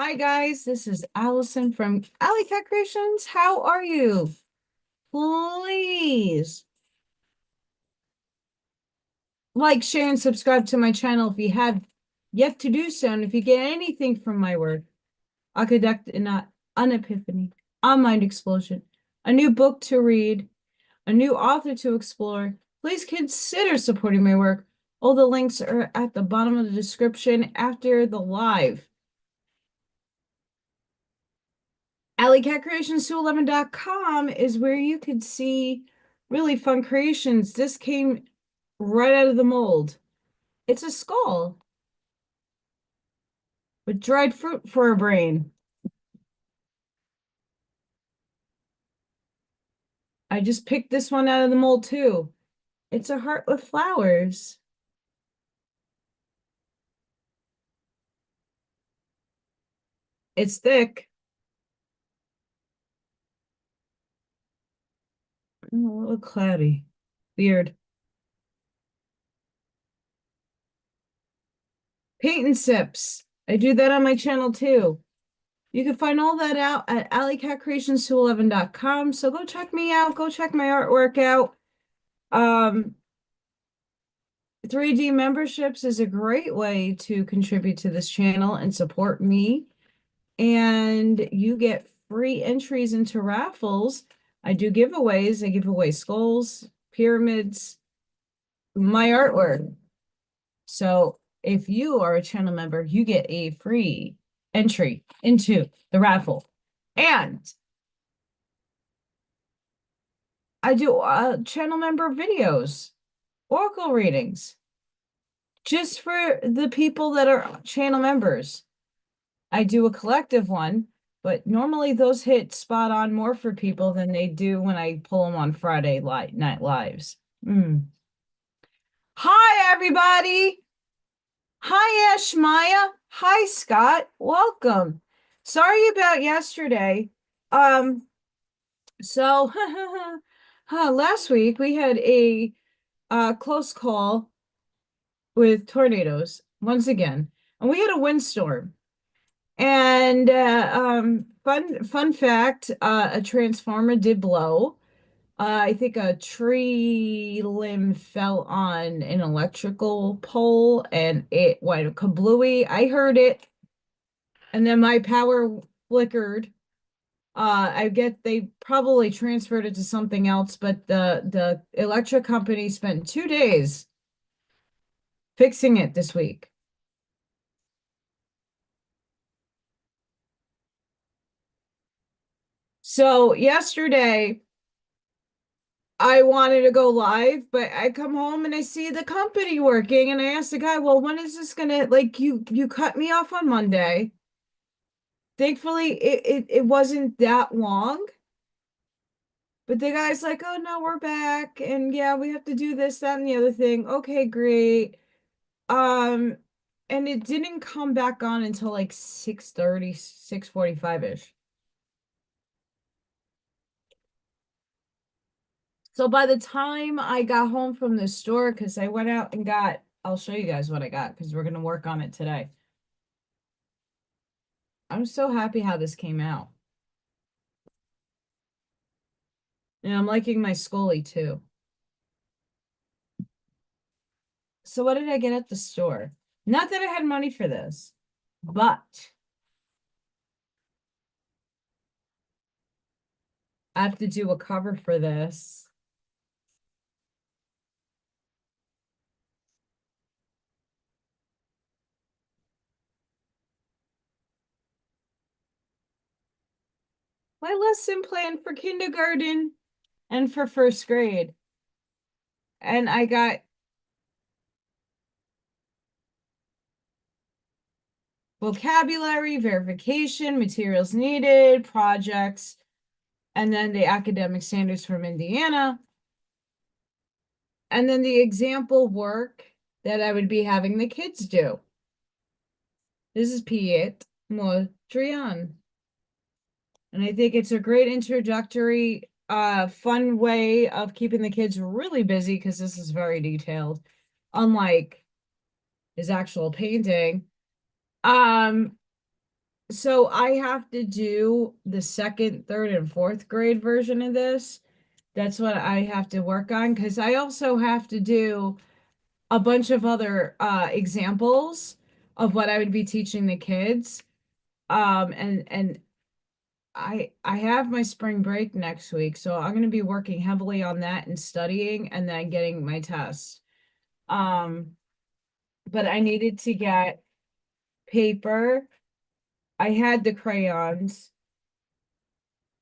Hi guys, this is Allison from AllyKat Creations. How are you? Please like, share, and subscribe to my channel if you have yet to do so. And if you get anything from my work, I'll conduct an epiphany, a mind explosion, a new book to read, a new author to explore. Please consider supporting my work. All the links are at the bottom of the description after the live. AllyKatCreationsTwo11.com is where you could see really fun creations. This came right out of the mold. It's a skull with dried fruit for a brain. I just picked this one out of the mold too. It's a heart with flowers. It's thick. A little cloudy. Weird. Paint and sips. I do that on my channel too. You can find all that out at AllyKatCreationsTwo11.com. So go check me out. Go check my artwork out. 3D memberships is a great way to contribute to this channel and support me. And you get free entries into raffles. I do giveaways. I give away skulls, pyramids, my artwork. So if you are a channel member, you get a free entry into the raffle. And I do channel member videos, oracle readings, just for the people that are channel members. I do a collective one, but normally those hit spot on more for people than they do when I pull them on Friday night lives. Hi, everybody. Hi, Ashmaya. Hi, Scott. Welcome. Sorry about yesterday. So last week we had a close call with tornadoes once again, and we had a windstorm. And fun fact, a transformer did blow. I think a tree limb fell on an electrical pole and it went kablooey. I heard it, and then my power flickered. I get they probably transferred it to something else, but the electric company spent 2 days fixing it this week. So yesterday I wanted to go live, but I come home and I see the company working, and I asked the guy, well, when is this gonna, like, you cut me off on Monday. Thankfully, it wasn't that long, but the guy's like, oh no, we're back, and yeah, we have to do this, that, and the other thing. Okay, great. Um, and it didn't come back on until like 6:30, 6:45-ish. So by the time I got home from the store, because I went out and got, I'll show you guys what I got because we're going to work on it today. I'm so happy how this came out. And I'm liking my Scully too. So what did I get at the store? Not that I had money for this, but I have to do a cover for this. My lesson plan for kindergarten and for first grade. And I got vocabulary, verification, materials needed, projects, and then the academic standards from Indiana. And then the example work that I would be having the kids do. This is Piet Modrian. And I think it's a great introductory, fun way of keeping the kids really busy because this is very detailed, unlike his actual painting. So I have to do the second, third, and fourth grade version of this. That's what I have to work on because I also have to do a bunch of other examples of what I would be teaching the kids. And I have my spring break next week, so I'm going to be working heavily on that and studying and then getting my tests. Um, but I needed to get paper. I had the crayons,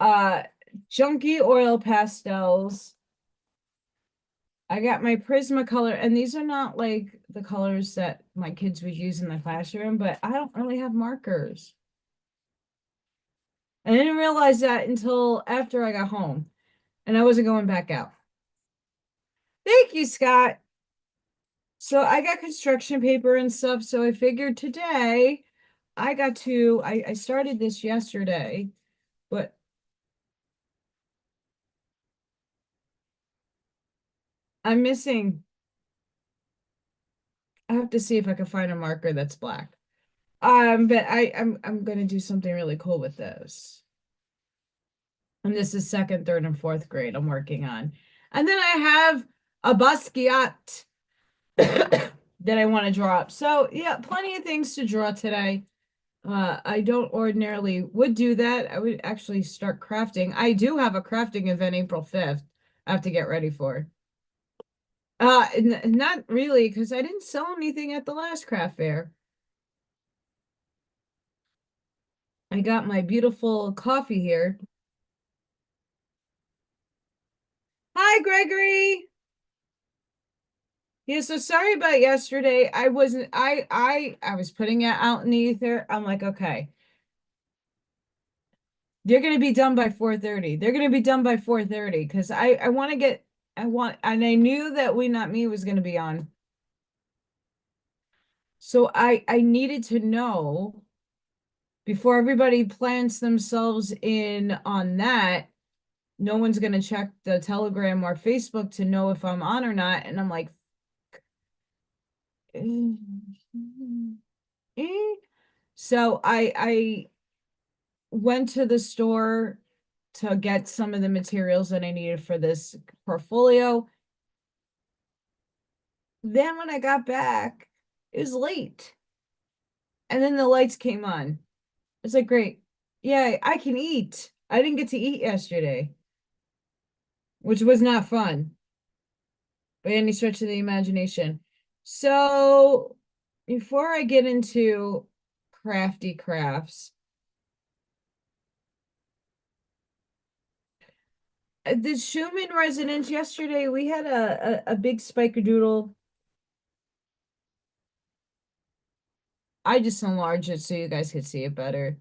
uh, junky oil pastels. I got my Prismacolor, and these are not like the colors that my kids would use in the classroom, but I don't really have markers. I didn't realize that until after I got home, and I wasn't going back out. Thank you, Scott. So I got construction paper and stuff, so I figured today I started this yesterday, but I'm missing. I have to see if I can find a marker that's black. But I'm gonna do something really cool with this. And this is second, third, and fourth grade I'm working on. And then I have a Basquiat that I want to draw up. So yeah, plenty of things to draw today. I don't ordinarily would do that. I would actually start crafting. I do have a crafting event April 5th I have to get ready for. Not really, because I didn't sell anything at the last craft fair. I got my beautiful coffee here. Hi, Gregory. Yeah, so sorry about yesterday. I wasn't I was putting it out in the ether. I'm like, okay, they're gonna be done by 4:30. They're gonna be done by 4:30 because I want to get I want and I knew that WeNotMe was gonna be on. So I needed to know before everybody plants themselves in on that. No one's gonna check the Telegram or Facebook to know if I'm on or not. And I'm like, eh, eh. So I went to the store to get some of the materials that I needed for this portfolio. Then when I got back, it was late. And then the lights came on. It's like, great. Yeah, I can eat. I didn't get to eat yesterday, which was not fun by any stretch of the imagination. So before I get into crafty crafts, the Schumann residence yesterday, we had a big spiker-doodle. I just enlarged it so you guys could see it better.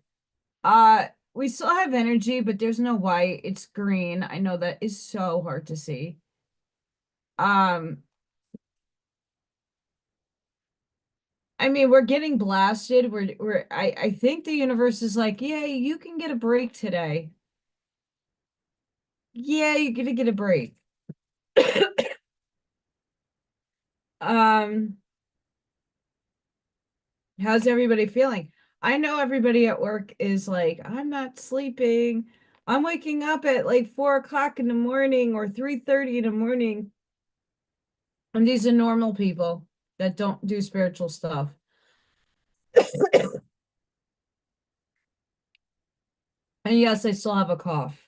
We still have energy, but there's no white. It's green. I know that is so hard to see. Um, I mean, we're getting blasted. I think the universe is like, yeah, you can get a break today. Yeah, you're gonna get a break. Um, how's everybody feeling? I know everybody at work is like, I'm not sleeping. I'm waking up at like 4 o'clock in the morning or 3:30 in the morning. And these are normal people that don't do spiritual stuff. And yes, I still have a cough.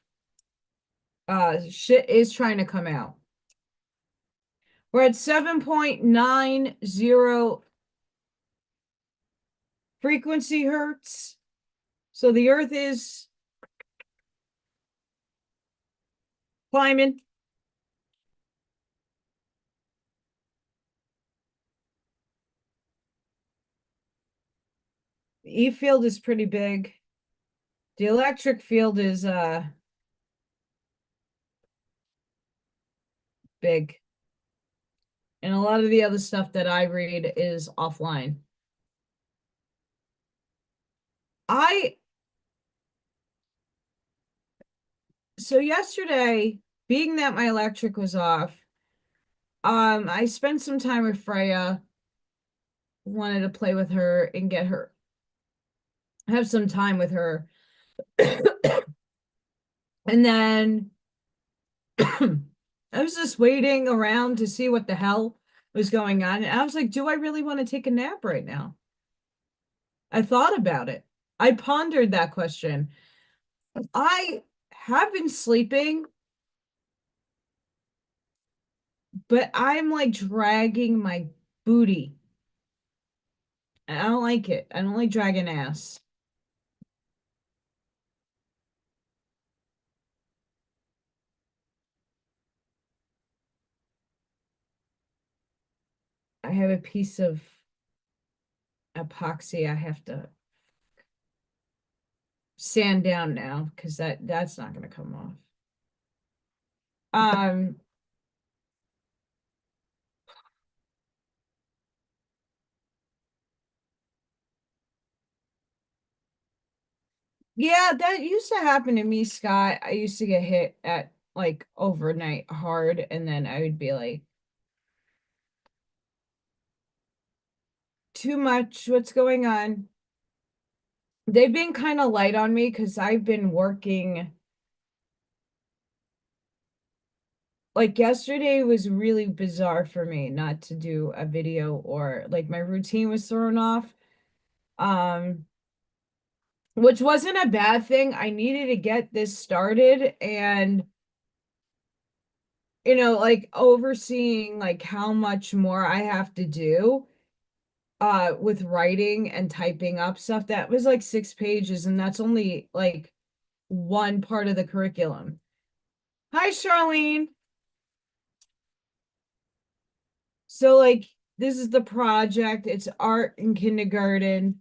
Shit is trying to come out. We're at 7.90 frequency hertz. So the earth is climbing. The E field is pretty big. The electric field is big. And a lot of the other stuff that I read is offline. I so yesterday, being that my electric was off, I spent some time with Freya, wanted to play with her and get her have some time with her. And then I was just waiting around to see what the hell was going on. And I was like, do I really want to take a nap right now? I thought about it. I pondered that question. I have been sleeping, but I'm like dragging my booty. I don't like it. I don't like dragging ass. I have a piece of epoxy I have to sand down now because that's not going to come off. Um, yeah, that used to happen to me, Scott. I used to get hit at like overnight hard, and then I would be like, too much, what's going on? They've been kind of light on me because I've been working. Like yesterday was really bizarre for me not to do a video, or like my routine was thrown off. Um, which wasn't a bad thing. I needed to get this started, and like overseeing like how much more I have to do with writing and typing up stuff. That was like 6 pages, and that's only like one part of the curriculum. Hi, Charlene. So like this is the project. It's art in kindergarten.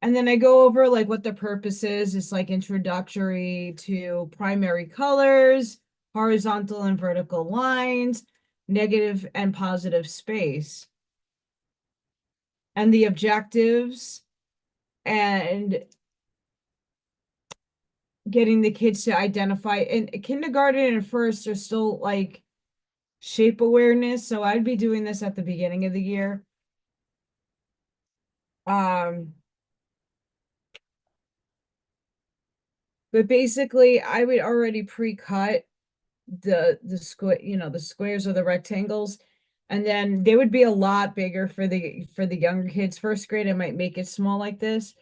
And then I go over like what the purpose is. It's like introductory to primary colors, horizontal and vertical lines, negative and positive space, and the objectives, and getting the kids to identify. In kindergarten and first are still like shape awareness. So I'd be doing this at the beginning of the year. Um, but basically I would already pre-cut the square, the squares or the rectangles, and then they would be a lot bigger for the younger kids. First grade, I might make it small like this,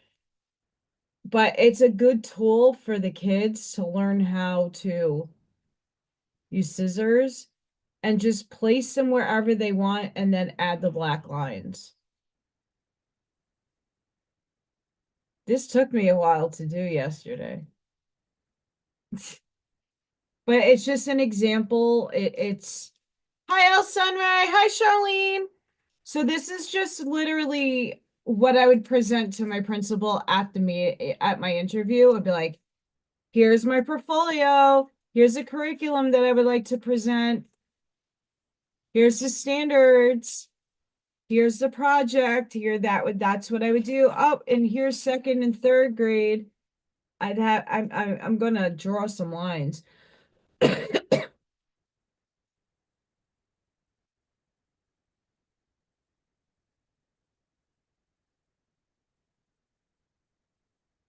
but it's a good tool for the kids to learn how to use scissors and just place them wherever they want and then add the black lines. This took me a while to do yesterday. But it's just an example. It's hi, El Sunray. Hi, Charlene. So this is just literally what I would present to my principal at my interview. I'd be like, here's my portfolio. Here's a curriculum that I would like to present. Here's the standards. Here's the project. That's what I would do. Oh, and here's second and third grade. I'm gonna draw some lines.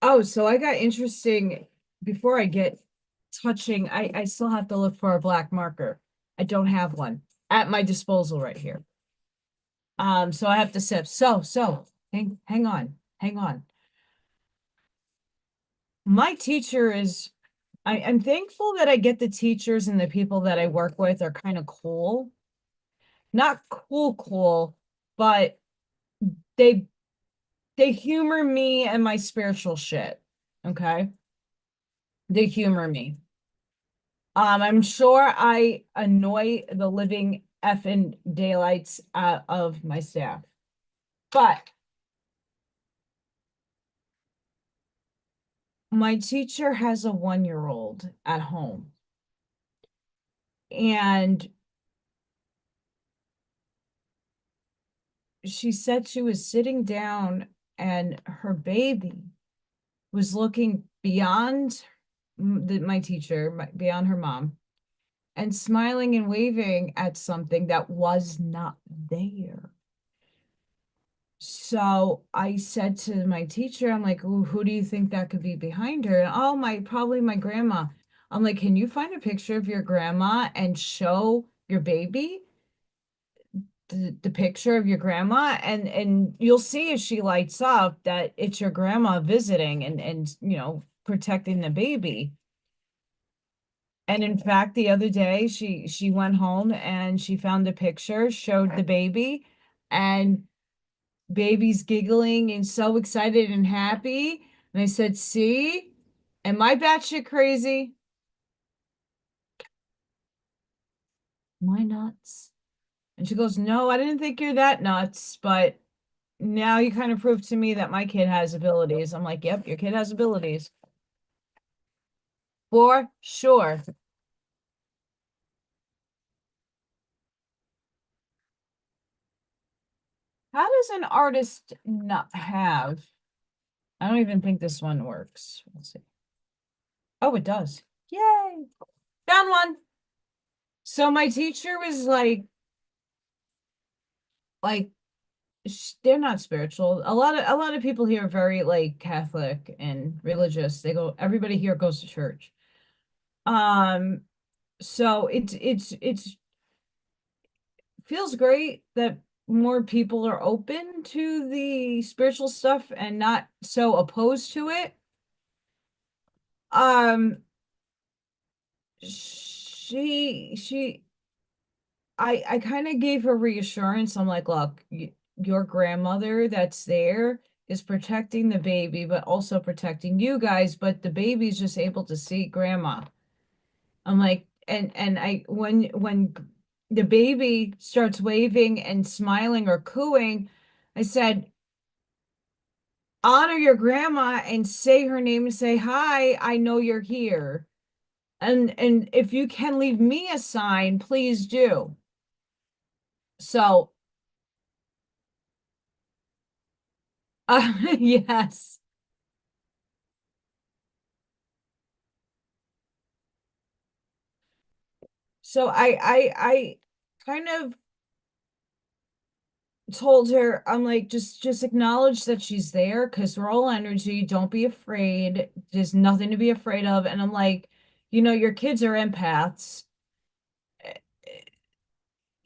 Oh, so I got interesting before I get touching. I still have to look for a black marker. I don't have one at my disposal right here. So I have to sip. So hang on, hang on. My teacher is I'm thankful that I get the teachers and the people that I work with are kind of cool. Not cool, but they they humor me and my spiritual shit. Okay? They humor me. I'm sure I annoy the living effing daylights out of my staff. But my teacher has a 1-year-old at home. And she said she was sitting down and her baby was looking beyond my teacher, beyond her mom, and smiling and waving at something that was not there. So I said to my teacher, I'm like, "Ooh, who do you think that could be behind her?" And, oh, probably my grandma. I'm like, can you find a picture of your grandma and show your baby the picture of your grandma, and you'll see if she lights up that it's your grandma visiting and protecting the baby. And in fact, the other day she went home and she found a picture, showed the baby, and baby's giggling and so excited and happy. And I said, "See, am I batshit crazy? Am I nuts?" And she goes, "No, I didn't think you're that nuts, but now you kind of proved to me that my kid has abilities." I'm like, "Yep, your kid has abilities for sure." How does an artist not have? I don't even think this one works. Let's see. Oh, it does. Yay! Found one. So my teacher was like they're not spiritual. A lot of people here are very like Catholic and religious. Everybody here goes to church. Um, so it's feels great that more people are open to the spiritual stuff and not so opposed to it. Um, she I kind of gave her reassurance. I'm like, look, your grandmother that's there is protecting the baby, but also protecting you guys. But the baby's just able to see grandma. I'm like, and I when the baby starts waving and smiling or cooing, I said, honor your grandma and say her name and say, "Hi, I know you're here." And if you can leave me a sign, please do. So, yes. So I kind of told her, I'm like, just acknowledge that she's there because we're all energy. Don't be afraid. There's nothing to be afraid of. And I'm like, your kids are empaths.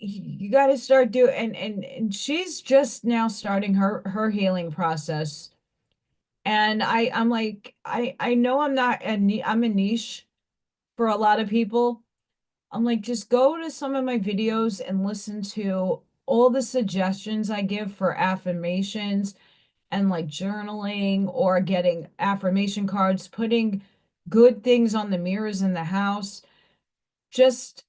You got to start doing, and she's just now starting her healing process. And I'm like, I know I'm a niche for a lot of people. I'm like, just go to some of my videos and listen to all the suggestions I give for affirmations and like journaling or getting affirmation cards, putting good things on the mirrors in the house, just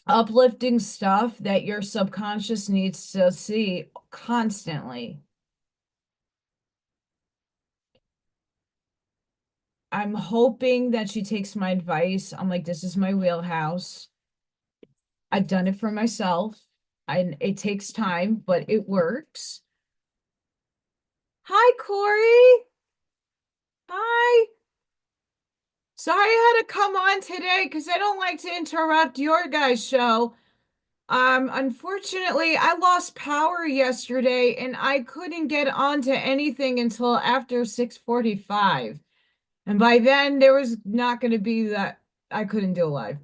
uplifting stuff that your subconscious needs to see constantly. I'm hoping that she takes my advice. I'm like, this is my wheelhouse. I've done it for myself. It takes time, but it works. Hi, Corey. Hi. Sorry I had to come on today because I don't like to interrupt your guys' show. Unfortunately, I lost power yesterday and I couldn't get onto anything until after 6:45. And by then there was not going to be that I couldn't do live.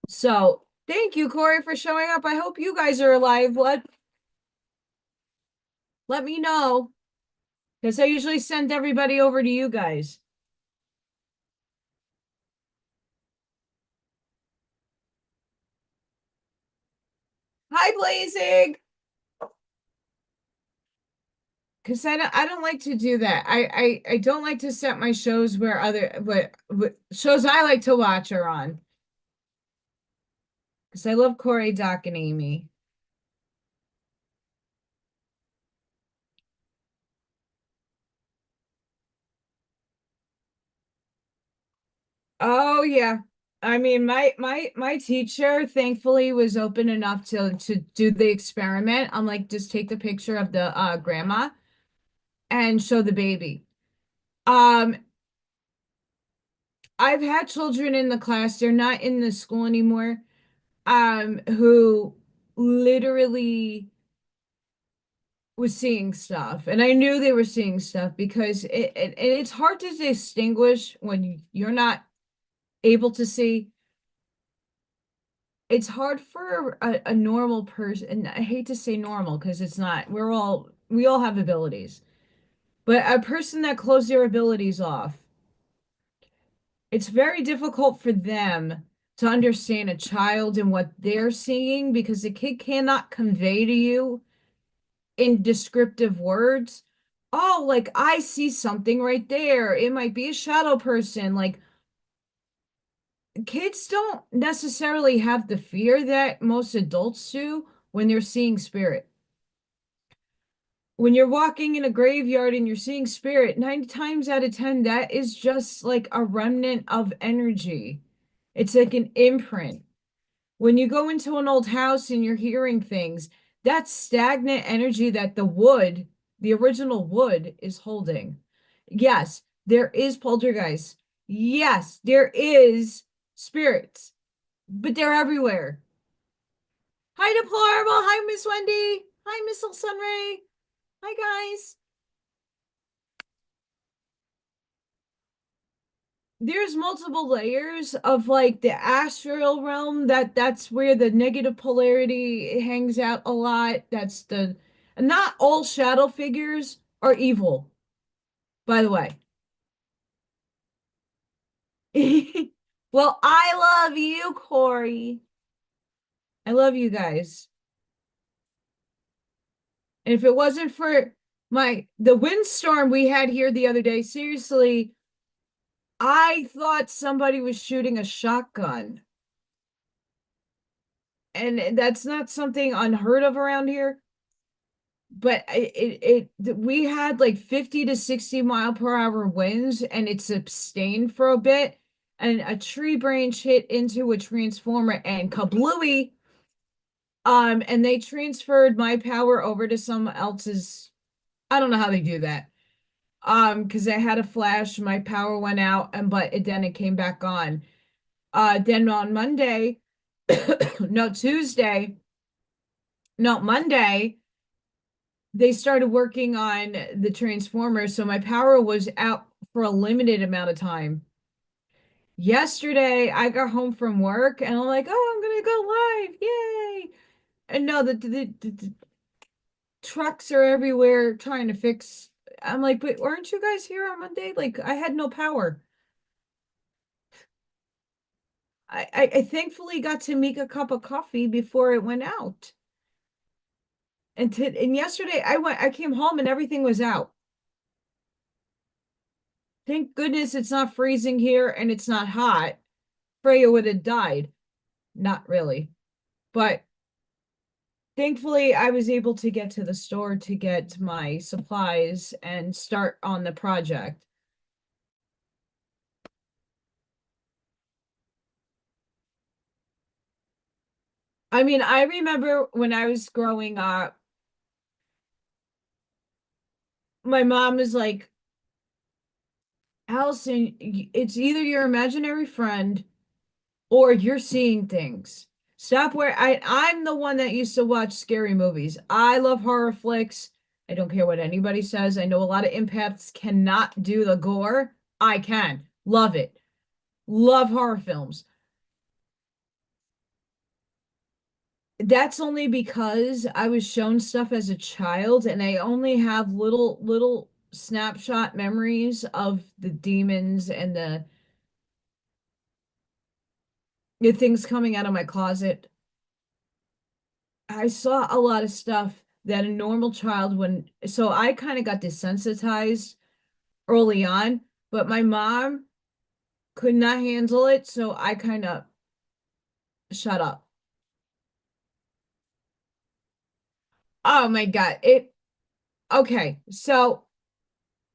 So thank you, Corey, for showing up. I hope you guys are alive. Let me know because I usually send everybody over to you guys. Hi, Blazing. Because I don't like to do that. I don't like to set my shows where what shows I like to watch are on. Because I love Corey, Doc, and Amy. Oh yeah. I mean, my teacher thankfully was open enough to do the experiment. I'm like, just take the picture of the grandma and show the baby. Um, I've had children in the class, they're not in the school anymore, who literally was seeing stuff, and I knew they were seeing stuff because and it's hard to distinguish when you're not able to see. It's hard for a normal person, and I hate to say normal because it's not. We all have abilities, but a person that closed their abilities off, it's very difficult for them to understand a child and what they're seeing because the kid cannot convey to you in descriptive words. Oh, like I see something right there. It might be a shadow person. Like kids don't necessarily have the fear that most adults do when they're seeing spirit. When you're walking in a graveyard and you're seeing spirit, 9 times out of 10, that is just like a remnant of energy. It's like an imprint. When you go into an old house and you're hearing things, that's stagnant energy that the wood, the original wood, is holding. Yes, there is poltergeist. Yes, there is spirits, but they're everywhere. Hi, Deplorable. Hi, Miss Wendy. Hi, Miss Sunray. Hi, guys. There's multiple layers of like the astral realm that's where the negative polarity hangs out a lot. That's the not all shadow figures are evil, by the way. Well, I love you, Corey. I love you guys. And if it wasn't for the windstorm we had here the other day, seriously, I thought somebody was shooting a shotgun. And that's not something unheard of around here. But we had like 50 to 60 mile per hour winds, and it sustained for a bit. And a tree branch hit into a transformer and kablooey. And they transferred my power over to someone else's. I don't know how they do that. Because I had a flash, my power went out, and but then it came back on. Then on Monday, no, Tuesday, no, Monday, they started working on the transformer, so my power was out for a limited amount of time. Yesterday, I got home from work and I'm like, oh, I'm gonna go live, yay! And no, the trucks are everywhere trying to fix. I'm like, but weren't you guys here on Monday? Like, I had no power. I thankfully got to make a cup of coffee before it went out. And yesterday I came home and everything was out. Thank goodness it's not freezing here and it's not hot. Freya would have died. Not really. But thankfully I was able to get to the store to get my supplies and start on the project. I mean, I remember when I was growing up, my mom was like, Allison, it's either your imaginary friend or you're seeing things. Stop where I'm the one that used to watch scary movies. I love horror flicks. I don't care what anybody says. I know a lot of empaths cannot do the gore. I can. Love it. Love horror films. That's only because I was shown stuff as a child and I only have little snapshot memories of the demons and the things coming out of my closet. I saw a lot of stuff that a normal child wouldn't. So I kind of got desensitized early on, but my mom could not handle it, so I kind of shut up. Oh my God. Okay. So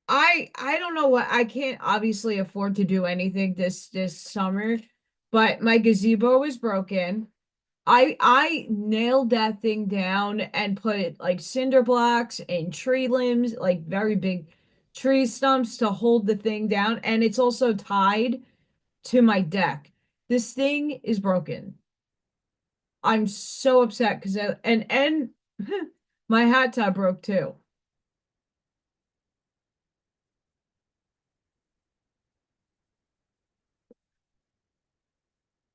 I don't know what I can't obviously afford to do anything this summer, but my gazebo is broken. I nailed that thing down and put like cinder blocks and tree limbs, like very big tree stumps to hold the thing down. And it's also tied to my deck. This thing is broken. I'm so upset because and my hot tub broke too.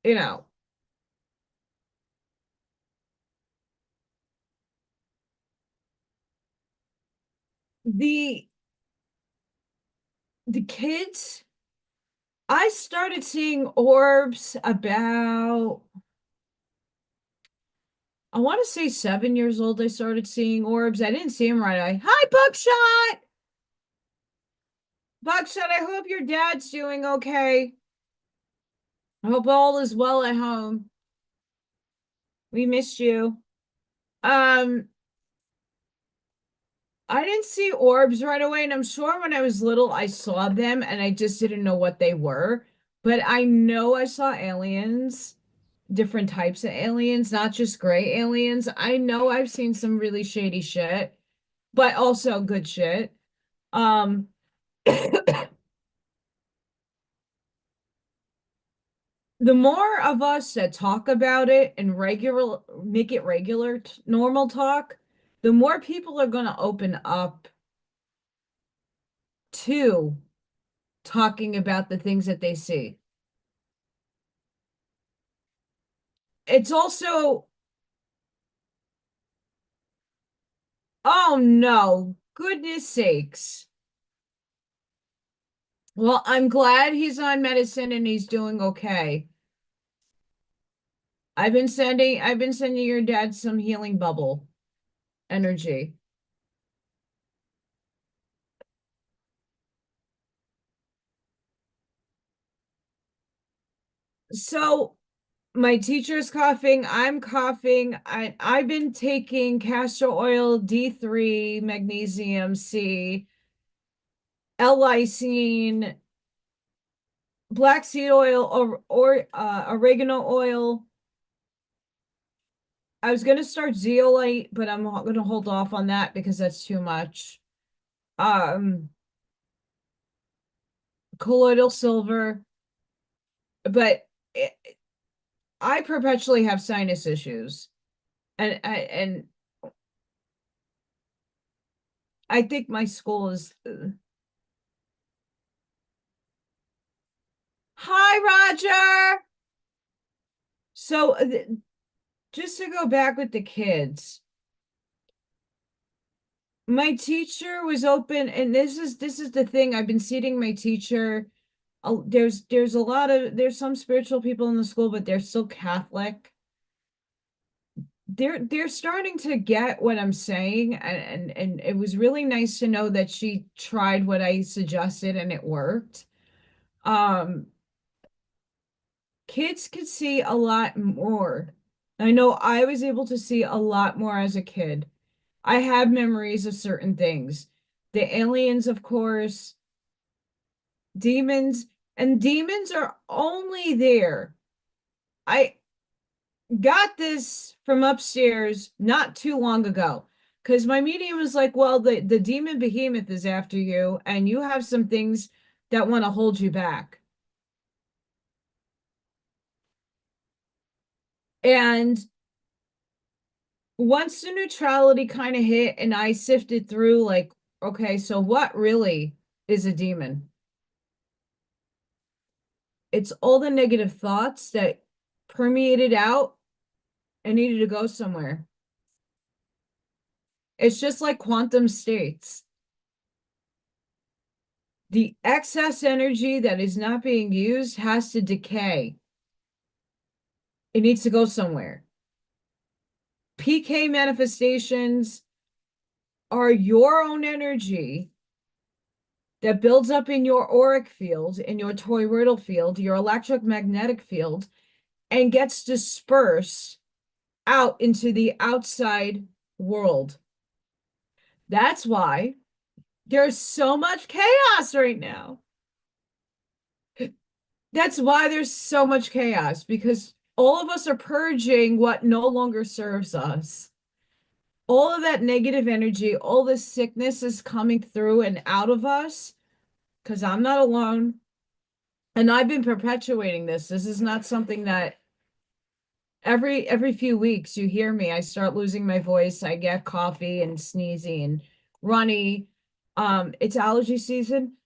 You know, the the kids, I started seeing orbs about, I want to say 7 years old. I started seeing orbs. I didn't see them right away. Hi, Buckshot. Buckshot, I hope your dad's doing okay. I hope all is well at home. We missed you. Um, I didn't see orbs right away, and I'm sure when I was little I saw them and I just didn't know what they were. But I know I saw aliens, different types of aliens, not just gray aliens. I know I've seen some really shady shit, but also good shit. Um, the more of us that talk about it and regular make it regular normal talk, the more people are going to open up to talking about the things that they see. It's also, oh no, goodness sakes. Well, I'm glad he's on medicine and he's doing okay. I've been sending your dad some healing bubble energy. So my teacher's coughing, I'm coughing. I've been taking castor oil, D3, magnesium, C, L-lysine, black seed oil, or oregano oil. I was gonna start zeolite, but I'm gonna hold off on that because that's too much. Um, colloidal silver, but I perpetually have sinus issues, and I think my school is. Hi, Roger. So just to go back with the kids, my teacher was open, and this is the thing. I've been seeing my teacher. There's a lot of there's some spiritual people in the school, but they're still Catholic. They're starting to get what I'm saying, and it was really nice to know that she tried what I suggested and it worked. Um, kids could see a lot more. I know I was able to see a lot more as a kid. I have memories of certain things. The aliens, of course, demons, and demons are only there. I got this from upstairs not too long ago because my medium was like, well, the demon behemoth is after you, and you have some things that want to hold you back. And once the neutrality kind of hit and I sifted through, like, okay, so what really is a demon? It's all the negative thoughts that permeated out and needed to go somewhere. It's just like quantum states. The excess energy that is not being used has to decay. It needs to go somewhere. PK manifestations are your own energy that builds up in your auric field, in your toroidal field, your electromagnetic field, and gets dispersed out into the outside world. That's why there's so much chaos right now. That's why there's so much chaos, because all of us are purging what no longer serves us. All of that negative energy, all this sickness is coming through and out of us because I'm not alone. And I've been perpetuating this. This is not something that Every few weeks you hear me, I start losing my voice, I get coffee and sneezy and runny. It's allergy season.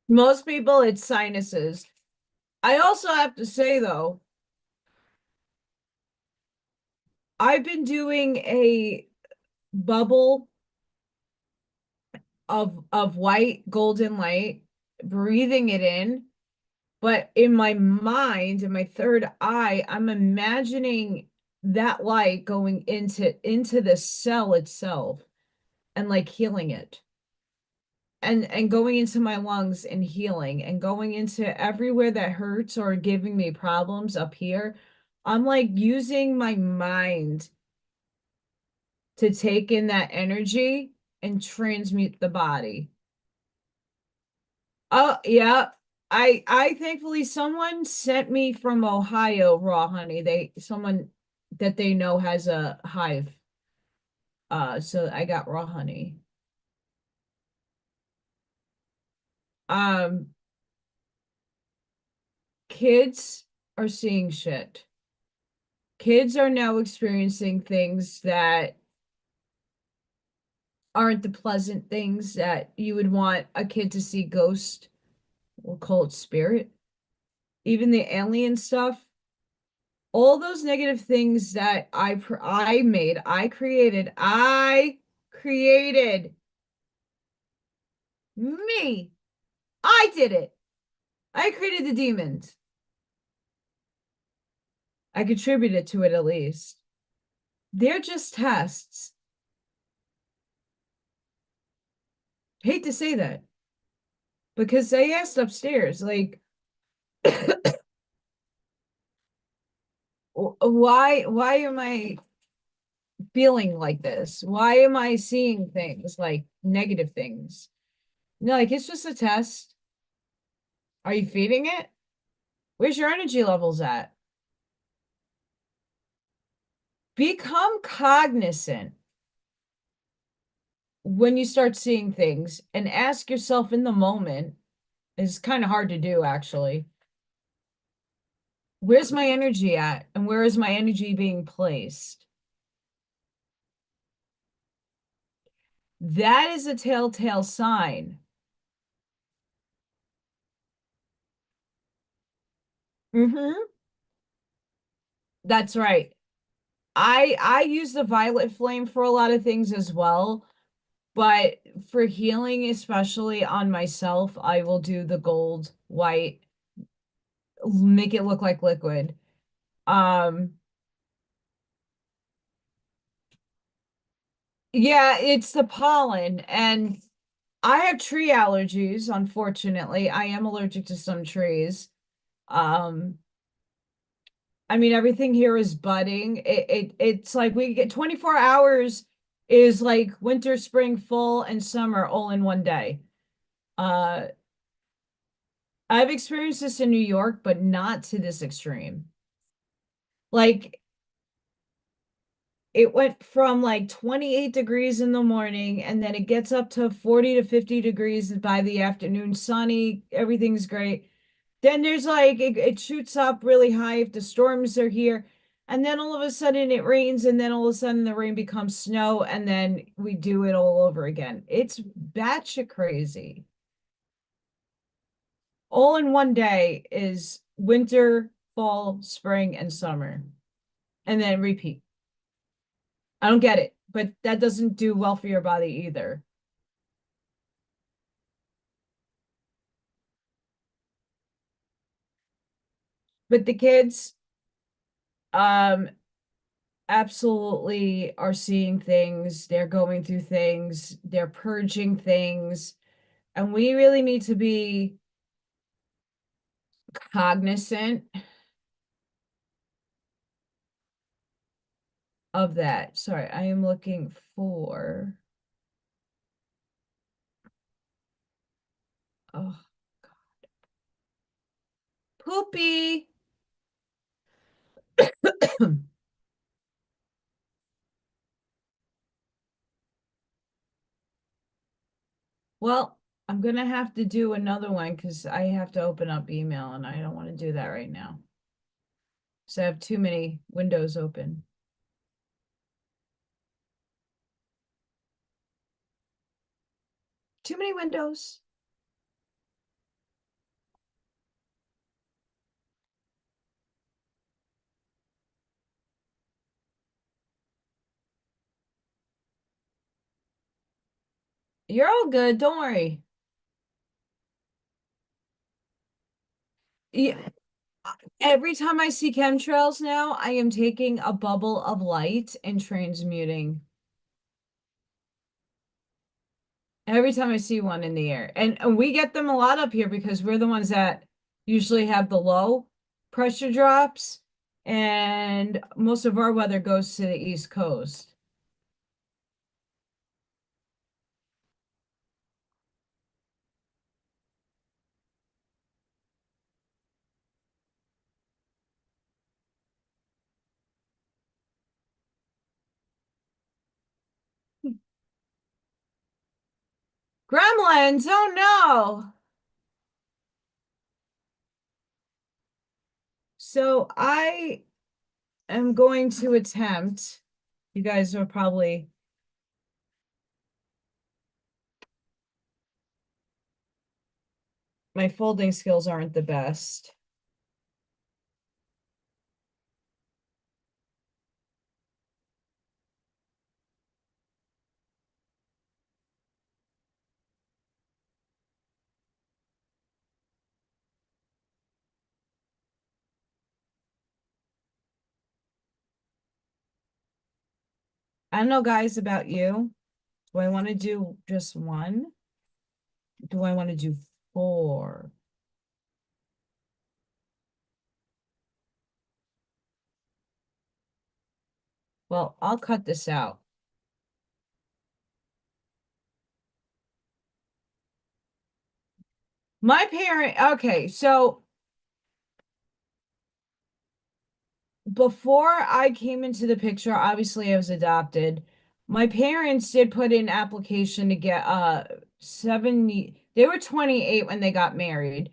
Most people it's sinuses. I also have to say though, I've been doing a bubble of white golden light, breathing it in, but in my mind, in my third eye, I'm imagining that light going into the cell itself and like healing it. And going into my lungs and healing and going into everywhere that hurts or giving me problems up here. I'm like using my mind to take in that energy and transmute the body. Oh, yeah. I thankfully someone sent me from Ohio raw honey. Someone that they know has a hive. So I got raw honey. Um, kids are seeing shit. Kids are now experiencing things that aren't the pleasant things that you would want a kid to see ghost or cult spirit. Even the alien stuff, all those negative things that I made, I created me. I did it. I created the demons. I contributed to it at least. They're just tests. Hate to say that because they asked upstairs, like, why am I feeling like this? Why am I seeing things like negative things? No, like it's just a test. Are you feeding it? Where's your energy levels at? Become cognizant when you start seeing things and ask yourself in the moment. It's kind of hard to do, actually. Where's my energy at? And where is my energy being placed? That is a telltale sign. Mm-hmm. That's right. I use the violet flame for a lot of things as well, but for healing, especially on myself, I will do the gold, white, make it look like liquid. Um, yeah, it's the pollen, and I have tree allergies, unfortunately. I am allergic to some trees. Um, I mean, everything here is budding. It's like we get 24 hours is like winter, spring, fall, and summer all in one day. Uh, I've experienced this in New York, but not to this extreme. Like it went from like 28 degrees in the morning and then it gets up to 40 to 50 degrees by the afternoon, sunny, everything's great. Then there's like it shoots up really high if the storms are here. And then all of a sudden it rains, and then all of a sudden the rain becomes snow, and then we do it all over again. It's batshit crazy. All in one day is winter, fall, spring, and summer, and then repeat. I don't get it, but that doesn't do well for your body either. But the kids, um, absolutely are seeing things, they're going through things, they're purging things, and we really need to be cognizant of that. Sorry, I am looking for oh poopy. Well, I'm gonna have to do another one because I have to open up email and I don't want to do that right now. So I have too many windows open. Too many windows. You're all good. Don't worry. Yeah. Every time I see chemtrails now, I am taking a bubble of light and transmuting. Every time I see one in the air. And we get them a lot up here because we're the ones that usually have the low pressure drops. And most of our weather goes to the East Coast. Gremlins, oh no. So I am going to attempt, you guys are probably, my folding skills aren't the best. I don't know, guys, about you. Do I want to do just one? Do I want to do four? Well, I'll cut this out. My parent, okay, so before I came into the picture, obviously I was adopted. My parents did put in application to get 70, they were 28 when they got married.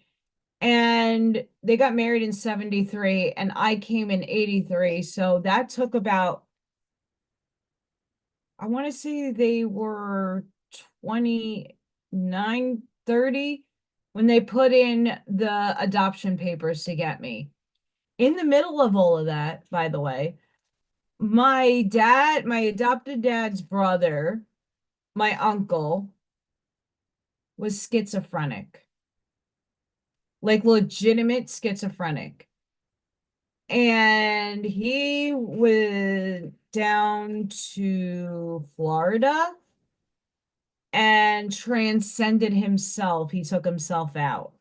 And they got married in 73 and I came in 83. So that took about, I want to say they were 29, 30 when they put in the adoption papers to get me. In the middle of all of that, by the way, my dad, my adopted dad's brother, my uncle, was schizophrenic, like legitimate schizophrenic. And he went down to Florida and transcended himself. He took himself out.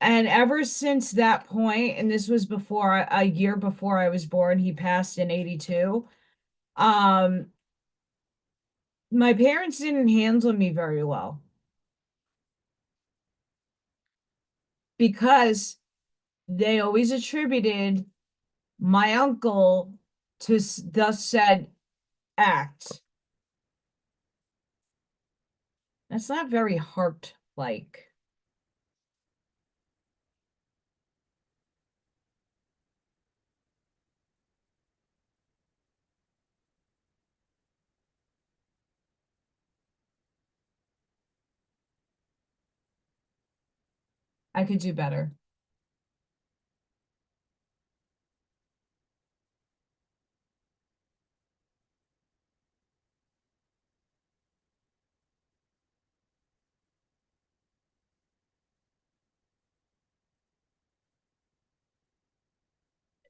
And ever since that point, and this was before a year before I was born, he passed in 82. Um, my parents didn't handle me very well because they always attributed my uncle to thus said act. That's not very heart-like. I could do better.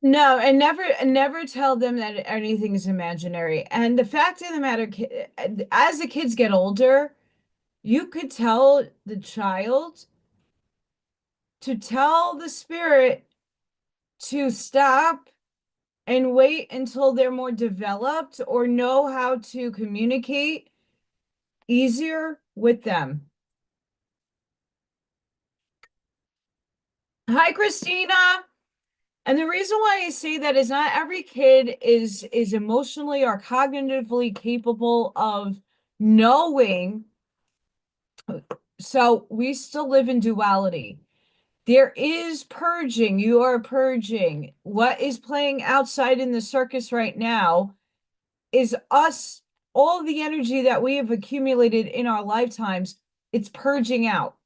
No, and never tell them that anything is imaginary. And the fact of the matter, as the kids get older, you could tell the child to tell the spirit to stop and wait until they're more developed or know how to communicate easier with them. Hi, Christina. And the reason why I say that is not every kid is emotionally or cognitively capable of knowing So we still live in duality. There is purging. You are purging. What is playing outside in the circus right now is us, all the energy that we have accumulated in our lifetimes, it's purging out.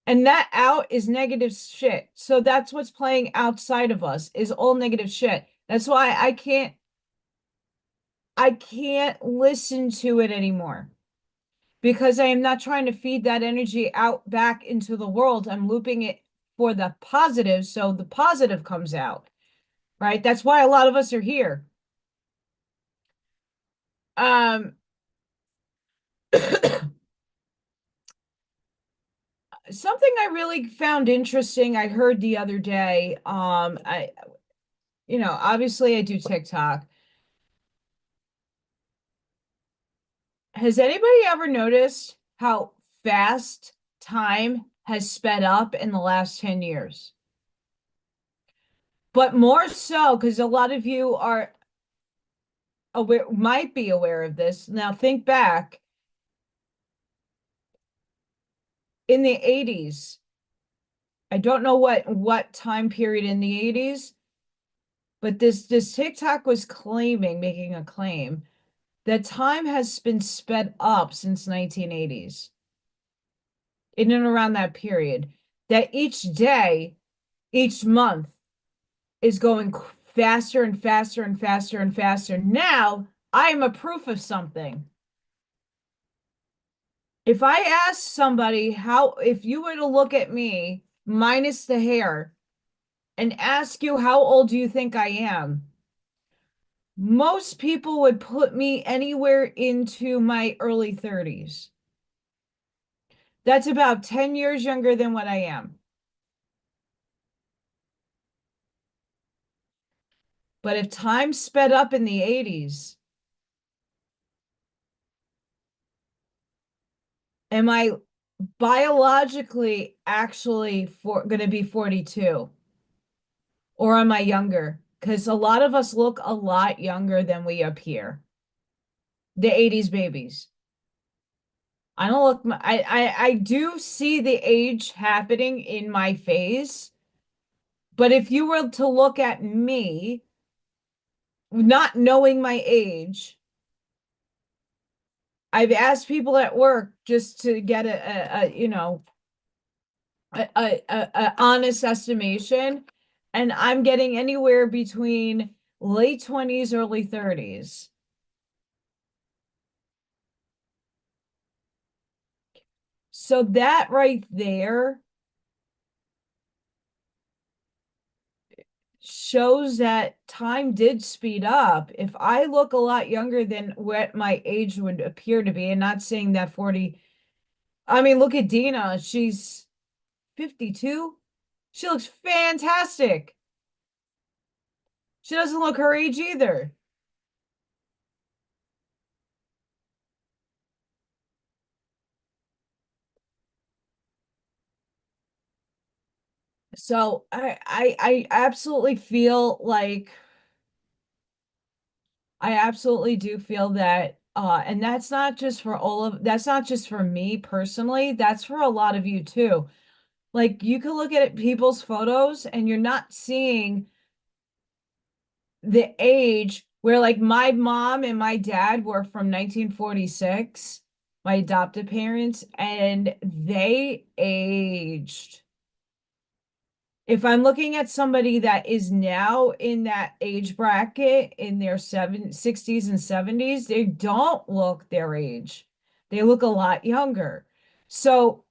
And that out is negative shit. So that's what's playing outside of us is all negative shit. That's why I can't listen to it anymore because I am not trying to feed that energy out back into the world. I'm looping it for the positive so the positive comes out, right? That's why a lot of us are here. Um Something I really found interesting, I heard the other day, obviously I do TikTok. Has anybody ever noticed how fast time has sped up in the last 10 years? But more so, because a lot of you are aware, might be aware of this. Now think back in the 80s. I don't know what time period in the 80s, but this TikTok was making a claim that time has been sped up since 1980s, in and around that period, that each day, each month is going faster and faster and faster and faster. Now, I am a proof of something. If I ask somebody if you were to look at me minus the hair and ask you how old do you think I am, most people would put me anywhere into my early 30s. That's about 10 years younger than what I am. But if time sped up in the 80s, am I biologically actually going to be 42? Or am I younger? Because a lot of us look a lot younger than we appear. The 80s babies. I don't look, I do see the age happening in my face. But if you were to look at me, not knowing my age, I've asked people at work just to get a honest estimation, and I'm getting anywhere between late 20s, early 30s. So that right there shows that time did speed up. If I look a lot younger than what my age would appear to be, and not saying that 40, I mean, look at Dina, she's 52. She looks fantastic. She doesn't look her age either. So I absolutely feel like I absolutely do feel that and that's not just for me personally, that's for a lot of you too. Like you can look at people's photos and you're not seeing the age where like my mom and my dad were from 1946, my adopted parents, and they aged. If I'm looking at somebody that is now in that age bracket in their 60s and 70s, they don't look their age. They look a lot younger. So,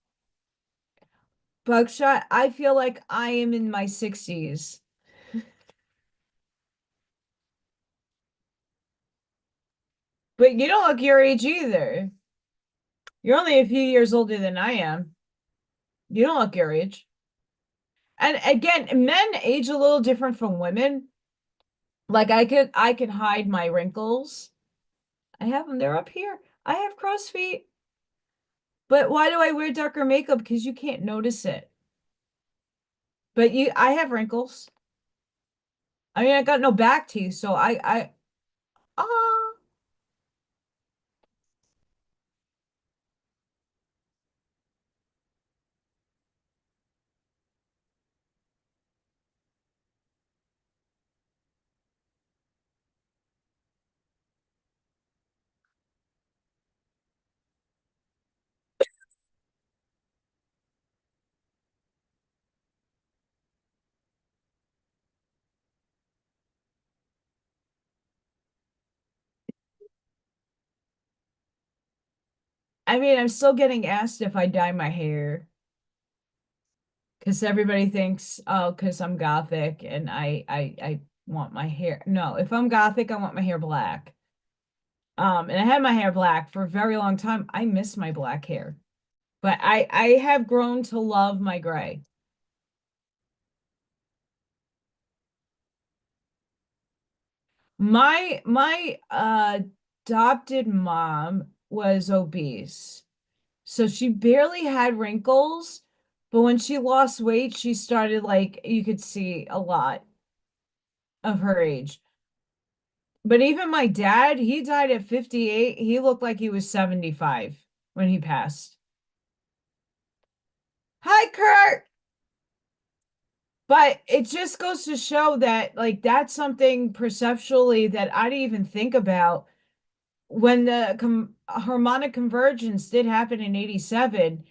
Buckshot, I feel like I am in my 60s, but you don't look your age either. You're only a few years older than I am. You don't look your age. And again, men age a little different from women. Like I can hide my wrinkles. I have them, they're up here. I have crow's feet. But why do I wear darker makeup? Because you can't notice it. But I have wrinkles. I mean, I got no back teeth, so ah, I mean, I'm still getting asked if I dye my hair because everybody thinks, oh, because I'm gothic and I want my hair. No, if I'm gothic, I want my hair black. And I had my hair black for a very long time. I miss my black hair, but I have grown to love my gray. My adopted mom was obese. So she barely had wrinkles, but when she lost weight, she started like you could see a lot of her age. But even my dad, he died at 58. He looked like he was 75 when he passed. Hi, Kurt. But it just goes to show that like that's something perceptually that I didn't even think about when the harmonic convergence did happen in 87.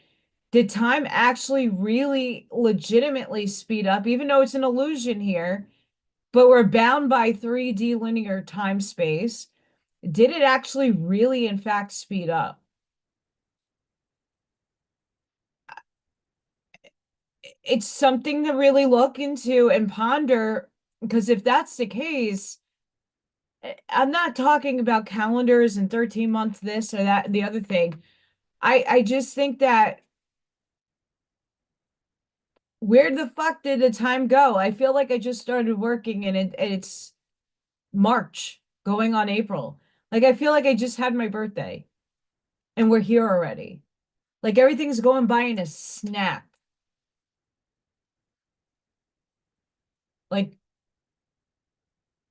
Did time actually really legitimately speed up, even though it's an illusion here, but we're bound by 3D linear time space? Did it actually really, in fact, speed up? It's something to really look into and ponder, because if that's the case, I'm not talking about calendars and 13 months this or that, the other thing. I just think that where the fuck did the time go? I feel like I just started working and it's March going on April. Like I feel like I just had my birthday and we're here already. Like everything's going by in a snap. Like,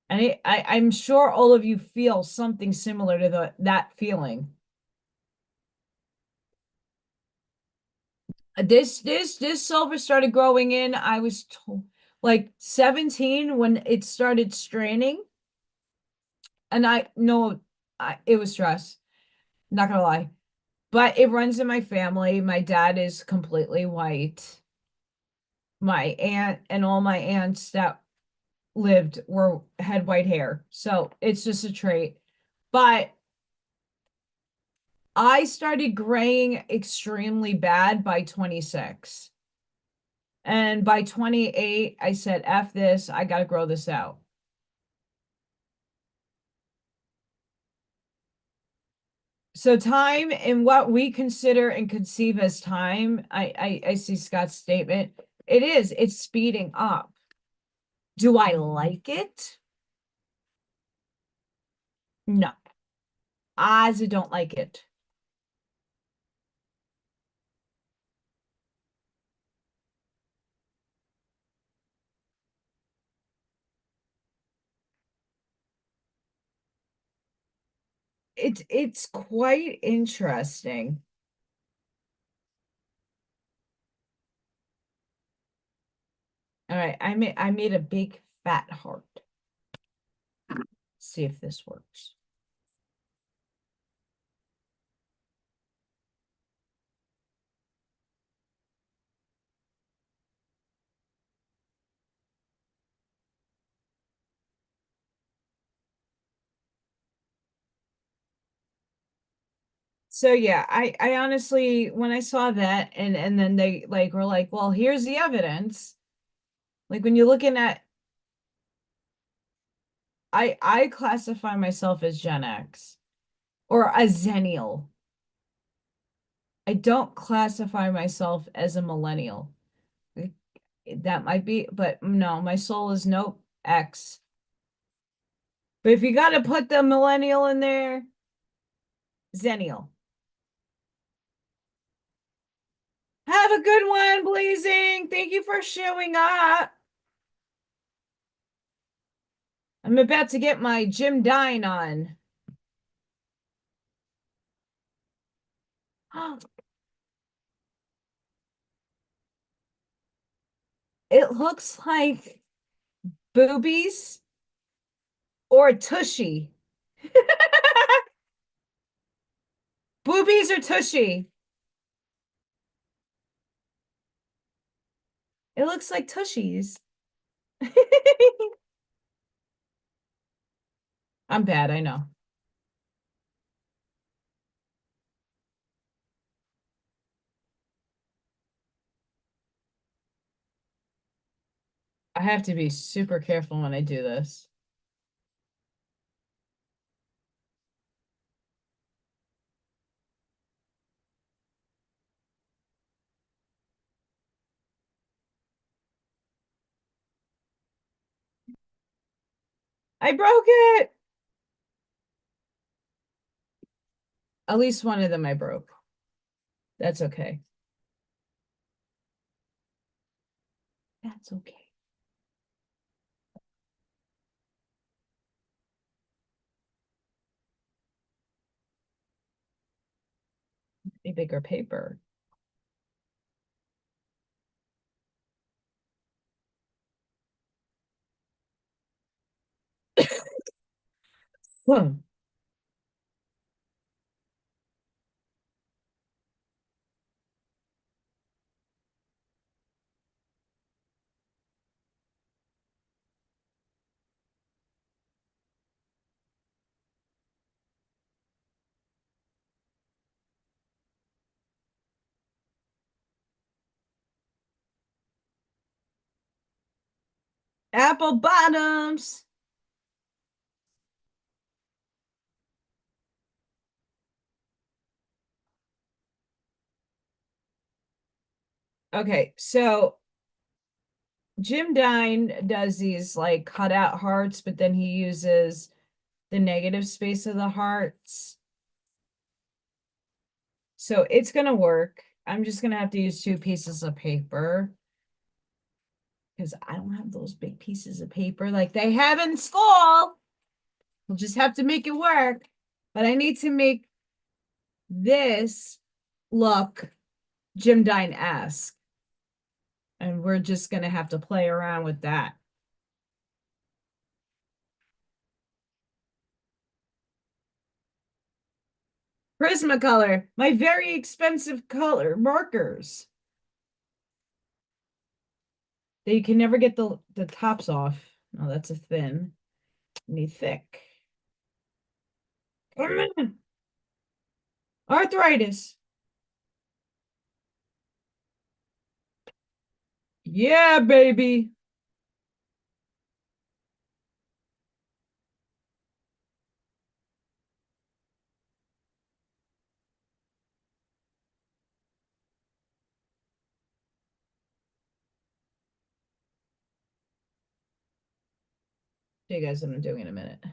and I'm sure all of you feel something similar to that feeling. This silver started growing in. I was like 17 when it started straining, and I know it was stress. Not gonna lie, but it runs in my family. My dad is completely white. My aunt and all my aunts that lived were had white hair. So it's just a trait. But I started graying extremely bad by 26. And by 28, I said, F this, I gotta grow this out. So time and what we consider and conceive as time, I see Scott's statement. It's speeding up. Do I like it? No. I don't like it. It's quite interesting. All right, I made a big fat heart. See if this works. So yeah, I honestly when I saw that and then they like were like, well, here's the evidence. Like when you're looking at I classify myself as Gen X or a Zennial. I don't classify myself as a millennial. That might be, but no, my soul is nope, X. But if you got to put the millennial in there, Zennial. Have a good one, Blazing. Thank you for showing up. I'm about to get my Jim Dine on. It looks like boobies or a tushy. Boobies or tushy. It looks like tushies. I'm bad, I know. I have to be super careful when I do this. I broke it. At least one of them I broke. That's okay. That's okay. A bigger paper. Hmm. Apple bottoms. Okay, so Jim Dine does these like cutout hearts, but then he uses the negative space of the hearts. So it's gonna work. I'm just gonna have to use 2 pieces of paper because I don't have those big pieces of paper like they have in school. We'll just have to make it work. But I need to make this look Jim Dine-esque. And we're just gonna have to play around with that. Prismacolor, my very expensive color markers. That you can never get the tops off. No, that's a thin. You need thick. Arthritis. Yeah, baby. Show you guys what I'm doing in a minute.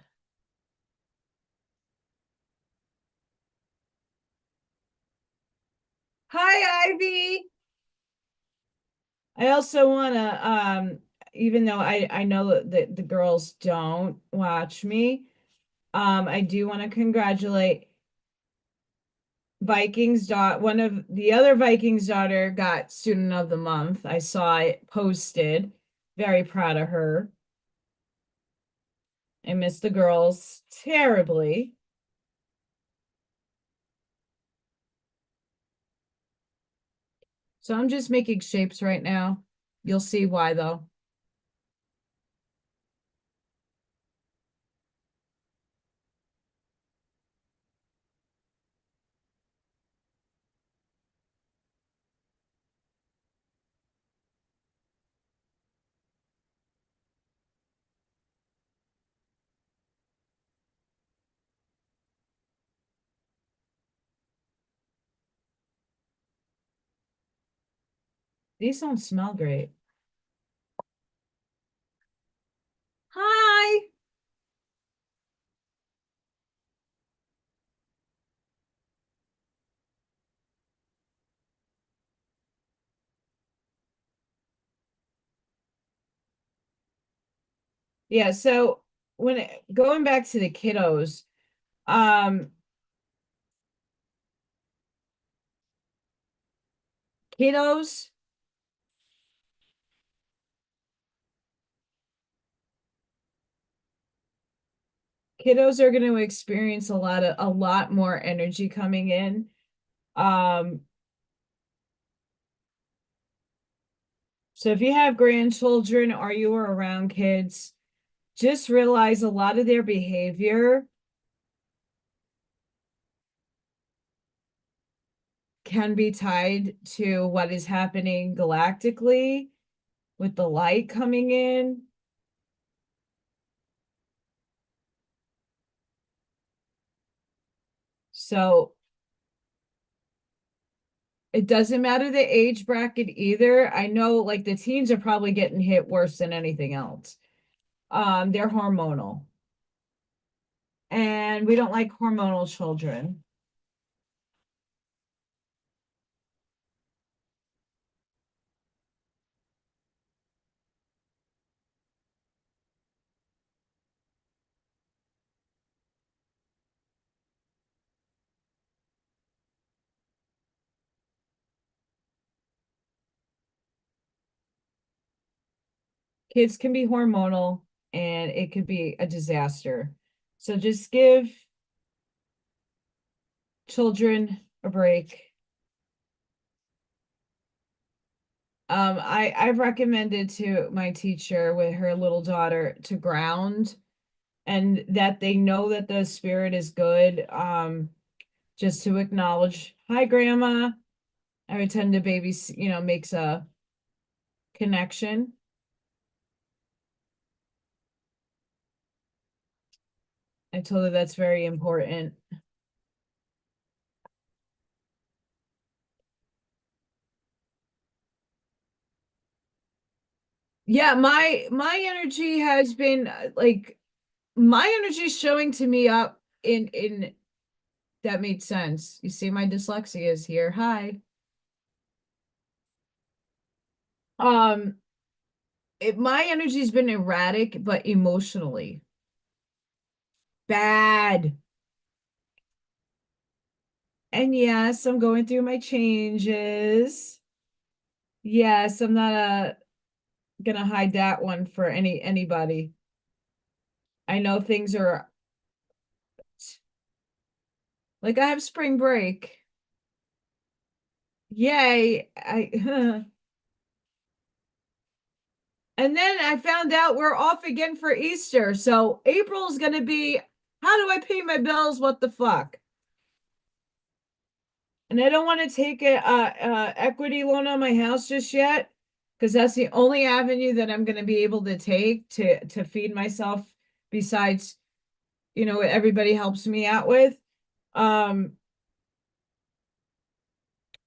Hi, Ivy. I also want to, even though I know that the girls don't watch me, I do want to congratulate one of the other Vikings daughter got Student of the Month. I saw it posted. Very proud of her. I miss the girls terribly. So I'm just making shapes right now. You'll see why though. These don't smell great. Hi. Yeah, so going back to the um, kiddos, kiddos are going to experience a lot more energy coming in. Um, so if you have grandchildren or you are around kids, just realize a lot of their behavior can be tied to what is happening galactically. with the light coming in. So it doesn't matter the age bracket either. I know like the teens are probably getting hit worse than anything else. They're hormonal. And we don't like hormonal children. Kids can be hormonal and it could be a disaster. So just give children a break. I've recommended to my teacher with her little daughter to ground and that they know that the spirit is good. Just to acknowledge, hi, grandma. I would tend to babies, makes a connection. I told her that's very important. Yeah, my energy has been like my energy is showing to me up in that made sense. You see, my dyslexia is here. Hi. Um, my energy's been erratic, but emotionally bad. And yes, I'm going through my changes. Yes, I'm not gonna hide that one for anybody. I know things are like I have spring break. Yay. And then I found out we're off again for Easter. So April's gonna be how do I pay my bills? What the fuck? And I don't want to take a equity loan on my house just yet because that's the only avenue that I'm going to be able to take to feed myself besides, what everybody helps me out with. Um,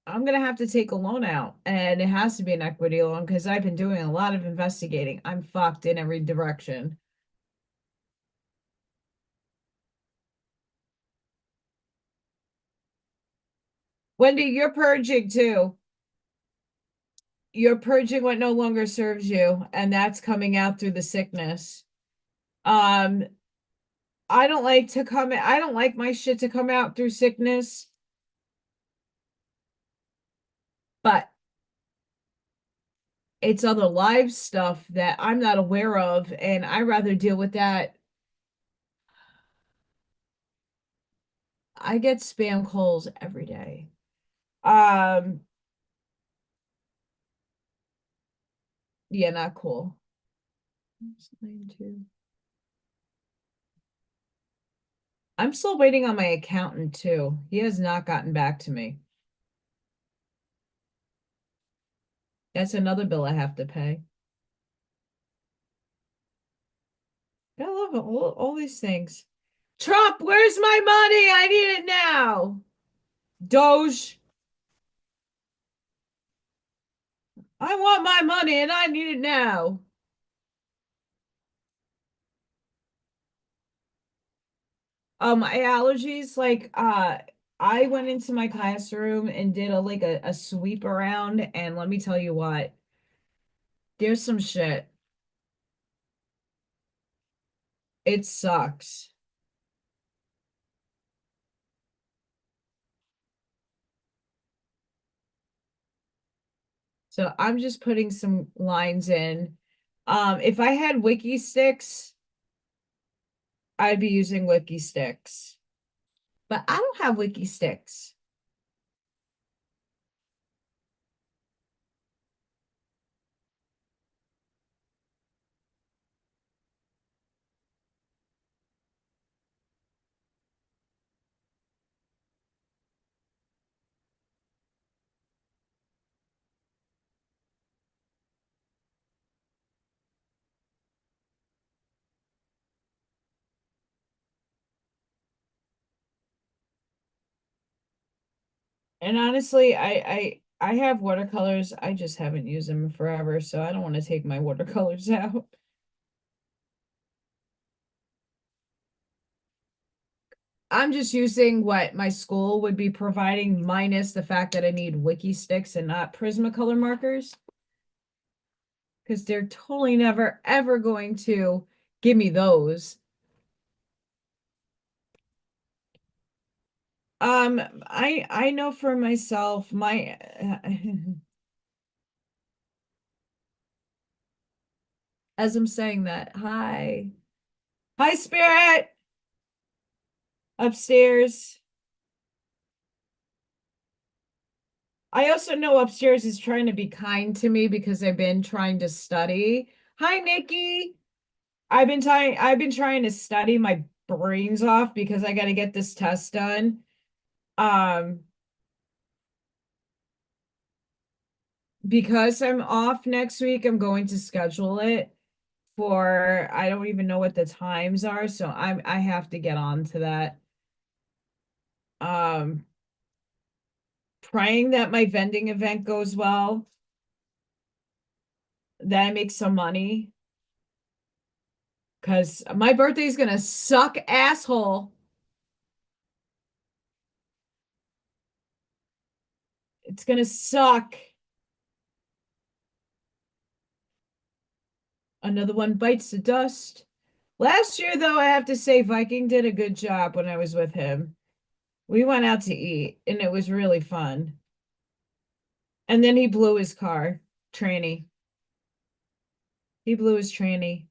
I'm going to have to take a loan out and it has to be an equity loan because I've been doing a lot of investigating. I'm fucked in every direction. Wendy, you're purging too. You're purging what no longer serves you, and that's coming out through the sickness. Um, I don't like my shit to come out through sickness, but it's other live stuff that I'm not aware of, and I rather deal with that. I get spam calls every day. Um, yeah, not cool. I'm still waiting on my accountant too. He has not gotten back to me. That's another bill I have to pay. I love all these things. Trump, where's my money? I need it now. Doge, I want my money and I need it now. My allergies, like I went into my classroom and did a sweep around and let me tell you what, there's some shit. It sucks. So I'm just putting some lines in. If I had wiki sticks, I'd be using wiki sticks. But I don't have wiki sticks. And honestly, I have watercolors. I just haven't used them forever, so I don't want to take my watercolors out. I'm just using what my school would be providing, minus the fact that I need wiki sticks and not Prismacolor markers, because they're totally never ever going to give me those. I know for myself, my as I'm saying that, hi, Spirit, upstairs. I also know upstairs is trying to be kind to me because I've been trying to study. Hi, Nikki. I've been trying to study my brains off because I got to get this test done. Um, because I'm off next week, I'm going to schedule it for, I don't even know what the times are, so I have to get on to that. Um, Praying that my vending event goes well, that I make some money, because my birthday is gonna suck asshole. It's gonna suck. Another one bites the dust. Last year, though, I have to say Viking did a good job when I was with him. We went out to eat and it was really fun. And then he blew his car, tranny. He blew his tranny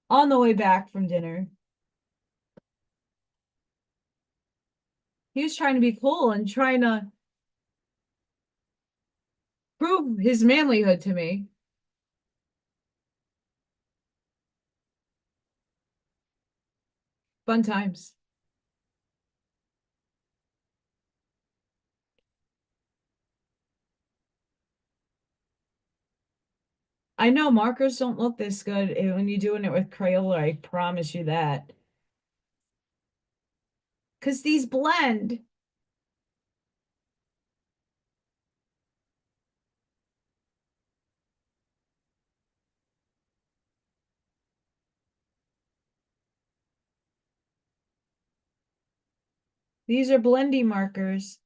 on the way back from dinner. He was trying to be cool and trying to prove his manlyhood to me. Fun times. I know markers don't look this good when you're doing it with Crayola, I promise you that. Because these blend. These are blendy markers.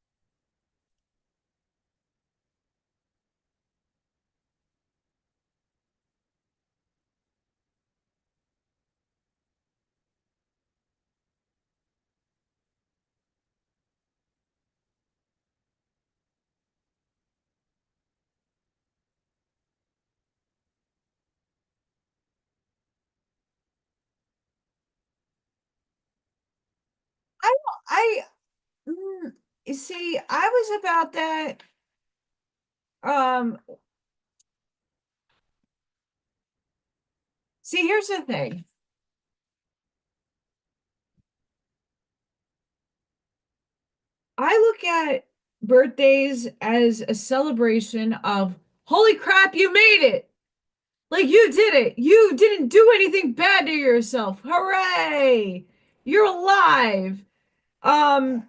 I I you see, I was about that. Um, See, here's the thing. I look at birthdays as a celebration of, holy crap, you made it. Like you did it. You didn't do anything bad to yourself. Hooray! You're alive. Um,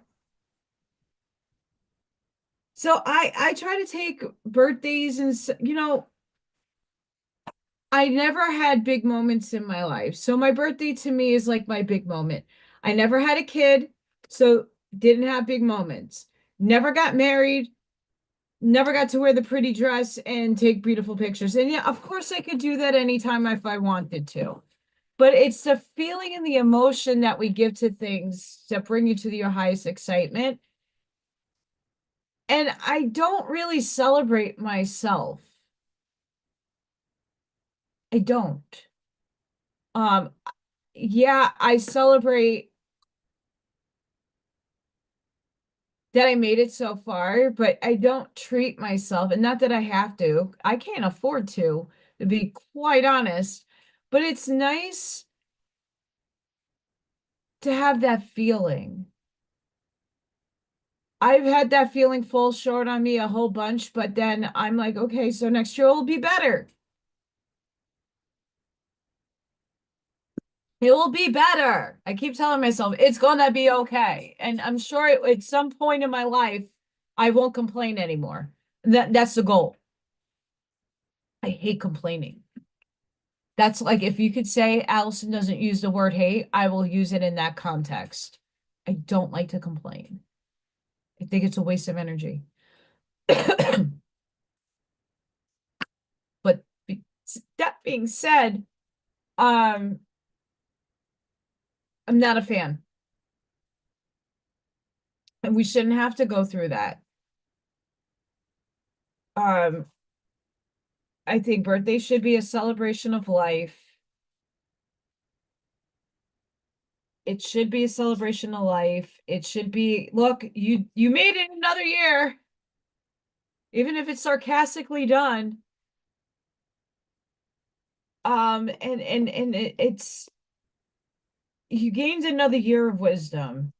so I try to take birthdays and I never had big moments in my life. So my birthday to me is like my big moment. I never had a kid, so didn't have big moments. Never got married, never got to wear the pretty dress and take beautiful pictures. And yeah, of course I could do that anytime if I wanted to. But it's the feeling and the emotion that we give to things that bring you to your highest excitement. And I don't really celebrate myself. I don't. Um, yeah, I celebrate that I made it so far, but I don't treat myself, and not that I have to. I can't afford to be quite honest. But it's nice to have that feeling. I've had that feeling fall short on me a whole bunch, but then I'm like, okay, so next year will be better. It will be better. I keep telling myself it's gonna be okay. And I'm sure at some point in my life, I won't complain anymore. That's the goal. I hate complaining. That's like if you could say Allison doesn't use the word hate, I will use it in that context. I don't like to complain. I think it's a waste of energy. But that being said, um, I'm not a fan. And we shouldn't have to go through that. Um, I think birthday should be a celebration of life. It should be a celebration of life. It should be, look, you made it another year, even if it's sarcastically done. And it's you gained another year of wisdom,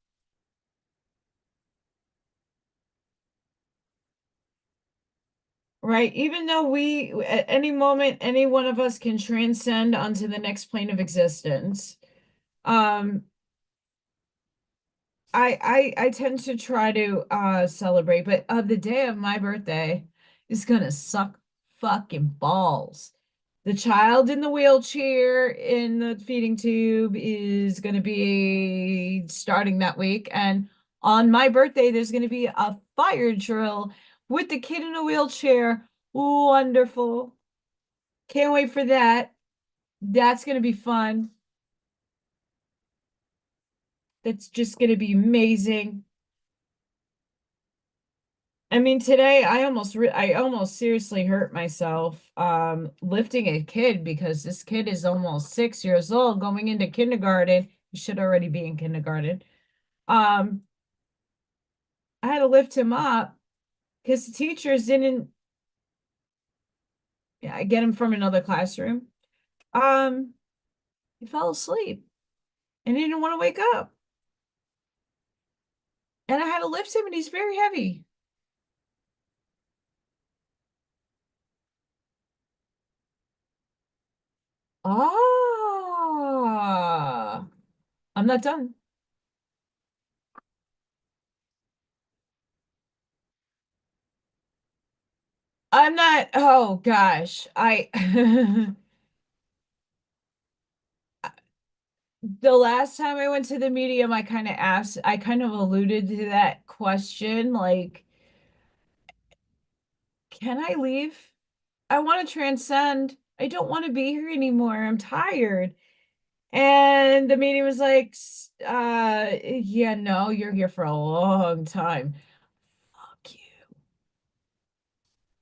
right? Even though we at any moment, any one of us can transcend onto the next plane of existence. Um, I tend to try to celebrate, but the day of my birthday is gonna suck fucking balls. The child in the wheelchair in the feeding tube is gonna be starting that week, and on my birthday there's gonna be a fire drill with the kid in a wheelchair. Wonderful. Can't wait for that. That's gonna be fun. That's just gonna be amazing. I mean, today I almost seriously hurt myself lifting a kid because this kid is almost 6 years old going into kindergarten. He should already be in kindergarten. Um, I had to lift him up because the teachers didn't, yeah, I get him from another classroom. Um, he fell asleep and he didn't want to wake up. And I had to lift him and he's very heavy. Ah, I'm not done. I'm not, oh gosh. I the last time I went to the medium, I kind of alluded to that question, like, can I leave? I want to transcend. I don't want to be here anymore. I'm tired. And the medium was like, yeah, no, you're here for a long time. Fuck you.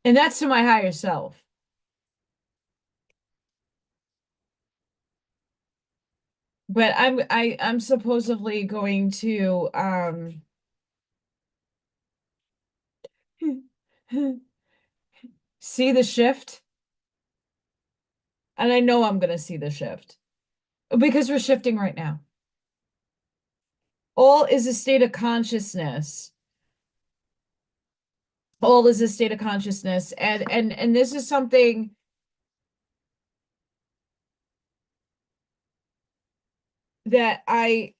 And that's to my higher self. But I'm supposedly going to see the shift. And I know I'm gonna see the shift because we're shifting right now. All is a state of consciousness. All is a state of consciousness. And this is something that I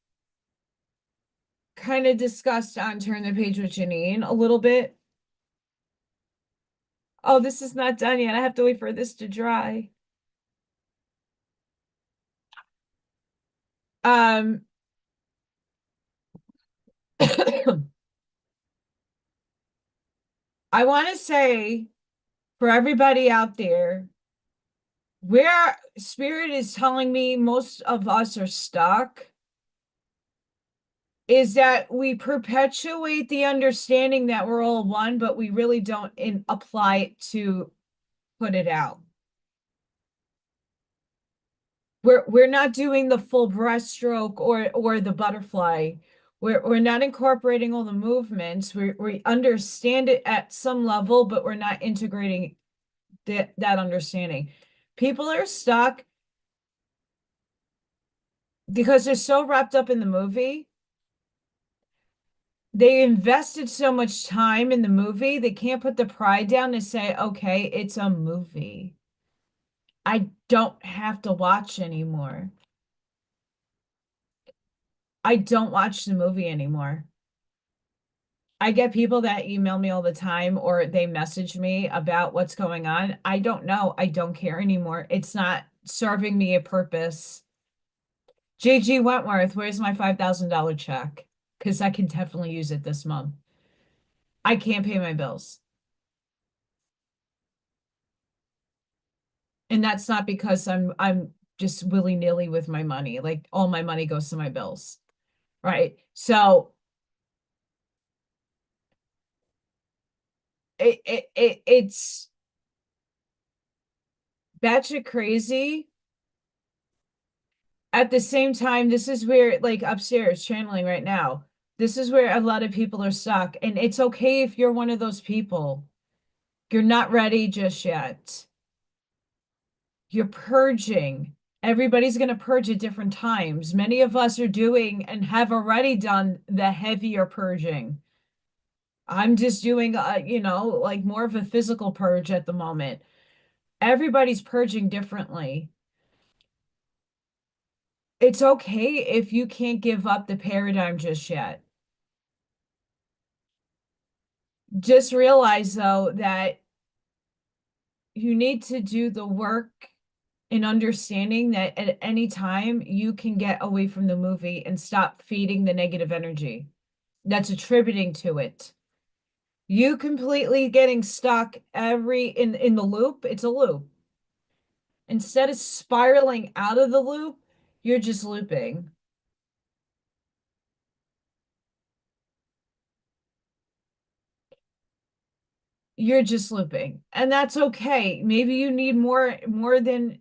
kind of discussed on Turn the Page with Janine a little bit. Oh, this is not done yet. I have to wait for this to dry. Um, I want to say for everybody out there, where spirit is telling me most of us are stuck is that we perpetuate the understanding that we're all one, but we really don't apply it to put it out. We're not doing the full breaststroke or the butterfly. We're not incorporating all the movements. We understand it at some level, but we're not integrating that understanding. People are stuck because they're so wrapped up in the movie. They invested so much time in the movie, they can't put the pride down to say, okay, it's a movie. I don't have to watch anymore. I don't watch the movie anymore. I get people that email me all the time or they message me about what's going on. I don't know. I don't care anymore. It's not serving me a purpose. JG Wentworth, where's my $5,000 check? Because I can definitely use it this month. I can't pay my bills. And that's not because I'm just willy-nilly with my money. Like all my money goes to my bills. Right. So it's batshit crazy. At the same time, this is where, like upstairs channeling right now, this is where a lot of people are stuck. And it's okay if you're one of those people. You're not ready just yet. You're purging. Everybody's going to purge at different times. Many of us are doing and have already done the heavier purging. I'm just doing, like more of a physical purge at the moment. Everybody's purging differently. It's okay if you can't give up the paradigm just yet. Just realize, though, that you need to do the work in understanding that at any time you can get away from the movie and stop feeding the negative energy that's attributing to it. You completely getting stuck in the loop, it's a loop. Instead of spiraling out of the loop, you're just looping. You're just looping. And that's okay. Maybe you need more than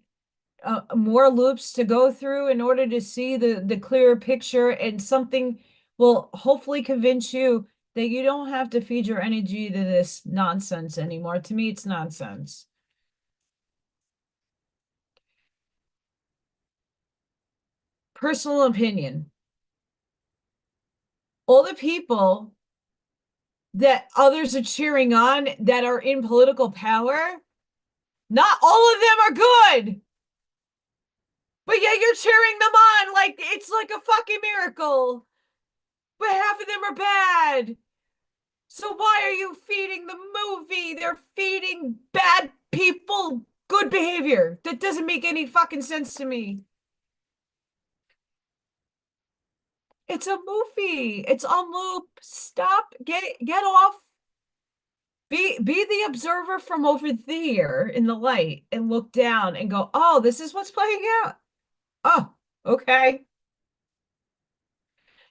more loops to go through in order to see the clearer picture, and something will hopefully convince you that you don't have to feed your energy to this nonsense anymore. To me, it's nonsense. Personal opinion. All the people that others are cheering on that are in political power, not all of them are good. But yet you're cheering them on like it's like a fucking miracle. But half of them are bad. So why are you feeding the movie? They're feeding bad people good behavior. That doesn't make any fucking sense to me. It's a movie. It's on loop. Stop. Get off. Be the observer from over there in the light and look down and go, "Oh, this is what's playing out." Oh, okay.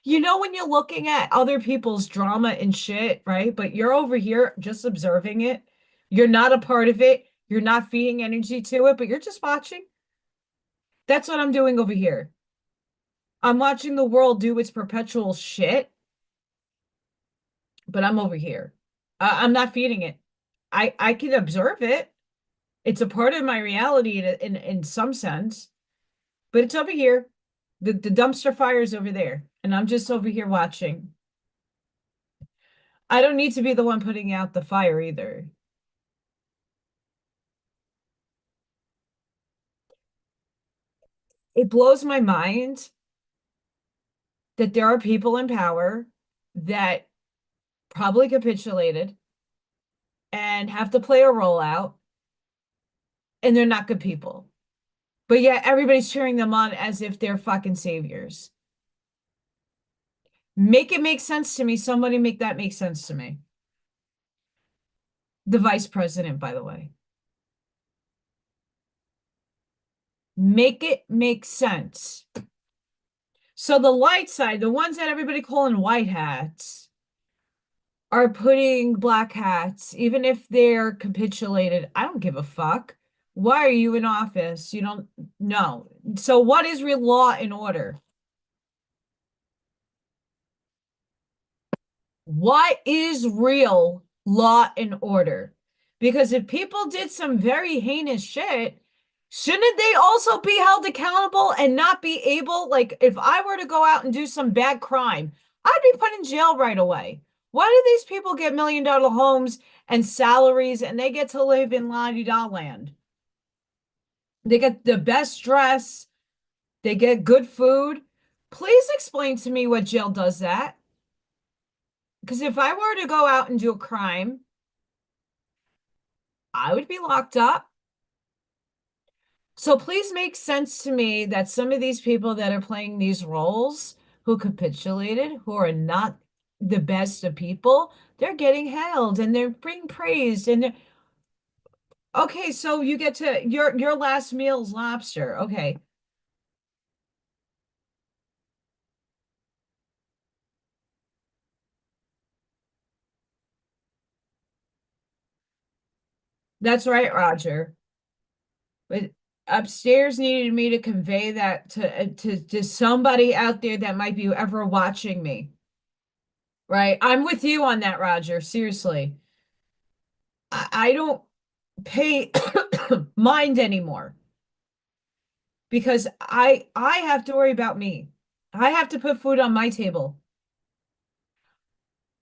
You know, when you're looking at other people's drama and shit, right? But you're over here just observing it. You're not a part of it. You're not feeding energy to it, but you're just watching. That's what I'm doing over here. I'm watching the world do its perpetual shit, but I'm over here. I'm not feeding it. I can observe it. It's a part of my reality in some sense, but it's over here. The dumpster fire is over there, and I'm just over here watching. I don't need to be the one putting out the fire either. It blows my mind that there are people in power that probably capitulated and have to play a role out, and they're not good people. But yet everybody's cheering them on as if they're fucking saviors. Make it make sense to me. Somebody make that make sense to me. The vice president, by the way. Make it make sense. So the light side, the ones that everybody calling white hats, are putting black hats, even if they're capitulated. I don't give a fuck. Why are you in office? You don't know. So what is real law and order? What is real law and order? Because if people did some very heinous shit, shouldn't they also be held accountable and not be able, like, if I were to go out and do some bad crime, I'd be put in jail right away. Why do these people get $1 million homes and salaries and they get to live in la-di-da land? They get the best dress, they get good food, Please explain to me what jail does that. Because if I were to go out and do a crime, I would be locked up. So please make sense to me that some of these people that are playing these roles who capitulated, who are not the best of people, they're getting hailed and they're being praised and they're okay, so you get to your last meal's lobster. Okay. That's right, Roger. But upstairs needed me to convey that to somebody out there that might be ever watching me. Right? I'm with you on that, Roger. Seriously. I don't pay mind anymore because I have to worry about me. I have to put food on my table.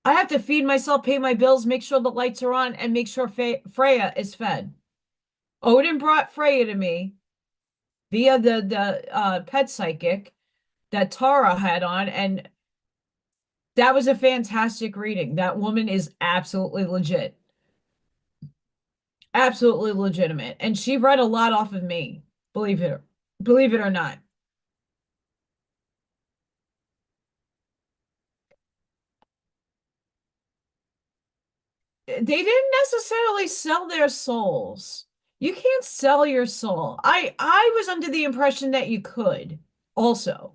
I have to feed myself, pay my bills, make sure the lights are on, and make sure Freya is fed. Odin brought Freya to me via the pet psychic that Tara had on, and that was a fantastic reading. That woman is absolutely legit, absolutely legitimate, and she read a lot off of me. Believe it or not. They didn't necessarily sell their souls. You can't sell your soul. I was under the impression that you could also.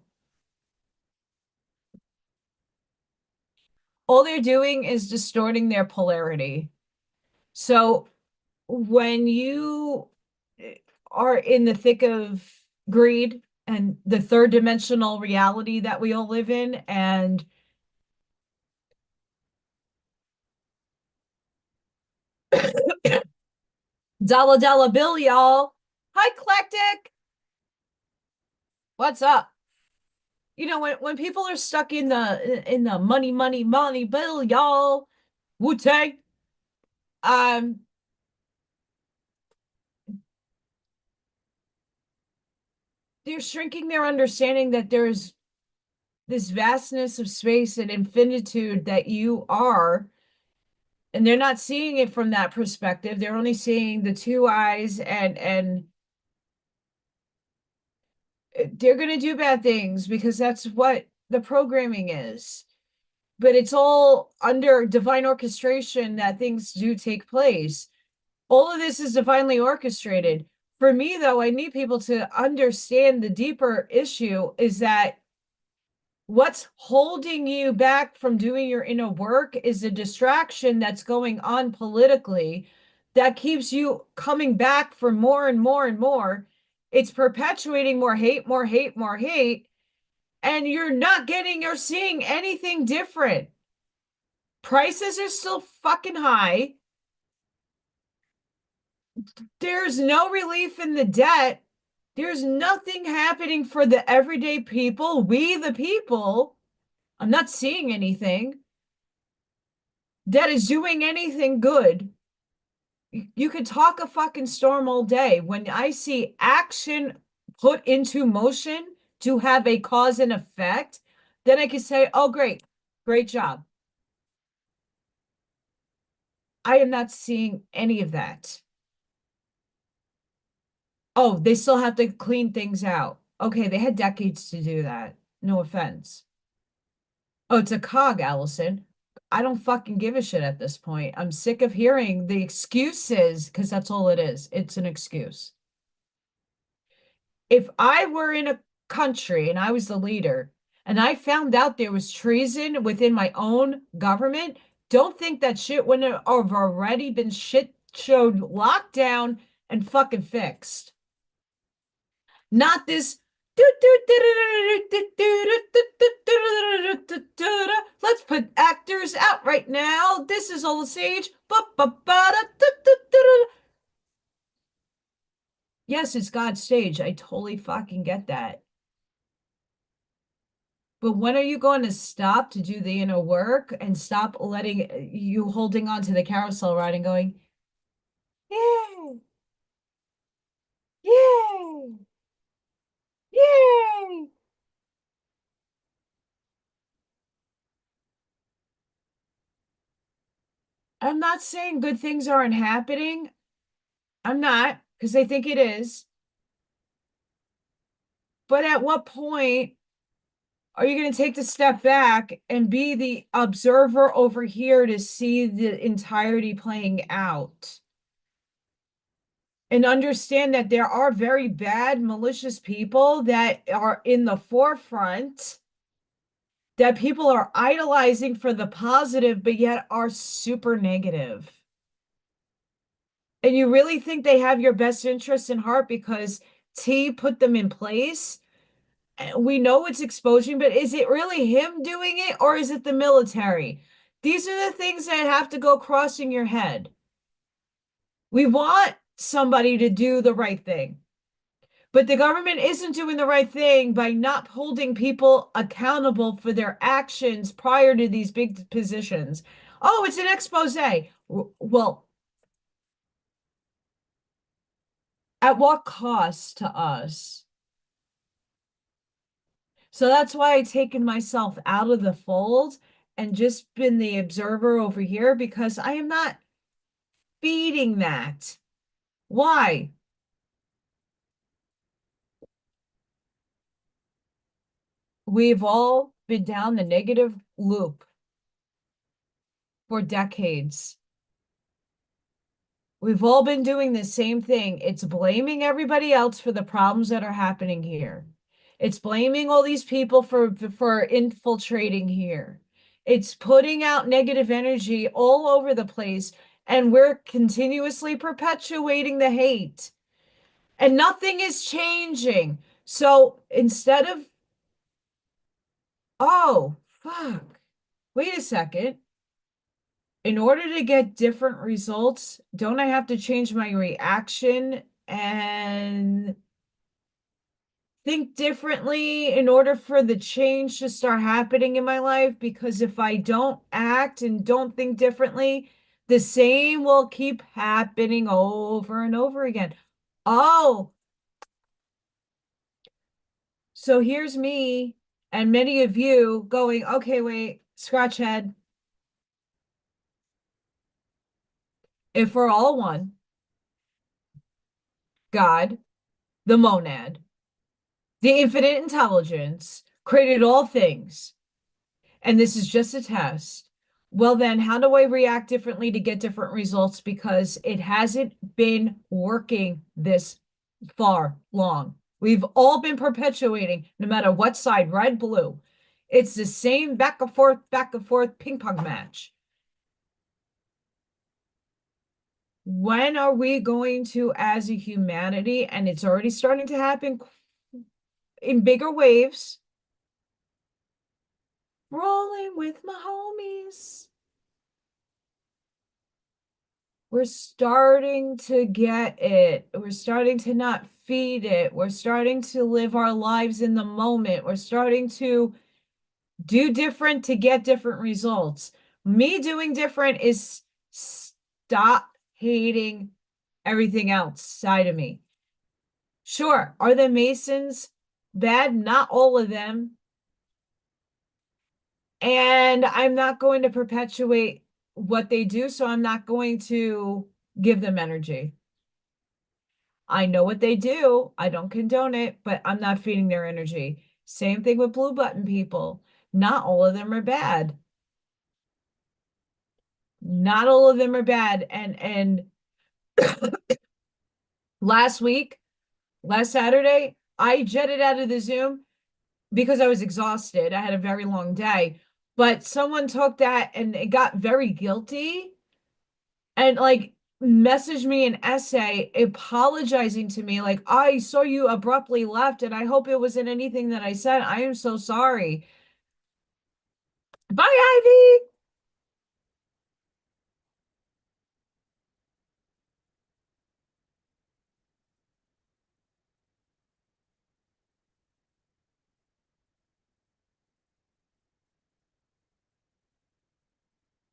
All they're doing is distorting their polarity. So when you are in the thick of greed and the third dimensional reality that we all live in, and dollar dollar bill, y'all. Hi, Eclectic. What's up? When people are stuck in the money bill, y'all, Wu-Tang, um, they're shrinking their understanding that there's this vastness of space and infinitude that you are, and they're not seeing it from that perspective. They're only seeing the two eyes, and they're gonna do bad things because that's what the programming is. But it's all under divine orchestration that things do take place. All of this is divinely orchestrated. For me, though, I need people to understand the deeper issue is that what's holding you back from doing your inner work is a distraction that's going on politically that keeps you coming back for more and more and more. It's perpetuating more hate, more hate, more hate, and you're not getting or seeing anything different. Prices are still fucking high. There's no relief in the debt. There's nothing happening for the everyday people. We, the people, I'm not seeing anything that is doing anything good. You could talk a fucking storm all day. When I see action put into motion to have a cause and effect, then I can say, oh, great, great job. I am not seeing any of that. Oh, they still have to clean things out. Okay, they had decades to do that. No offense. Oh, it's a cog, Allison. I don't fucking give a shit at this point. I'm sick of hearing the excuses because that's all it is. It's an excuse. If I were in a country and I was the leader and I found out there was treason within my own government, don't think that shit wouldn't have already been shit showed locked down and fucking fixed. Not this. Let's put actors out right now. This is all the sage. Yes, it's God's stage. I totally fucking get that. But when are you going to stop to do the inner work and stop letting you holding on to the carousel ride and going, yay, yay, yay? I'm not saying good things aren't happening. I'm not, because I think it is. But at what point are you going to take the step back and be the observer over here to see the entirety playing out? And understand that there are very bad, malicious people that are in the forefront that people are idolizing for the positive, but yet are super negative. And you really think they have your best interest in heart because T put them in place? We know it's exposure, but is it really him doing it or is it the military? These are the things that have to go crossing your head. We want somebody to do the right thing, but the government isn't doing the right thing by not holding people accountable for their actions prior to these big positions. Oh, it's an expose. Well, at what cost to us? So that's why I've taken myself out of the fold and just been the observer over here because I am not feeding that. Why? We've all been down the negative loop for decades. We've all been doing the same thing. It's blaming everybody else for the problems that are happening here. It's blaming all these people for infiltrating here. It's putting out negative energy all over the place, and we're continuously perpetuating the hate. And nothing is changing. So instead of, oh, fuck, wait a second. In order to get different results, don't I have to change my reaction and think differently in order for the change to start happening in my life? Because if I don't act and don't think differently, the same will keep happening over and over again. Oh, so here's me and many of you going, okay, wait, scratch head. If we're all one, God, the monad, the infinite intelligence created all things, and this is just a test. Well, then, how do I react differently to get different results? Because it hasn't been working this far long. We've all been perpetuating, no matter what side, red, blue. It's the same back and forth ping pong match. When are we going to, as a humanity, and it's already starting to happen in bigger waves, rolling with my homies. We're starting to get it. We're starting to not feed it. We're starting to live our lives in the moment. We're starting to do different to get different results. Me doing different is stop hating everything outside of me. Sure, are the Masons bad? Not all of them. And I'm not going to perpetuate what they do, so I'm not going to give them energy. I know what they do. I don't condone it, but I'm not feeding their energy. Same thing with blue button people. Not all of them are bad. Not all of them are bad. And last week, last Saturday, I jetted out of the Zoom because I was exhausted. I had a very long day. But someone took that and it got very guilty and like messaged me an essay apologizing to me, like, I saw you abruptly left and I hope it wasn't anything that I said. I am so sorry. Bye, Ivy.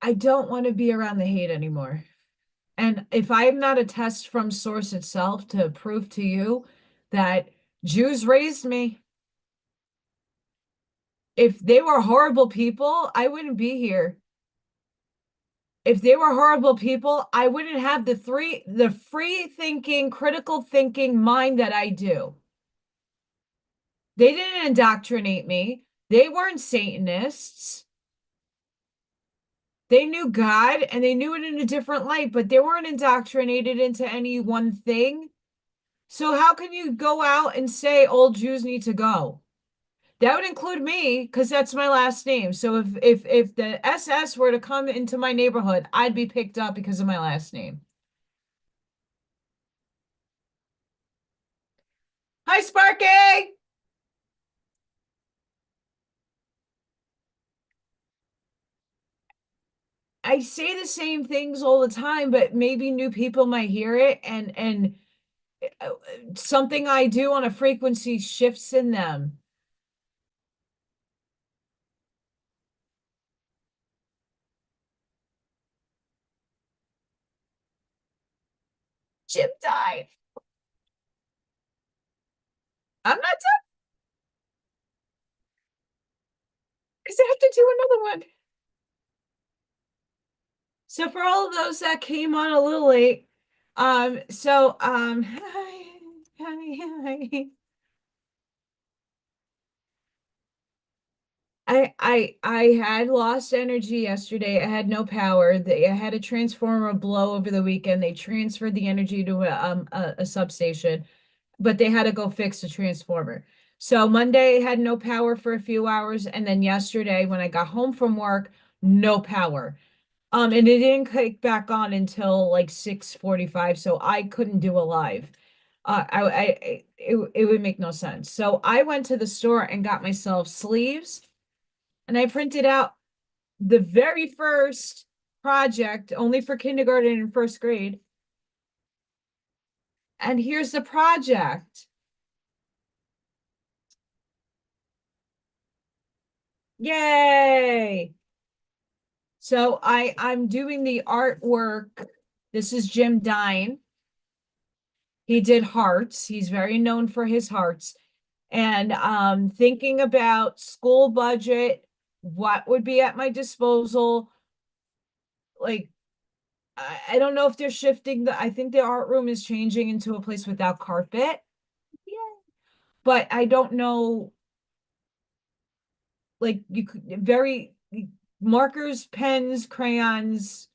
I don't want to be around the hate anymore. And if I'm not a test from source itself to prove to you that Jews raised me, if they were horrible people, I wouldn't be here. if they were horrible people, I wouldn't have the free thinking, critical thinking mind that I do. They didn't indoctrinate me. They weren't Satanists. They knew God and they knew it in a different light, but they weren't indoctrinated into any one thing. So how can you go out and say all Jews need to go? That would include me because that's my last name. So if the SS were to come into my neighborhood, I'd be picked up because of my last name. Hi, Sparky. I say the same things all the time, but maybe new people might hear it and something I do on a frequency shifts in them. Jim died. I'm not done because I have to do another one. So for all of those that came on a little late, hi. I had lost energy yesterday. I had no power. I had a transformer blow over the weekend. They transferred the energy to a substation, but they had to go fix the transformer. So Monday I had no power for a few hours, and then yesterday when I got home from work, no power. And it didn't kick back on until like 6:45, so I couldn't do a live. It would make no sense. So I went to the store and got myself sleeves, and I printed out the very first project only for kindergarten and first grade. And here's the project. Yay! So I'm doing the artwork. This is Jim Dine. He did hearts. He's very known for his hearts. And thinking about school budget, what would be at my disposal. Like, I don't know if they're shifting I think the art room is changing into a place without carpet. Yeah. But I don't know, like you could very markers, pens, crayons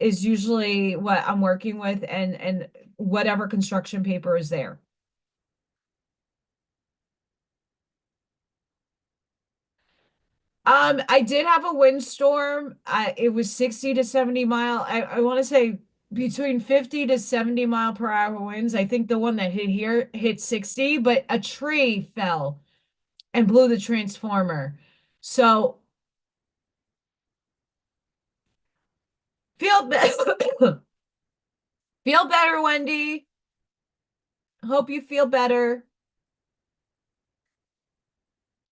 is usually what I'm working with and whatever construction paper is there. I did have a windstorm. It was 60 to 70 mile. I want to say between 50 to 70 mile per hour winds. I think the one that hit here hit 60, but a tree fell and blew the transformer. So feel better. Feel better, Wendy. Hope you feel better.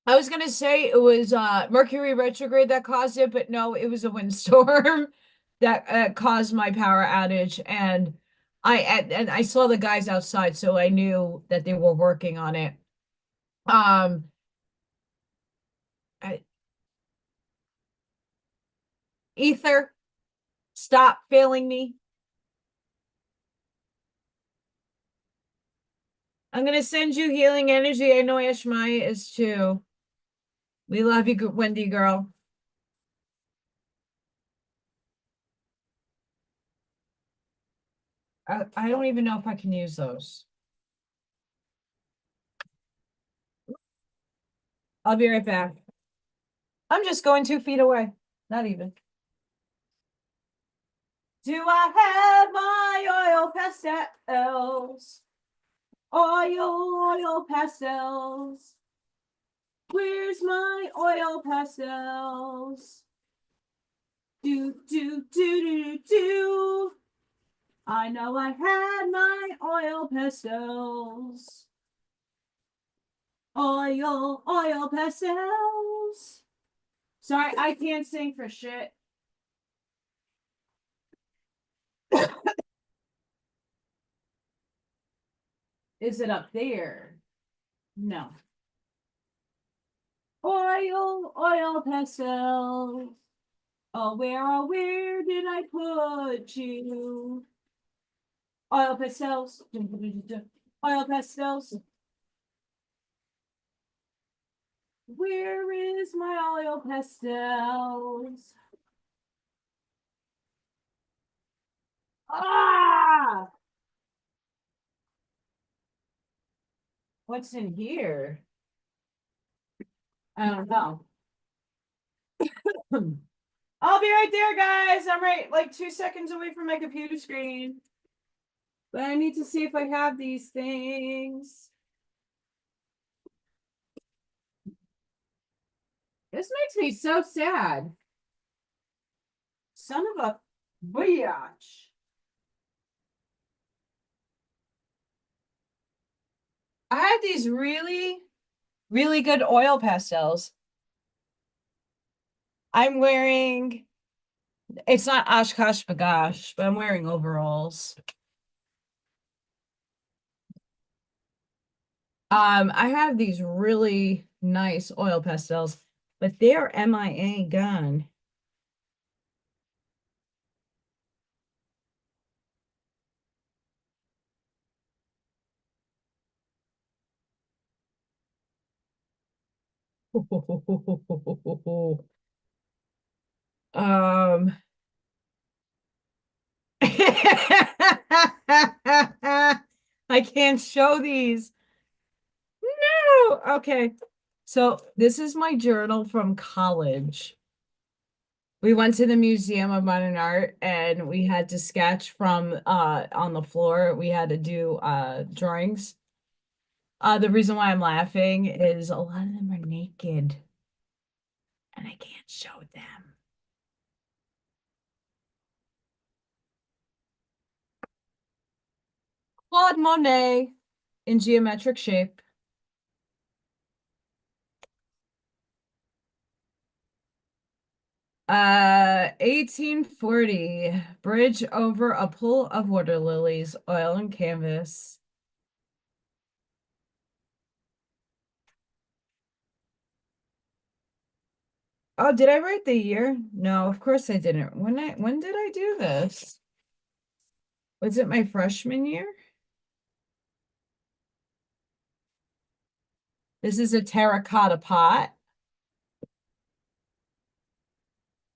I was gonna say it was Mercury retrograde that caused it, but no, it was a windstorm that caused my power outage. And I saw the guys outside, so I knew that they were working on it. Um, I, Ether, stop failing me. I'm gonna send you healing energy. I know Ashmaya is too. We love you, Wendy girl. I don't even know if I can use those. I'll be right back. I'm just going 2 feet away. Not even. Do I have my oil pastels? Oil pastels. Where's my oil pastels? Do. I know I had my oil pastels. Oil pastels. Sorry, I can't sing for shit. Is it up there? No. Oil pastels. Oh, where did I put you? Oil pastels. Oil pastels. Where is my oil pastels? Ah! What's in here? I don't know. I'll be right there, guys. I'm right like 2 seconds away from my computer screen. But I need to see if I have these things. This makes me so sad. Son of a biatch. I had these really good oil pastels. I'm wearing, it's not Oshkosh Bagosh, but I'm wearing overalls. I have these really nice oil pastels, but they're MIA gone. Um, I can't show these. No. Okay. So this is my journal from college. We went to the Museum of Modern Art and we had to sketch from on the floor. We had to do drawings. The reason why I'm laughing is a lot of them are naked and I can't show them. Claude Monet in geometric shape. 1840. Bridge over a pool of water lilies, oil and canvas. Oh, did I write the year? No, of course I didn't. When did I do this? Was it my freshman year? This is a terracotta pot.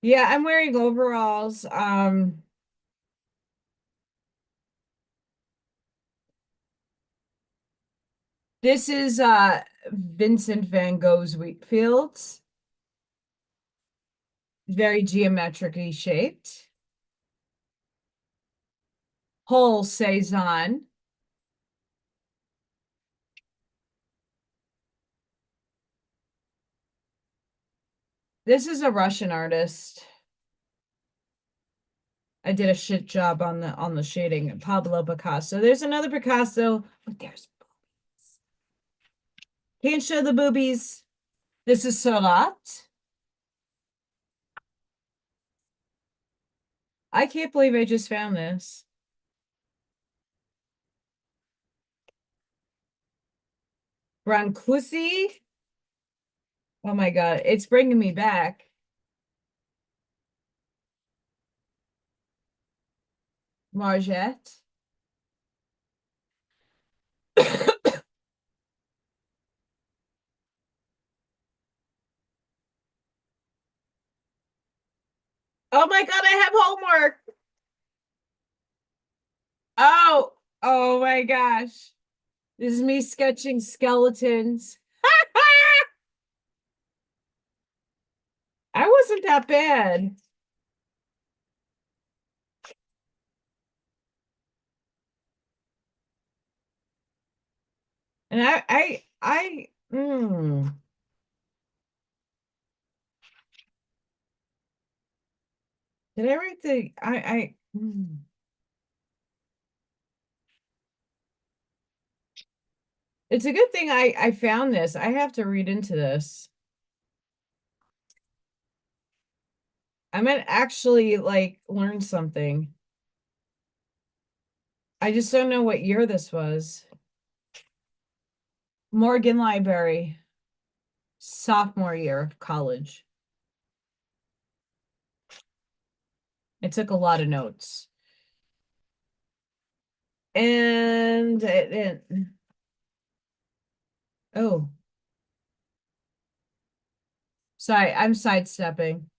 Yeah, I'm wearing overalls. This is Vincent van Gogh's wheat fields. Very geometrically shaped. Whole Cezanne. This is a Russian artist. I did a shit job on the shading. Pablo Picasso. There's another Picasso, but there's boobies. Can't show the boobies. This is Sarat. I can't believe I just found this. Brancusi. Oh my God, it's bringing me back. Margette. Oh my God, I have homework. Oh, oh my gosh. This is me sketching skeletons. I wasn't that bad. And did I write it's a good thing I found this. I have to read into this. I might actually like learn something. I just don't know what year this was. Morgan Library, sophomore year of college. I took a lot of notes. And oh, sorry, I'm sidestepping.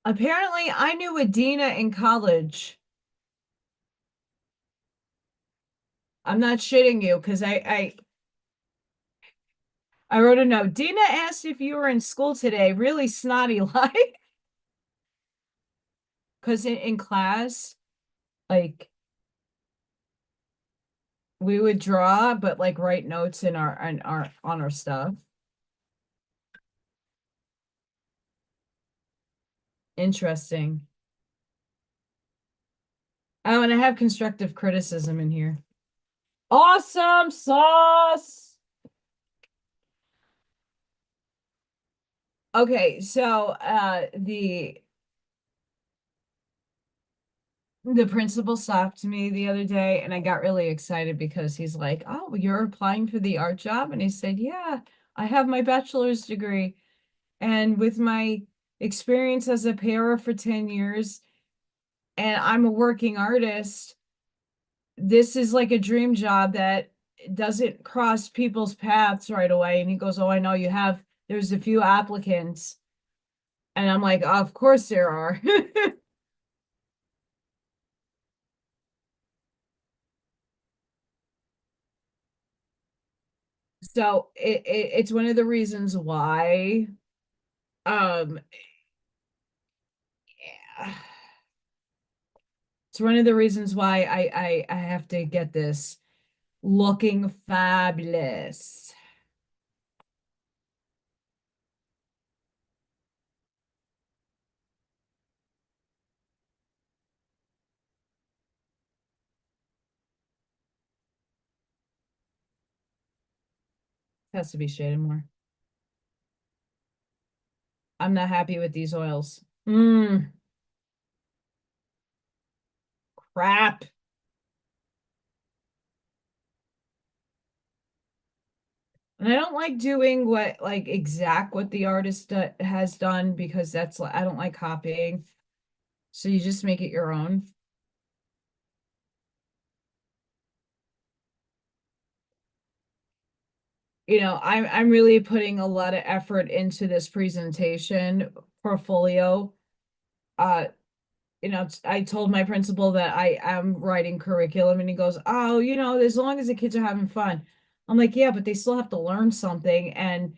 Apparently, I knew Adina in college. I'm not shitting you because I wrote a note. Dina asked if you were in school today, really snotty like. Because in class, like we would draw, but like write notes in our on our stuff. Interesting. Oh, and I have constructive criticism in here. Awesome sauce. Okay, so the principal stopped me the other day and I got really excited because he's like, "Oh, you're applying for the art job?" And he said, "Yeah, I have my bachelor's degree. And with my experience as a para for 10 years, and I'm a working artist, this is like a dream job that doesn't cross people's paths right away." And he goes, "Oh, I know there's a few applicants." And I'm like, "Oh, of course there are." So it's one of the reasons why um it's one of the reasons why I have to get this looking fabulous. It has to be shaded more. I'm not happy with these oils. Crap. And I don't like doing what the artist has done because I don't like copying. So you just make it your own. I'm really putting a lot of effort into this presentation portfolio. Uh, I told my principal that I am writing curriculum, and he goes, "Oh, as long as the kids are having fun." I'm like, "Yeah, but they still have to learn something." And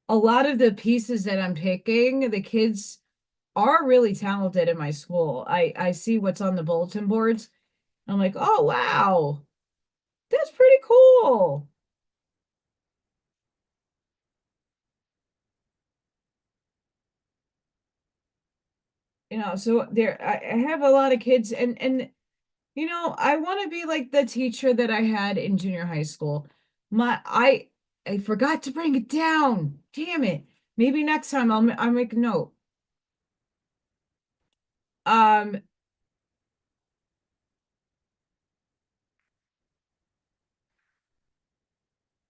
a lot of the pieces that I'm picking, the kids are really talented in my school. I see what's on the bulletin boards. I'm like, "Oh, wow, that's pretty cool." So I have a lot of kids, and I want to be like the teacher that I had in junior high school. My I forgot to bring it down. Damn it. Maybe next time I'll make a note. Um,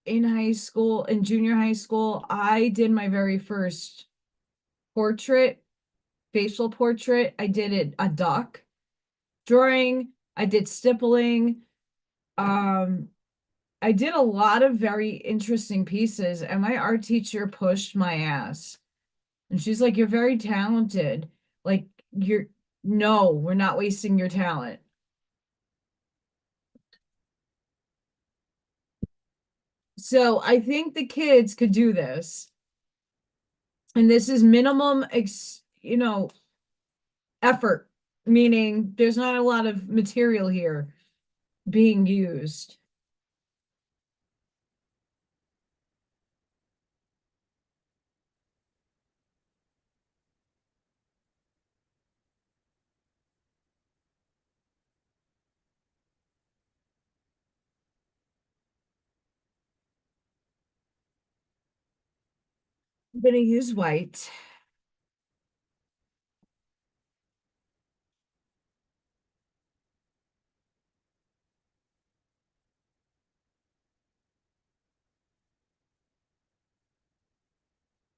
in junior high school, I did my very first portrait, facial portrait. I did a duck drawing. I did stippling. Um, I did a lot of very interesting pieces, and my art teacher pushed my ass. And she's like, "You're very talented. Like, no, we're not wasting your talent." So I think the kids could do this. And this is minimum, effort, meaning there's not a lot of material here being used. I'm gonna use white.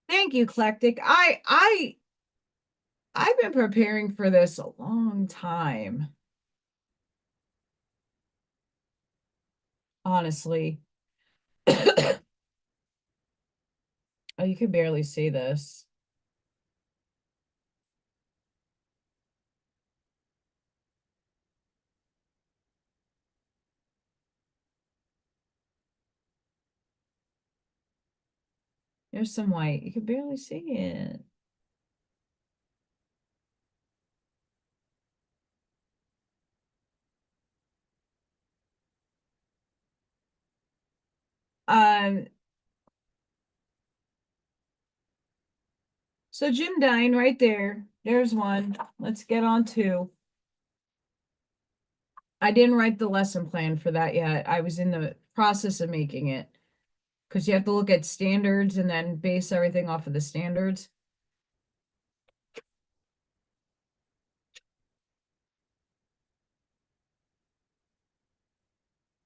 Thank you, Eclectic. I've been preparing for this a long time, honestly. Oh, you can barely see this. There's some white. You can barely see it. Um, so Jim Dine right there. There's one. Let's get on two. I didn't write the lesson plan for that yet. I was in the process of making it because you have to look at standards and then base everything off of the standards.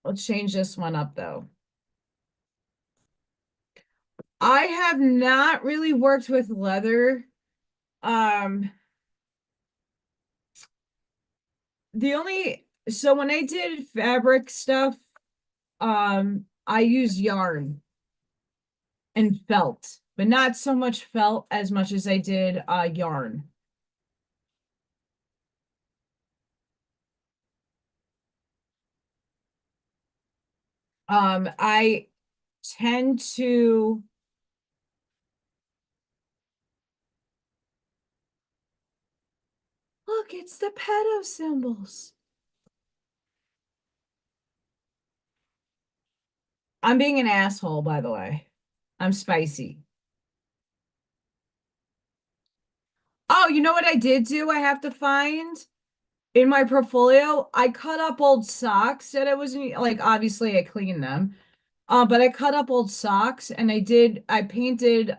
Let's change this one up though. I have not really worked with leather. Um, so when I did fabric stuff, I used yarn and felt, but not so much felt as much as I did yarn. I tend to look, it's the pedo symbols. I'm being an asshole, by the way. I'm spicy. Oh, you know what I did do? I have to find in my portfolio. I cut up old socks that I wasn't like, obviously I cleaned them. But I cut up old socks and I painted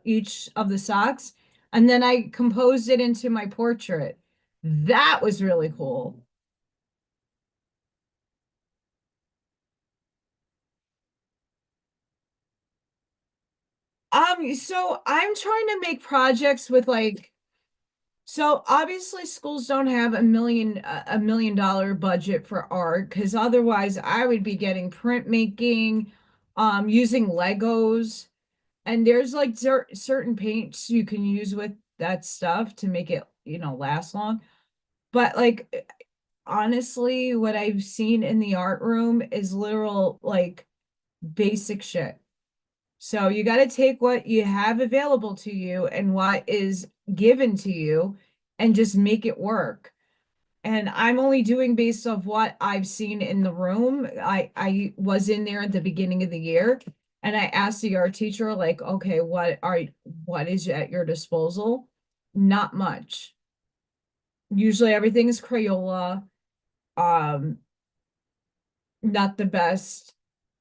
each of the socks and then I composed it into my portrait. That was really cool. So I'm trying to make projects with like, so obviously schools don't have a $1 million budget for art because otherwise I would be getting printmaking, using Legos, and there's like certain paints you can use with that stuff to make it, last long. But like honestly, what I've seen in the art room is literal like basic shit. So you got to take what you have available to you and what is given to you and just make it work. And I'm only doing based off what I've seen in the room. I was in there at the beginning of the year and I asked the art teacher like, okay, what is at your disposal? Not much. Usually everything is Crayola. Um, not the best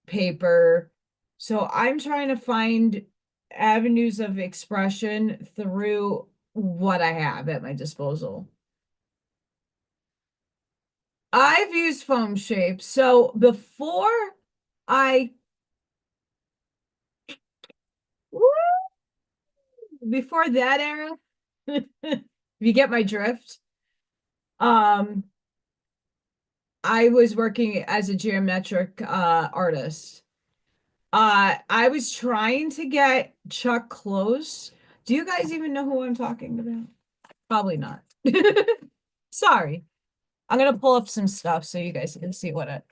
paper. So I'm trying to find avenues of expression through what I have at my disposal. I've used foam shapes. So I, before that era, if you get my drift, um, I was working as a geometric artist. I was trying to get Chuck close. Do you guys even know who I'm talking about? Probably not. Sorry. I'm gonna pull up some stuff so you guys can see what it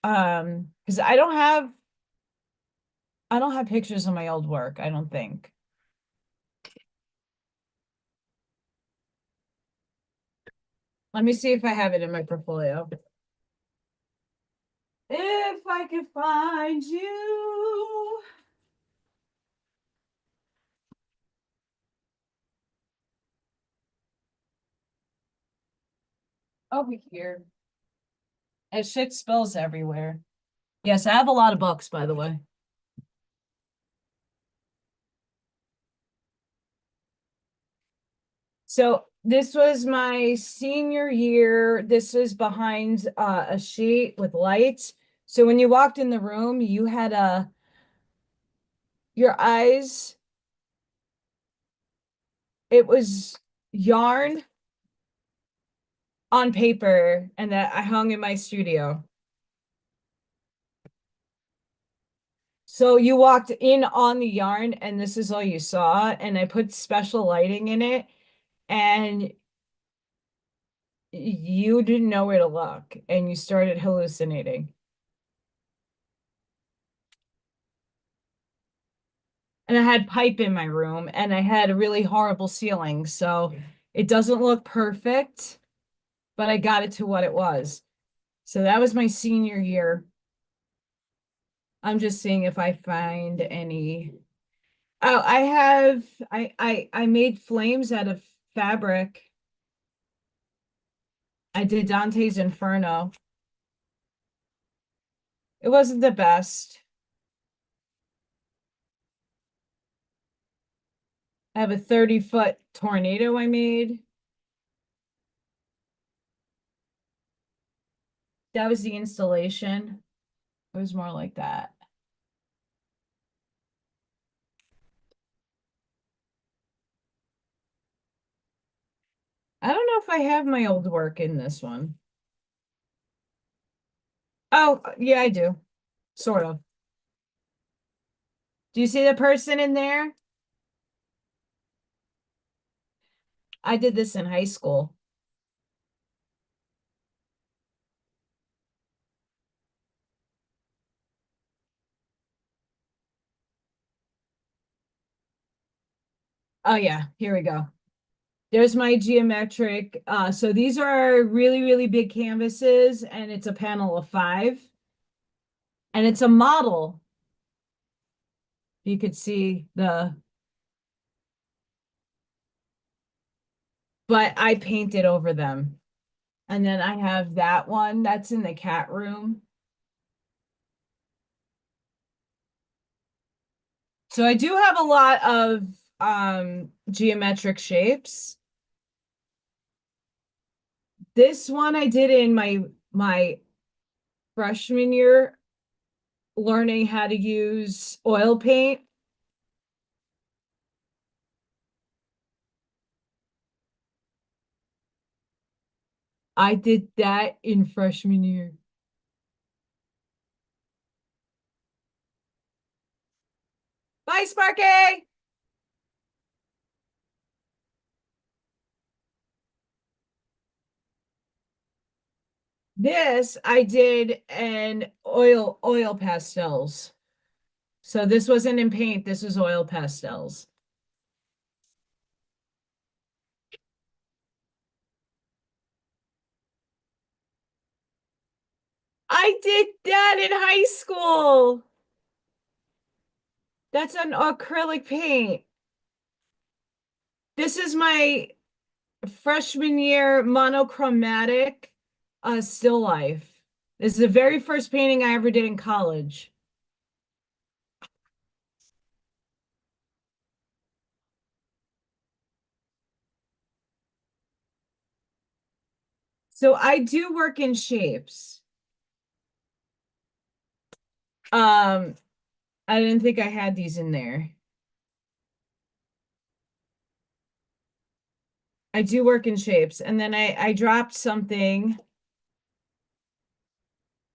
because I don't have pictures of my old work, I don't think. Let me see if I have it in my portfolio. If I could find you. Over here. And shit spills everywhere. Yes, I have a lot of books, by the way. So this was my senior year. This was behind a sheet with lights. So when you walked in the room, you had your eyes, it was yarn on paper and that I hung in my studio. So you walked in on the yarn and this is all you saw. And I put special lighting in it and you didn't know where to look and you started hallucinating. And I had pipe in my room and I had a really horrible ceiling. So it doesn't look perfect, but I got it to what it was. So that was my senior year. I'm just seeing if I find any. Oh, I made flames out of fabric. I did Dante's Inferno. It wasn't the best. I have a 30-foot tornado I made. That was the installation. It was more like that. I don't know if I have my old work in this one. Oh, yeah, I do. Sort of. Do you see the person in there? I did this in high school. Oh yeah, here we go. There's my geometric. So these are really, really big canvases, and it's a panel of 5. And it's a model. You could see but I painted over them. And then I have that one that's in the cat room. So I do have a lot of geometric shapes. This one I did in my freshman year, learning how to use oil paint. I did that in freshman year. Bye, Sparky! This I did in oil pastels. So this wasn't in paint, this was oil pastels. I did that in high school. That's an acrylic paint. This is my freshman year monochromatic still life. This is the very first painting I ever did in college. So I do work in shapes. Um, I didn't think I had these in there. I do work in shapes. And then I dropped something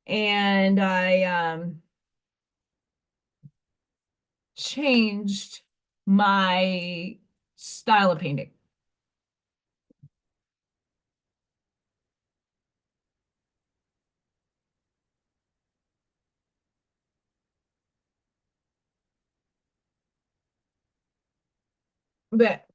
and I changed my style of painting. But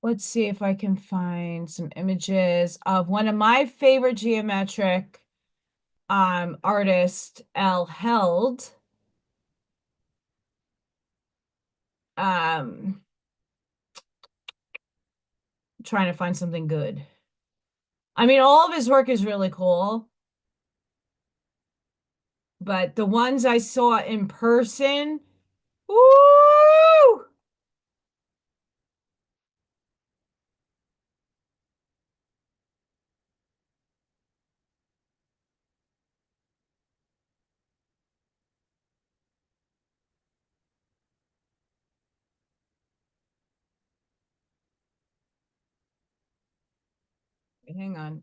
let's see if I can find some images of one of my favorite geometric artist, Al Held. Um, trying to find something good. I mean, all of his work is really cool, but the ones I saw in person, woo! Hang on.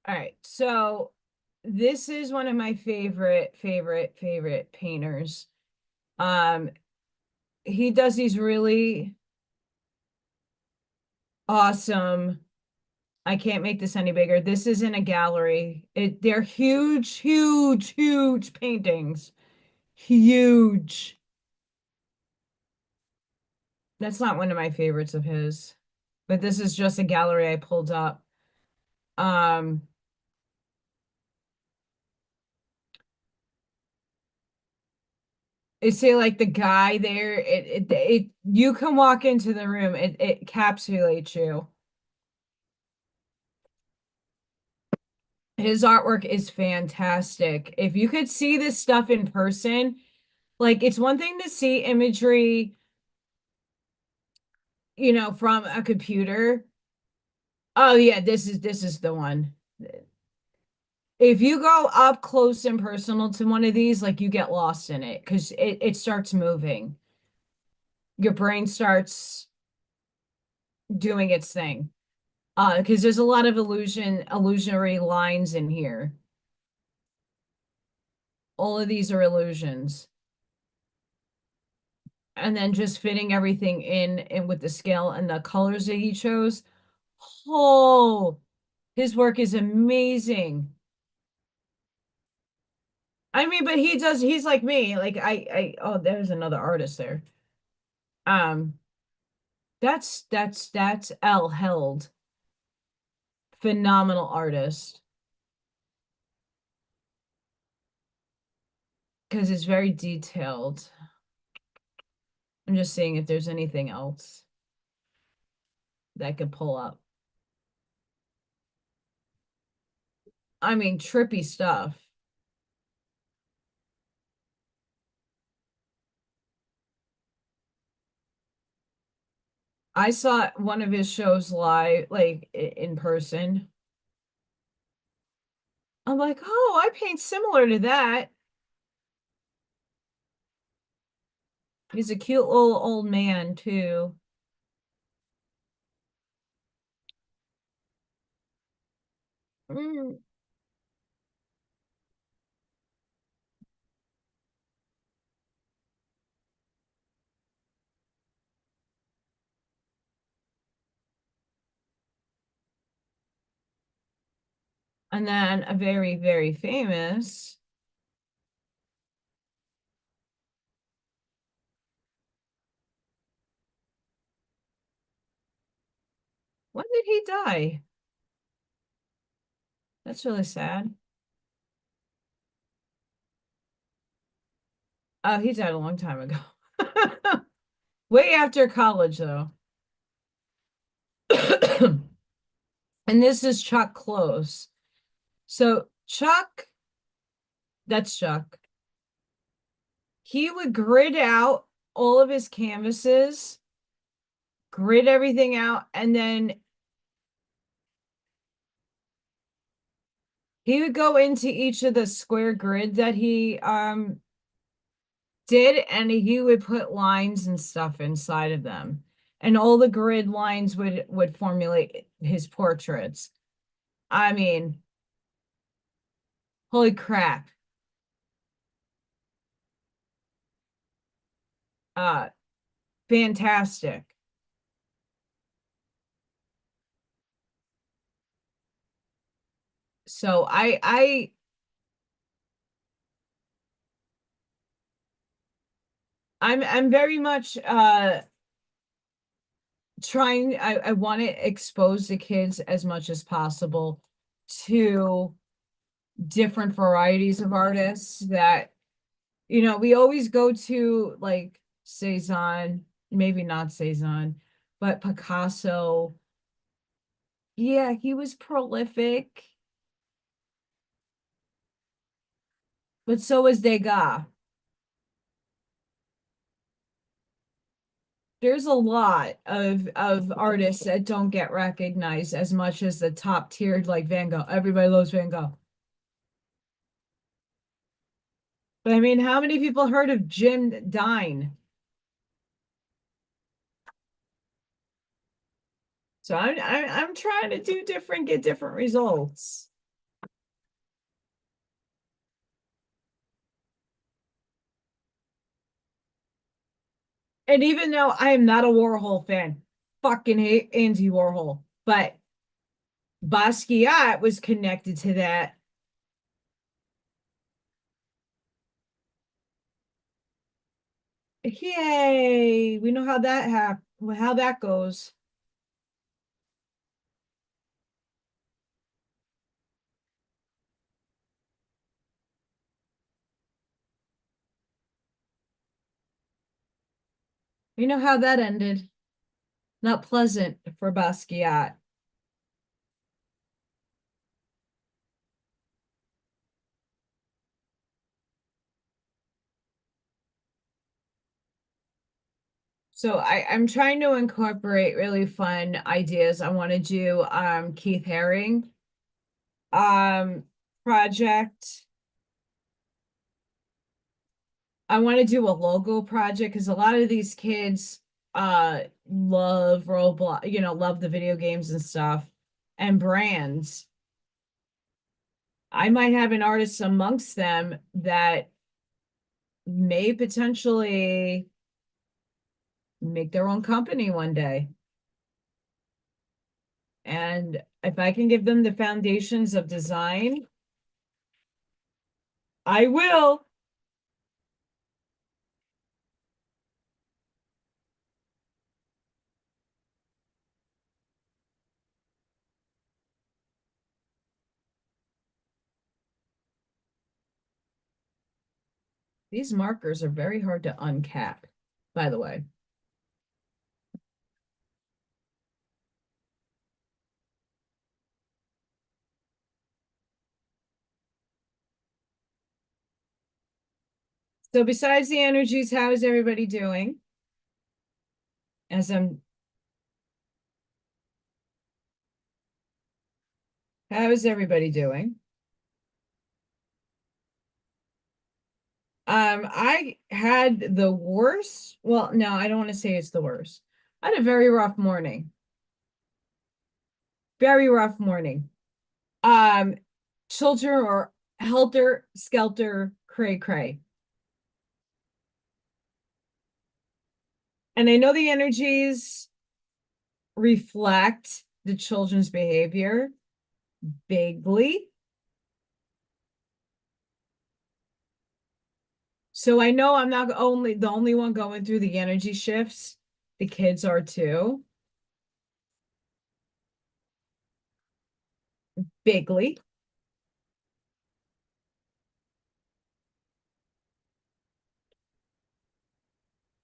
All right, so this is one of my favorite painters. Um, he does these really awesome. I can't make this any bigger. This is in a gallery. They're huge paintings. Huge. That's not one of my favorites of his, but this is just a gallery I pulled up. Um, It's say like the guy there, it you can walk into the room, it encapsulates you. His artwork is fantastic. If you could see this stuff in person, like it's one thing to see imagery, from a computer. Oh yeah, this is the one. If you go up close and personal to one of these, like you get lost in it because it starts moving. Your brain starts doing its thing. Because there's a lot of illusionary lines in here. All of these are illusions. And then just fitting everything in with the scale and the colors that he chose. Oh, his work is amazing. I mean, but he's like me. Like oh, there's another artist there. Um, that's L Held. Phenomenal artist. Because it's very detailed. I'm just seeing if there's anything else that I could pull up. I mean, trippy stuff. I saw one of his shows live, like in person. I'm like, oh, I paint similar to that. He's a cute little old man too. Mm. And then a very famous. When did he die? That's really sad. Oh, he died a long time ago. Way after college, though. And this is Chuck Close. So Chuck, that's Chuck. He would grid out all of his canvases, grid everything out, and then he would go into each of the square grid that he did, and he would put lines and stuff inside of them. And all the grid lines would formulate his portraits. I mean, holy crap. Uh Fantastic. So I'm very much trying I want to expose the kids as much as possible to different varieties of artists that, we always go to like Cezanne, maybe not Cezanne, but Picasso. Yeah, he was prolific, but so was Degas. There's a lot of artists that don't get recognized as much as the top tiered like Van Gogh. Everybody loves Van Gogh. But I mean, how many people heard of Jim Dine? So I'm trying to do different, get different results. And even though I am not a Warhol fan, fucking hate Andy Warhol, but Basquiat was connected to that. Yay! We know how that goes. We know how that ended. Not pleasant for Basquiat. So I'm trying to incorporate really fun ideas. I want to do Keith Haring um project. I want to do a logo project because a lot of these kids love Roblox, love the video games and stuff and brands. I might have an artist amongst them that may potentially make their own company one day. And if I can give them the foundations of design, I will. These markers are very hard to uncap, by the way. So besides the energies, how is everybody doing? As how is everybody doing? I had the worst. Well, no, I don't want to say it's the worst. I had a very rough morning. Very rough morning. Um, Children are helter skelter cray cray. And I know the energies reflect the children's behavior vaguely. So I know I'm not only the only one going through the energy shifts. The kids are too. Vaguely.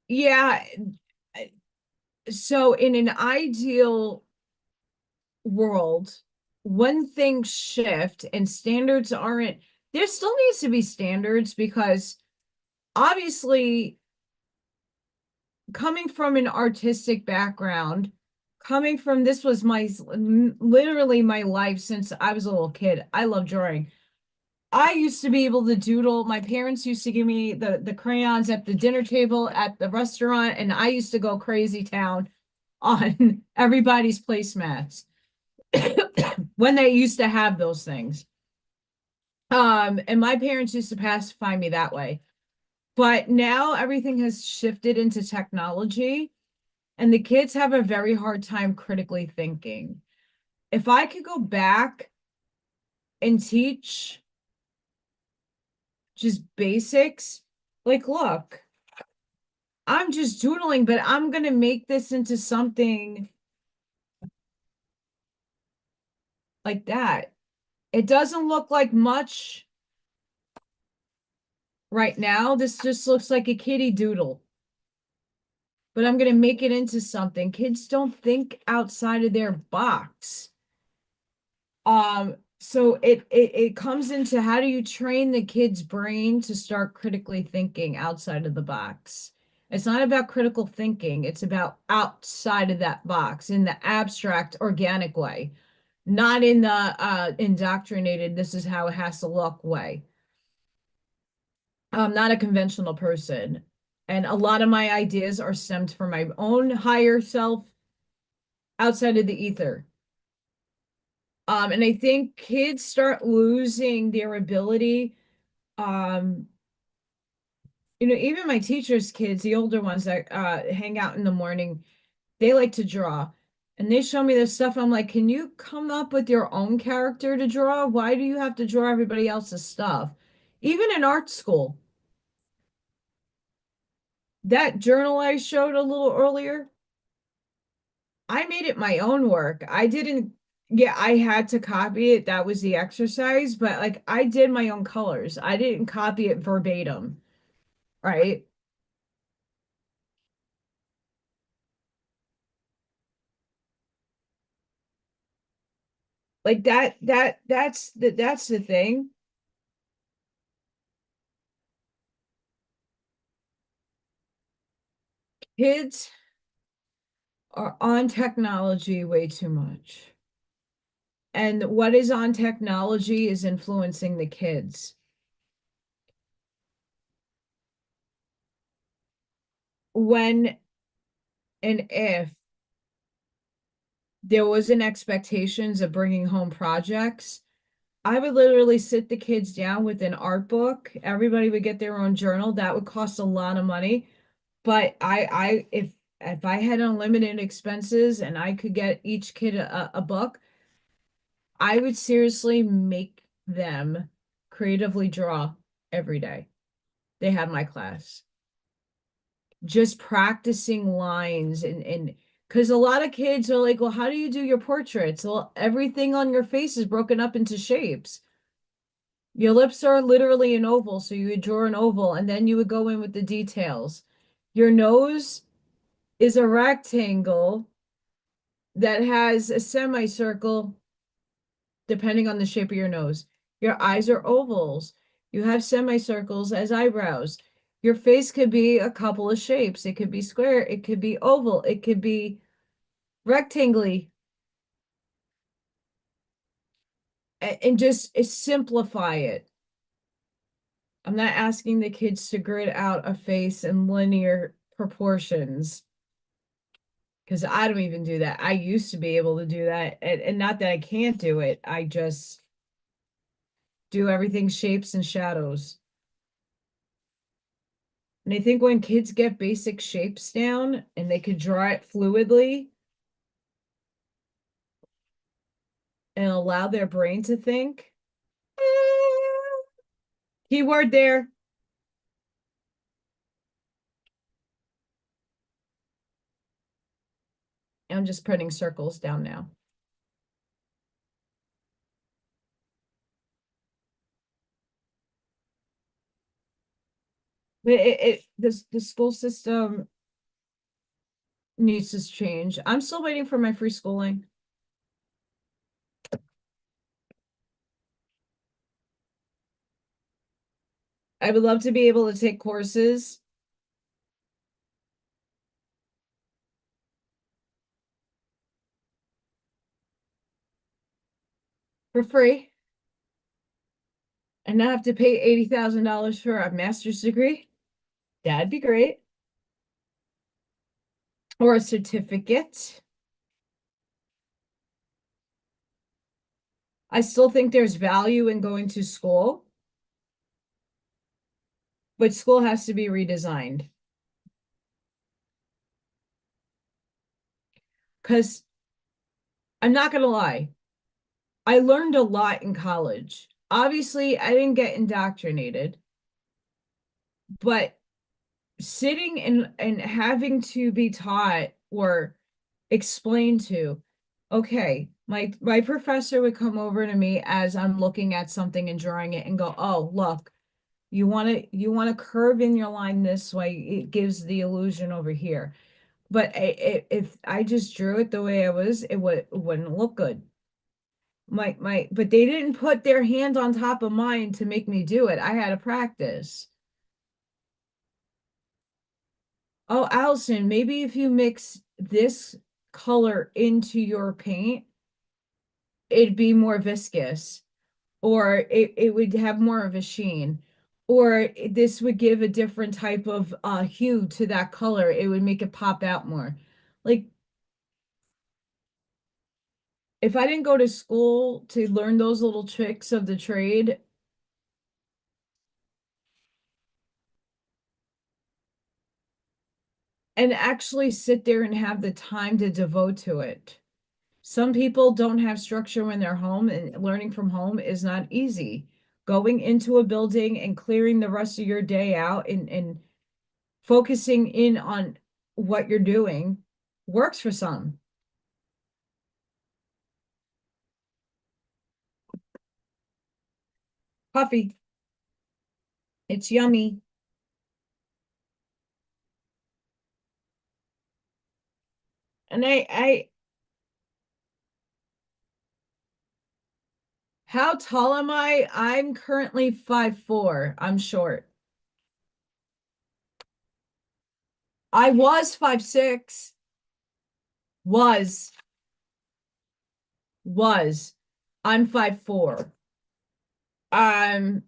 Yeah. So in an ideal world, when things shift and standards aren't, there still needs to be standards because obviously coming from an artistic background, coming from this was my literally my life since I was a little kid. I love drawing. I used to be able to doodle. My parents used to give me the crayons at the dinner table at the restaurant, and I used to go crazy town on everybody's placemats when they used to have those things. And my parents used to pacify me that way. But now everything has shifted into technology, and the kids have a very hard time critically thinking. If I could go back and teach just basics, like, look, I'm just doodling, but I'm going to make this into something like that. It doesn't look like much right now. This just looks like a kitty doodle. But I'm going to make it into something. Kids don't think outside of their box. So it comes into how do you train the kid's brain to start critically thinking outside of the box? It's not about critical thinking, it's about outside of that box in the abstract, organic way, not in the indoctrinated, this is how it has to look way. I'm not a conventional person. And a lot of my ideas are stemmed from my own higher self outside of the ether. And I think kids start losing their ability. Um, even my teachers' kids, the older ones that hang out in the morning, they like to draw. And they show me this stuff. I'm like, can you come up with your own character to draw? Why do you have to draw everybody else's stuff? Even in art school, that journal I showed a little earlier, I made it my own work. I didn't, yeah, I had to copy it. That was the exercise, but like I did my own colors. I didn't copy it verbatim, right? Like that's the thing. Kids are on technology way too much. And what is on technology is influencing the kids. When and if there was an expectations of bringing home projects, I would literally sit the kids down with an art book. Everybody would get their own journal. That would cost a lot of money. But if I had unlimited expenses and I could get each kid a book, I would seriously make them creatively draw every day. They had my class. Just practicing lines and because a lot of kids are like, well, how do you do your portraits? Well, everything on your face is broken up into shapes. Your lips are literally an oval, so you would draw an oval and then you would go in with the details. Your nose is a rectangle that has a semicircle depending on the shape of your nose. Your eyes are ovals. You have semicircles as eyebrows. Your face could be a couple of shapes. It could be square, it could be oval, it could be rectangly. And just simplify it. I'm not asking the kids to grid out a face in linear proportions because I don't even do that. I used to be able to do that, and not that I can't do it. I just do everything shapes and shadows. And I think when kids get basic shapes down and they could draw it fluidly and allow their brain to think, keyword there. I'm just putting circles down now. But the school system needs to change. I'm still waiting for my free schooling. I would love to be able to take courses for free and not have to pay $80,000 for a master's degree. That'd be great. Or a certificate. I still think there's value in going to school, but school has to be redesigned. Because I'm not going to lie, I learned a lot in college. Obviously, I didn't get indoctrinated, but sitting and having to be taught or explained to, okay, My professor would come over to me as I'm looking at something and drawing it and go, "Oh, look, you want to curve in your line this way. It gives the illusion over here." But if I just drew it the way I was, it wouldn't look good. But they didn't put their hand on top of mine to make me do it. I had to practice. Oh, Allison, maybe if you mix this color into your paint, it'd be more viscous, or it would have more of a sheen, or this would give a different type of hue to that color. It would make it pop out more. Like, if I didn't go to school to learn those little tricks of the trade, and actually sit there and have the time to devote to it. Some people don't have structure when they're home, and learning from home is not easy. Going into a building and clearing the rest of your day out and focusing in on what you're doing works for some. Puffy, it's yummy. And how tall am I? I'm currently 5'4". I'm short. I was 5'6". Was, was. I'm 5'4". Um,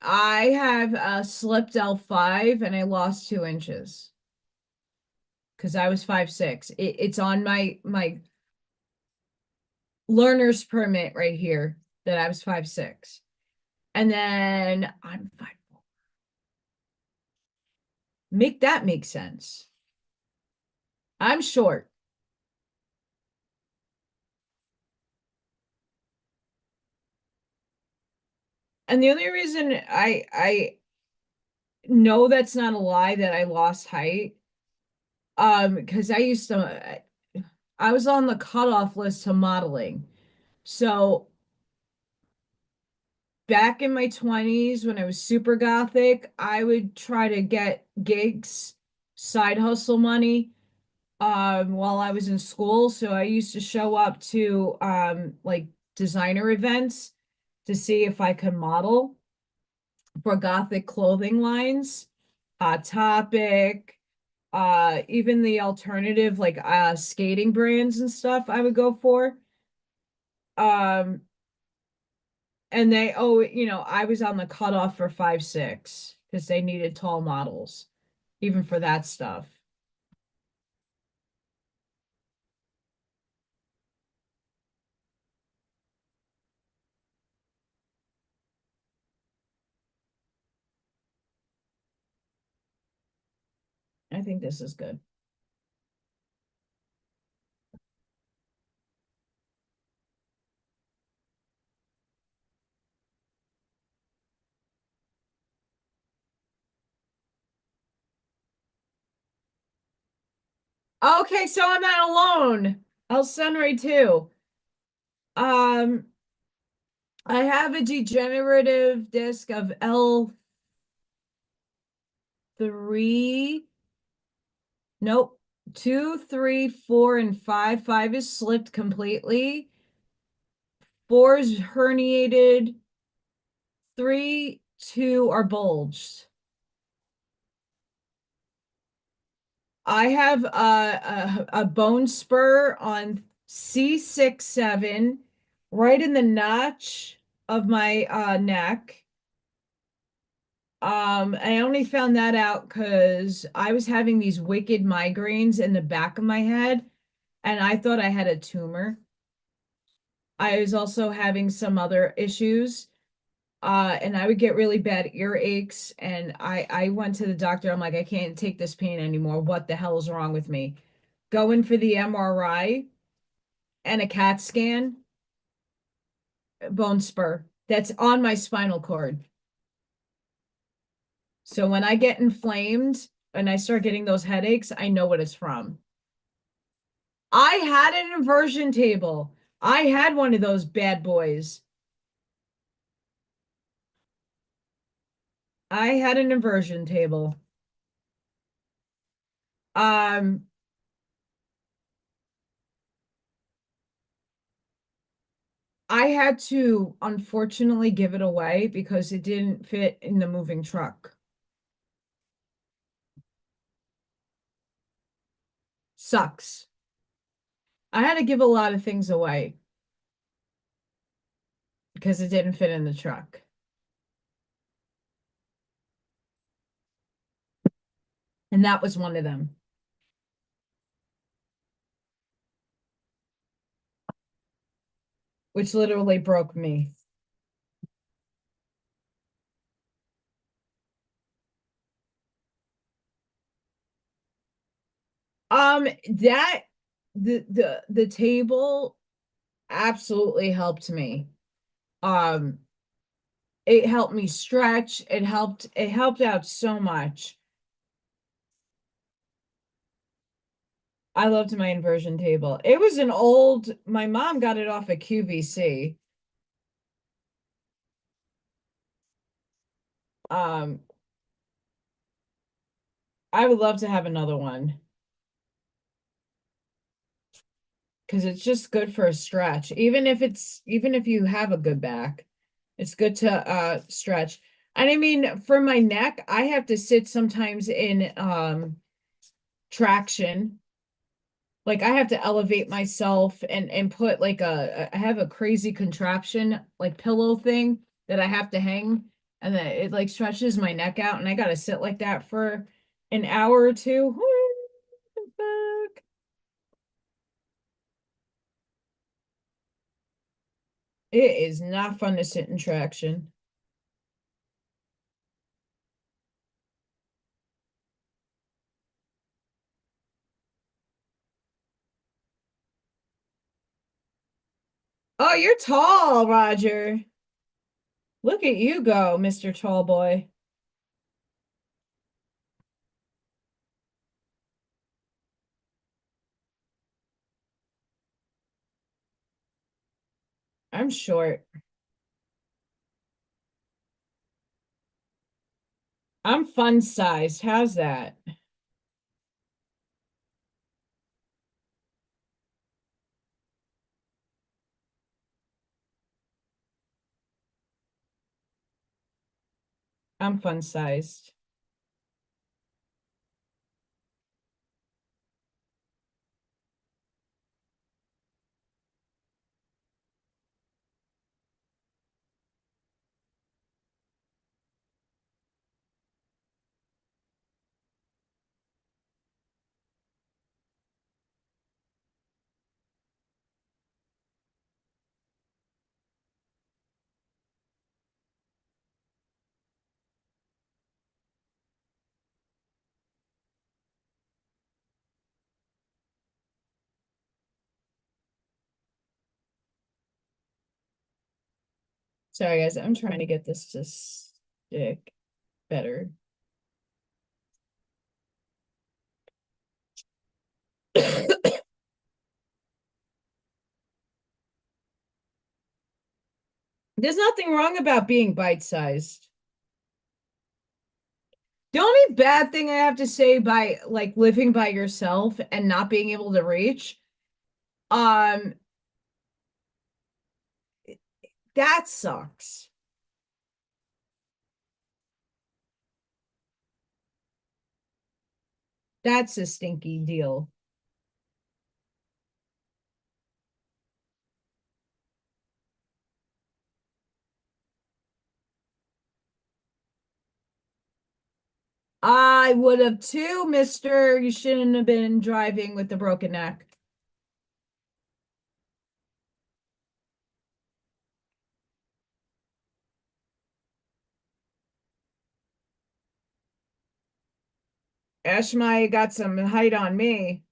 I have slipped L5 and I lost 2 inches because I was 5'6". It's on my learner's permit right here that I was 5'6". And then I'm 5'4". Make that make sense. I'm short. And the only reason I know that's not a lie that I lost height, because I was on the cutoff list to modeling. So back in my 20s when I was super gothic, I would try to get gigs, side hustle money, while I was in school. So I used to show up to like designer events to see if I could model for gothic clothing lines, Topic, even the alternative like skating brands and stuff I would go for. Um, and I was on the cutoff for 5'6" because they needed tall models, even for that stuff. I think this is good. Okay, so I'm not alone. El Sunray too. Um, I have a degenerative disc of L3. Nope. 2, 3, 4, and 5. 5 is slipped completely. 4 is herniated. 3, 2 are bulged. I have a bone spur on C6, 7, right in the notch of my neck. I only found that out because I was having these wicked migraines in the back of my head, and I thought I had a tumor. I was also having some other issues, and I would get really bad earaches, and I went to the doctor. I'm like, I can't take this pain anymore. What the hell is wrong with me? Going for the MRI and a CAT scan, bone spur. That's on my spinal cord. So when I get inflamed and I start getting those headaches, I know what it's from. I had an inversion table. I had one of those bad boys. I had an inversion table. Um, I had to unfortunately give it away because it didn't fit in the moving truck. Sucks. I had to give a lot of things away because it didn't fit in the truck. And that was one of them, which literally broke me. That the table absolutely helped me. Um, it helped me stretch. It helped out so much. I loved my inversion table. It was an old, my mom got it off a QVC. Um, I would love to have another one because it's just good for a stretch. Even if you have a good back, it's good to stretch. And I mean, for my neck, I have to sit sometimes in traction. Like I have to elevate myself and put like I have a crazy contraption like pillow thing that I have to hang and then it like stretches my neck out and I gotta sit like that for an hour or two. What the fuck? It is not fun to sit in traction. Oh, you're tall, Roger. Look at you go, Mr. Tall Boy. I'm short. I'm fun sized. How's that? I'm fun sized. Sorry, guys. I'm trying to get this to stick better. There's nothing wrong about being bite-sized. The only bad thing I have to say by like living by yourself and not being able to reach, um, that sucks. That's a stinky deal. I would have too, mister. You shouldn't have been driving with the broken neck. Ashmai got some height on me.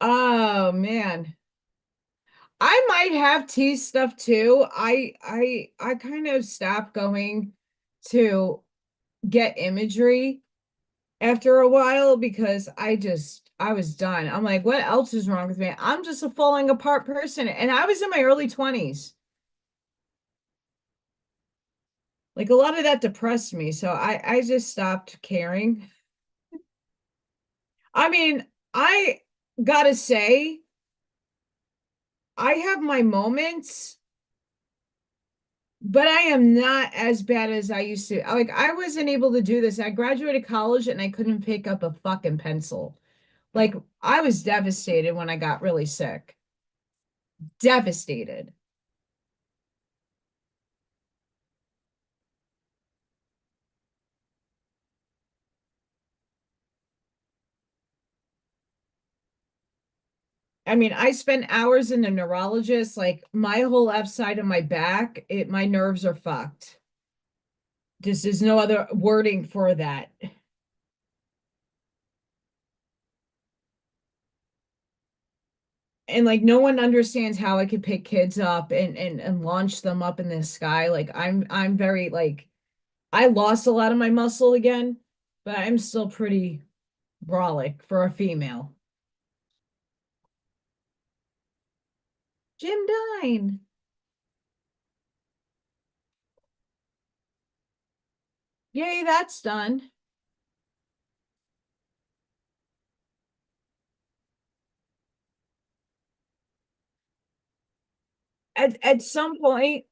Oh man. I might have teased stuff too. I kind of stopped going to get imagery after a while because I was done. I'm like, what else is wrong with me? I'm just a falling apart person. And I was in my early 20s. Like a lot of that depressed me. So I just stopped caring. I mean, I gotta say, I have my moments, but I am not as bad as I used to. Like I wasn't able to do this. I graduated college and I couldn't pick up a fucking pencil. Like I was devastated when I got really sick. Devastated. I mean, I spent hours in a neurologist, like my whole left side of my back, my nerves are fucked. Just there's no other wording for that. And like no one understands how I could pick kids up and launch them up in the sky. Like I'm very like I lost a lot of my muscle again, but I'm still pretty brolic for a female. Jim Dine. Yay, that's done. At some point,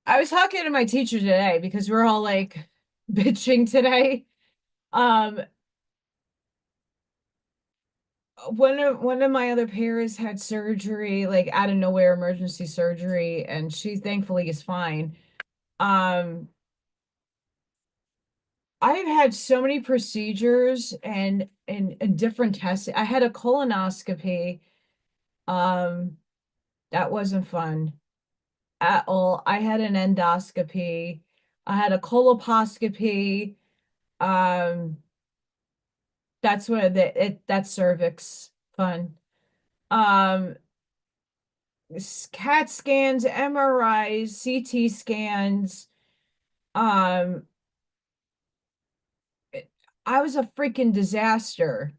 I was talking to my teacher today because we're all like bitching today. Um, one of my other peers had surgery, like out of nowhere emergency surgery, and she thankfully is fine. Um, I've had so many procedures and different tests. I had a colonoscopy. Um, that wasn't fun at all. I had an endoscopy. I had a colposcopy. Um, that's what that's cervix fun. Um, CAT scans, MRIs, CT scans. Um, I was a freaking disaster.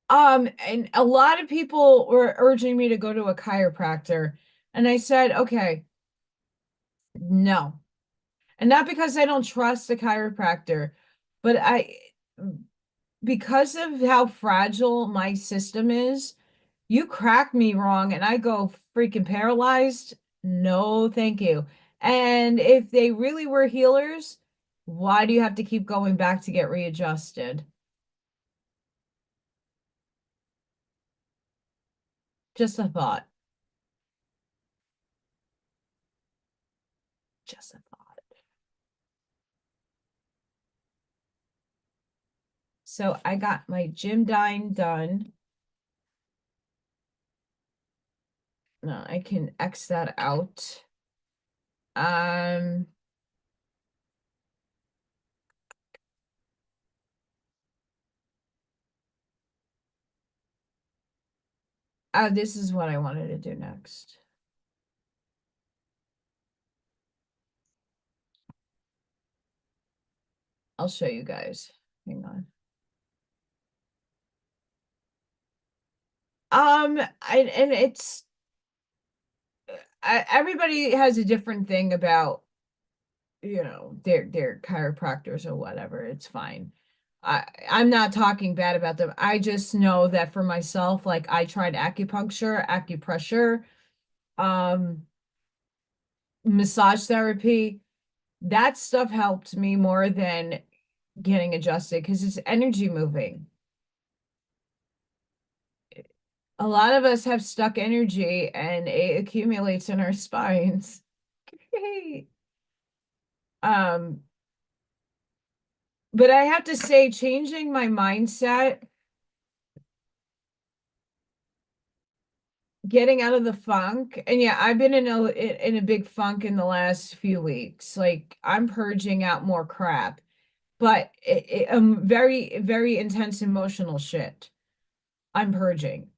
And a lot of people were urging me to go to a chiropractor, and I said, okay, no. And not because I don't trust the chiropractor, but because of how fragile my system is, you crack me wrong and I go freaking paralyzed. No, thank you. And if they really were healers, why do you have to keep going back to get readjusted? Just a thought. Just a thought. So I got my gym dine done. I can X that out. Um, this is what I wanted to do next. I'll show you guys. Hang on. And it's everybody has a different thing about, their chiropractors or whatever. It's fine. I'm not talking bad about them. I just know that for myself, like I tried acupuncture, acupressure, um, massage therapy. That stuff helped me more than getting adjusted because it's energy moving. A lot of us have stuck energy and it accumulates in our spines. Um, but I have to say, changing my mindset, getting out of the funk. And yeah, I've been in a big funk in the last few weeks. Like I'm purging out more crap, but very, very intense emotional shit. I'm purging.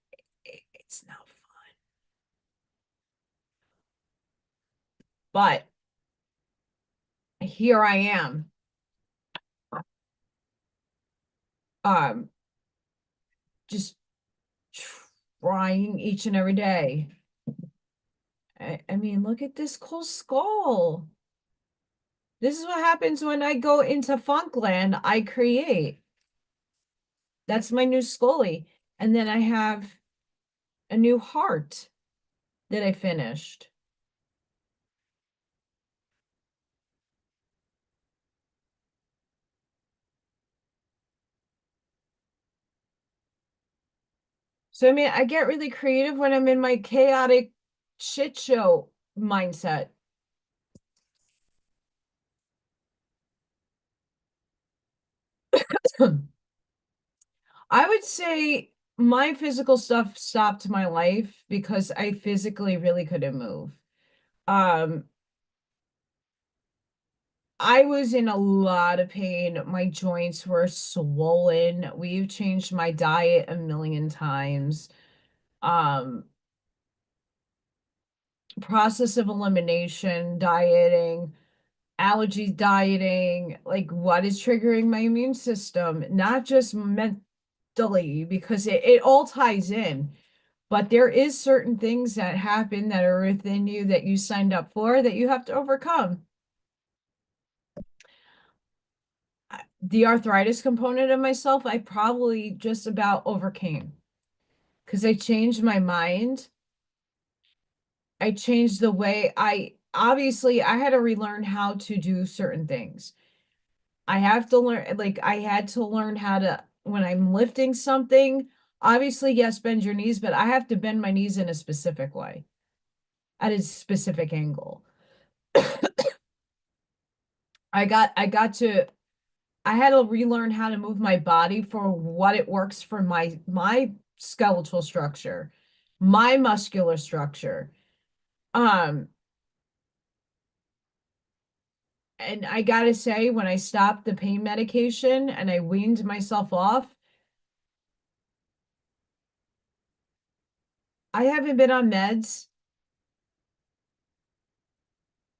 It's not fun, but here I am, um, just trying each and every day. I mean, look at this cool skull. This is what happens when I go into Funkland. I create. That's my new Scully. And then I have a new heart that I finished. So, I mean, I get really creative when I'm in my chaotic shit show mindset. I would say my physical stuff stopped my life because I physically really couldn't move. Um, I was in a lot of pain. My joints were swollen. We've changed my diet a million times. Um, Process of elimination, dieting, allergy dieting, like what is triggering my immune system, not just mentally, because it all ties in. But there is certain things that happen that are within you that you signed up for that you have to overcome. The arthritis component of myself, I probably just about overcame because I changed my mind. I changed the way obviously I had to relearn how to do certain things. I have to learn, like, I had to learn how to, when I'm lifting something, obviously, yes, bend your knees, but I have to bend my knees in a specific way, at a specific angle. I got to, I had to relearn how to move my body for what it works for my skeletal structure, my muscular structure. Um, and I gotta say, when I stopped the pain medication and I weaned myself off, I haven't been on meds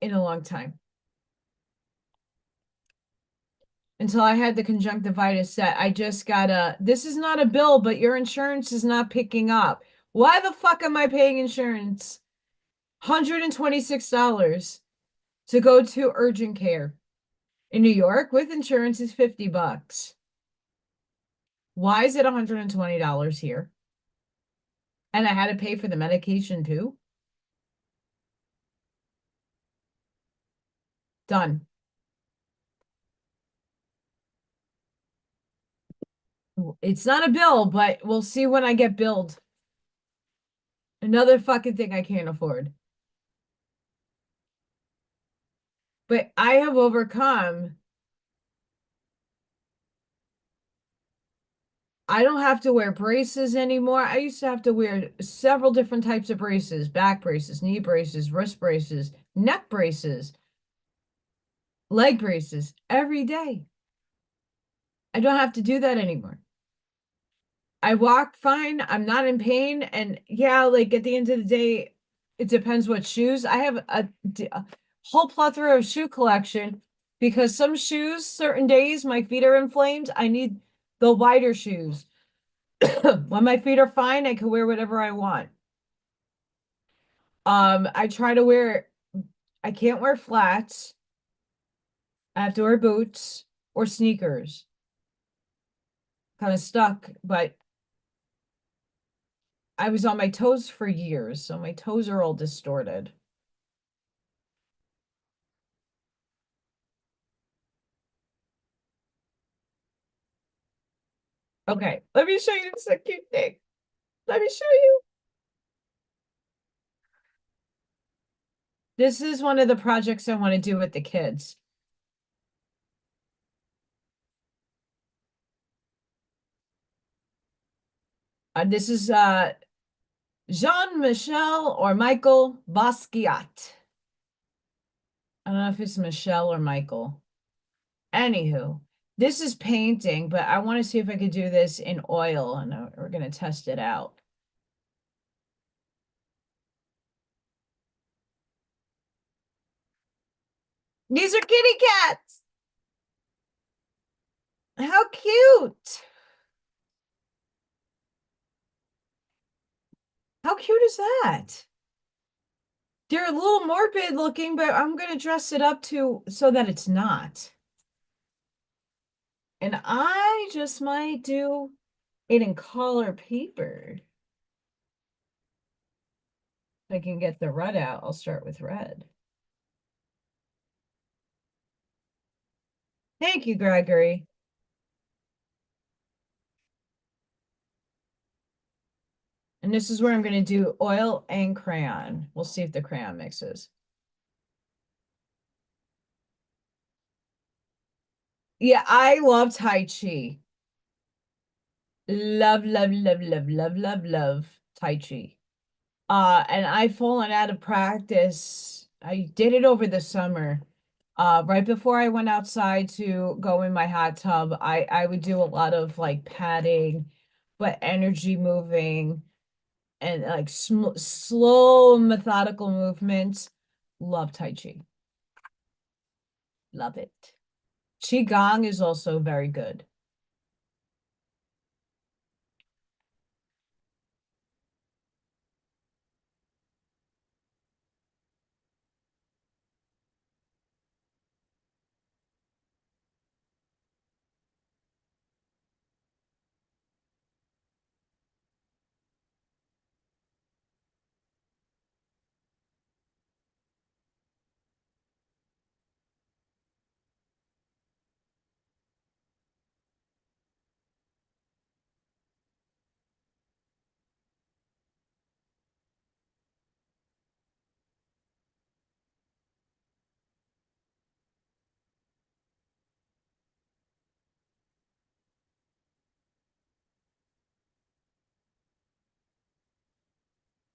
in a long time. Until I had the conjunctivitis that I just got this is not a bill, but your insurance is not picking up. Why the fuck am I paying insurance? $126 to go to urgent care. In New York, with insurance is 50 bucks. Why is it $120 here? And I had to pay for the medication too? Done. It's not a bill, but we'll see when I get billed. Another fucking thing I can't afford. But I have overcome. I don't have to wear braces anymore. I used to have to wear several different types of braces, back braces, knee braces, wrist braces, neck braces, leg braces every day. I don't have to do that anymore. I walk fine. I'm not in pain. And yeah, like at the end of the day, it depends what shoes. I have a whole plethora of shoe collection because some shoes, certain days, my feet are inflamed. I need the wider shoes. When my feet are fine, I can wear whatever I want. I try to wear, I can't wear flats. I have to wear boots or sneakers. Kind of stuck, but I was on my toes for years, so my toes are all distorted. Okay, let me show you this cute thing. Let me show you. This is one of the projects I want to do with the kids. This is Jean-Michel or Michael Basquiat. I don't know if it's Michelle or Michael. Anywho, this is painting, but I want to see if I could do this in oil, and we're going to test it out. These are kitty cats. How cute. How cute is that? They're a little morbid looking, but I'm going to dress it up so that it's not. And I just might do it in color paper. If I can get the red out, I'll start with red. Thank you, Gregory. And this is where I'm going to do oil and crayon. We'll see if the crayon mixes. Yeah, I love Tai Chi. Love, love, love, love, love, love, love Tai Chi. And I've fallen out of practice. I did it over the summer. Right before I went outside to go in my hot tub, I would do a lot of like padding, but energy moving and like slow, methodical movements. Love Tai Chi. Love it. Qigong is also very good.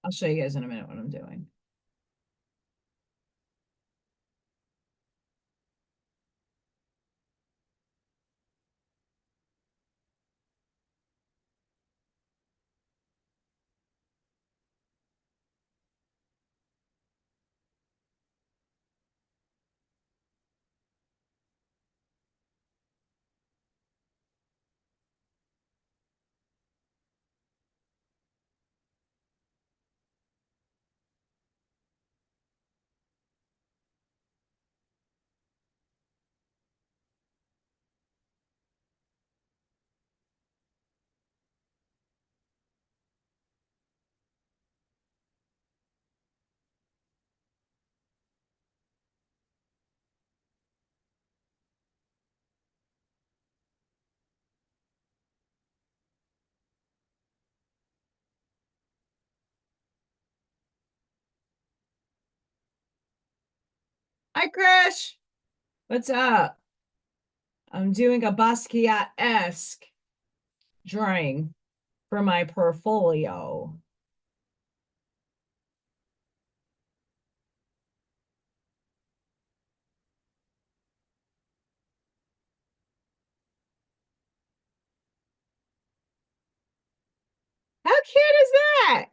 I'll show you guys in a minute what I'm doing. Hi, Krish. What's up? I'm doing a Basquiat-esque drawing for my portfolio. How cute is that?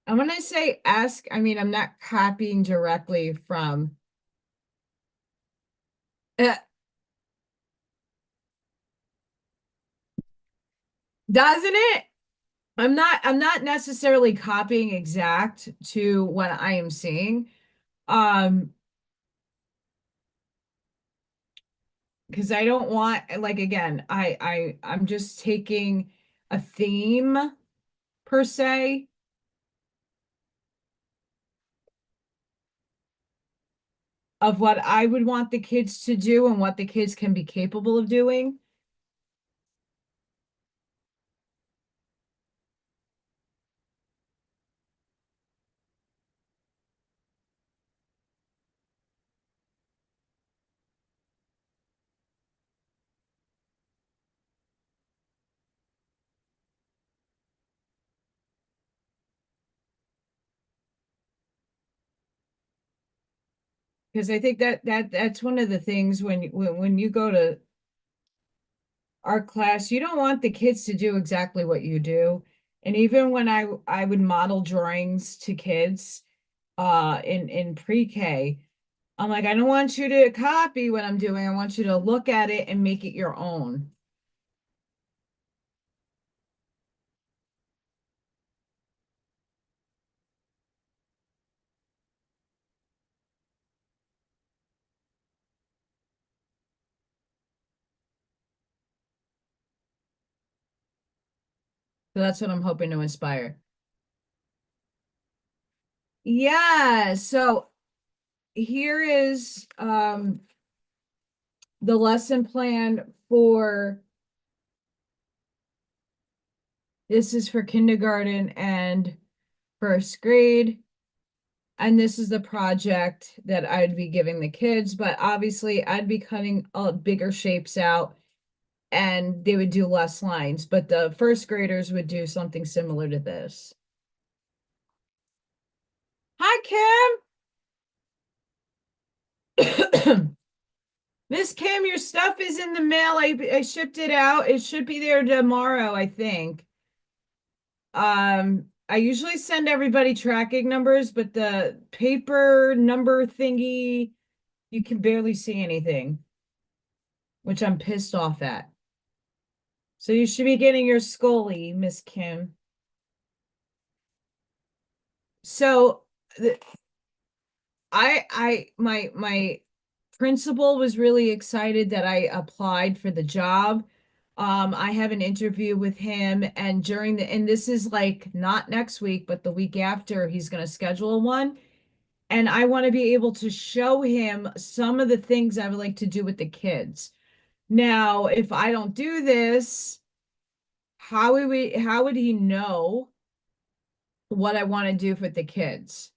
And when I say ask, I mean I'm not copying directly from uh, doesn't it? I'm not necessarily copying exact to what I am seeing. Um, because I don't want like again, I'm just taking a theme per se. of what I would want the kids to do and what the kids can be capable of doing. Because I think that's one of the things when you go to art class, you don't want the kids to do exactly what you do. And even when I would model drawings to kids in pre-K, I'm like, I don't want you to copy what I'm doing. I want you to look at it and make it your own. So that's what I'm hoping to inspire. Yeah, so here is the lesson plan for this is for kindergarten and first grade. And this is the project that I'd be giving the kids, but obviously I'd be cutting bigger shapes out and they would do less lines, but the first graders would do something similar to this. Hi, Kim. Miss Kim, your stuff is in the mail. I shipped it out. It should be there tomorrow, I think. I usually send everybody tracking numbers, but the paper number thingy, you can barely see anything, which I'm pissed off at. So you should be getting your Scully, Miss Kim. So the, my principal was really excited that I applied for the job. I have an interview with him, and and this is like not next week, but the week after, he's going to schedule one. And I want to be able to show him some of the things I would like to do with the kids. Now, if I don't do this, how would he know what I want to do with the kids?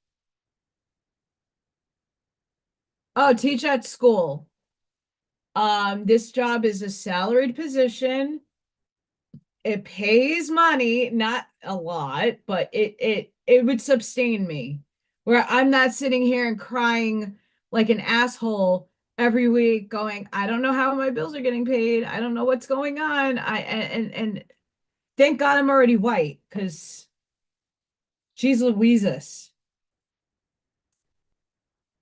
Oh, teach at school. This job is a salaried position. It pays money, not a lot, but it would sustain me. Where I'm not sitting here and crying like an asshole every week going, I don't know how my bills are getting paid. I don't know what's going on. And thank God I'm already white because she's Louises,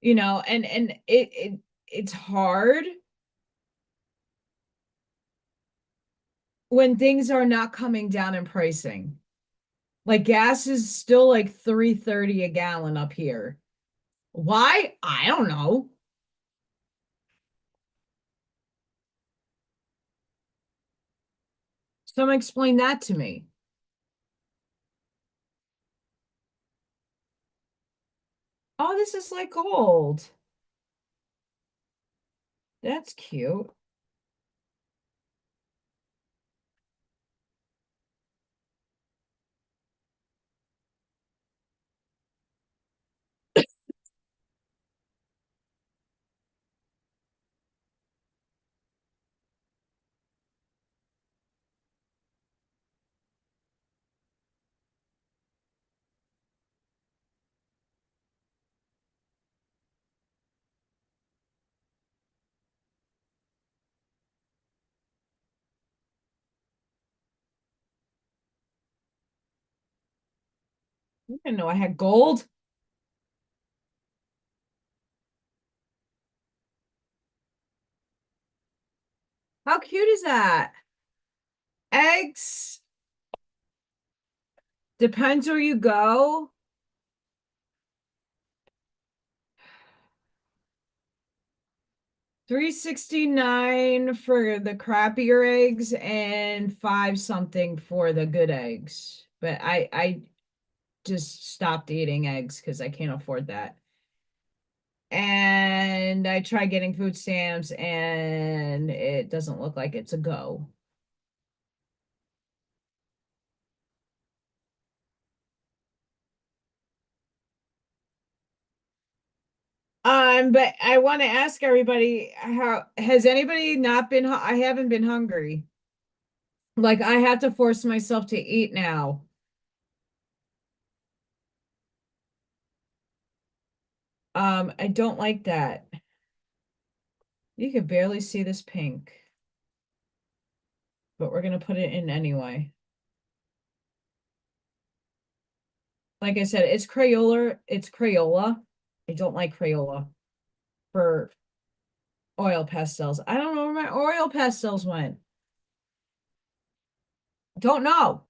and it's hard when things are not coming down in pricing. Like gas is still like 3.30 a gallon up here. Why? I don't know. Someone explain that to me. Oh, this is like gold. That's cute. I didn't know I had gold. How cute is that? Eggs. Depends where you go. 369 for the crappier eggs and five something for the good eggs. But I just stopped eating eggs because I can't afford that. and I tried getting food stamps and it doesn't look like it's a go. But I want to ask everybody, how has anybody not been, I haven't been hungry. Like I have to force myself to eat now. I don't like that. You can barely see this pink, but we're gonna put it in anyway. Like I said, it's Crayola. It's Crayola. I don't like Crayola for oil pastels. I don't know where my oil pastels went. Don't know.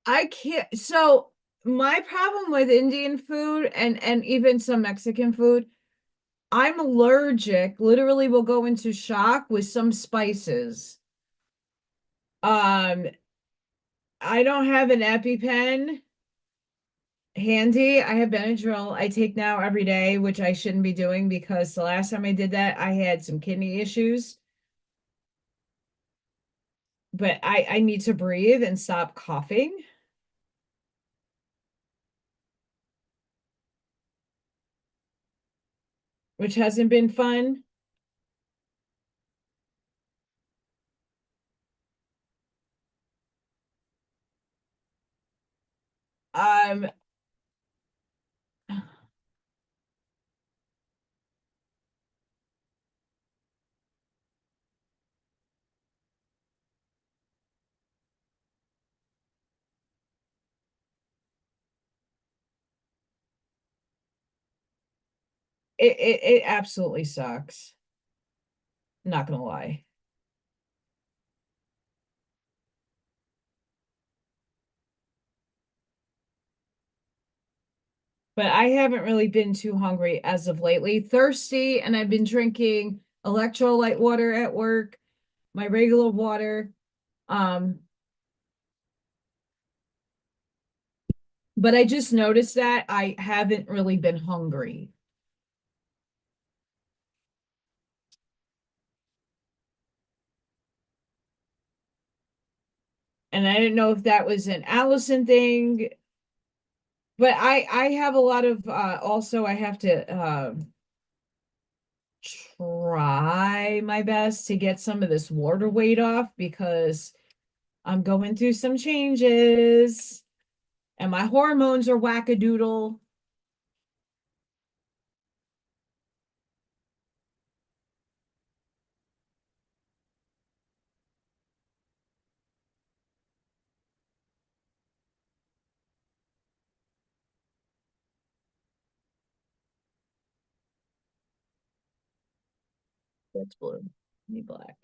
I can't. So my problem with Indian food and even some Mexican food, I'm allergic. Literally, will go into shock with some spices. Um, I don't have an EpiPen handy. I have Benadryl I take now every day, which I shouldn't be doing because the last time I did that, I had some kidney issues. But I need to breathe and stop coughing, which hasn't been fun. Um, it absolutely sucks. Not gonna lie. But I haven't really been too hungry as of lately. Thirsty, and I've been drinking electrolyte water at work, my regular water. Um, but I just noticed that I haven't really been hungry. And I didn't know if that was an Allison thing, but I have a lot of also I have to try my best to get some of this water weight off because I'm going through some changes and my hormones are wackadoodle. That's blue. Me black.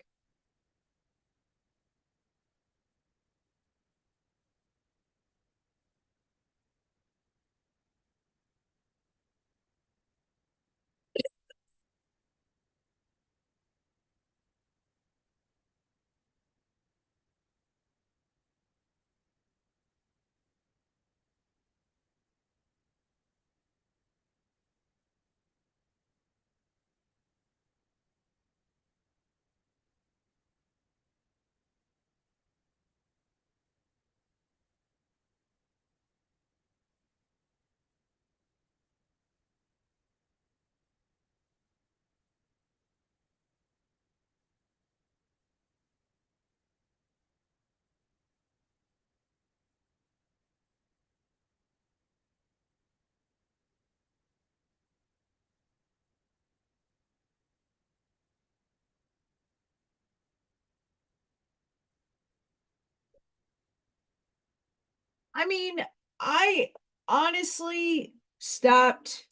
I mean, I honestly stopped.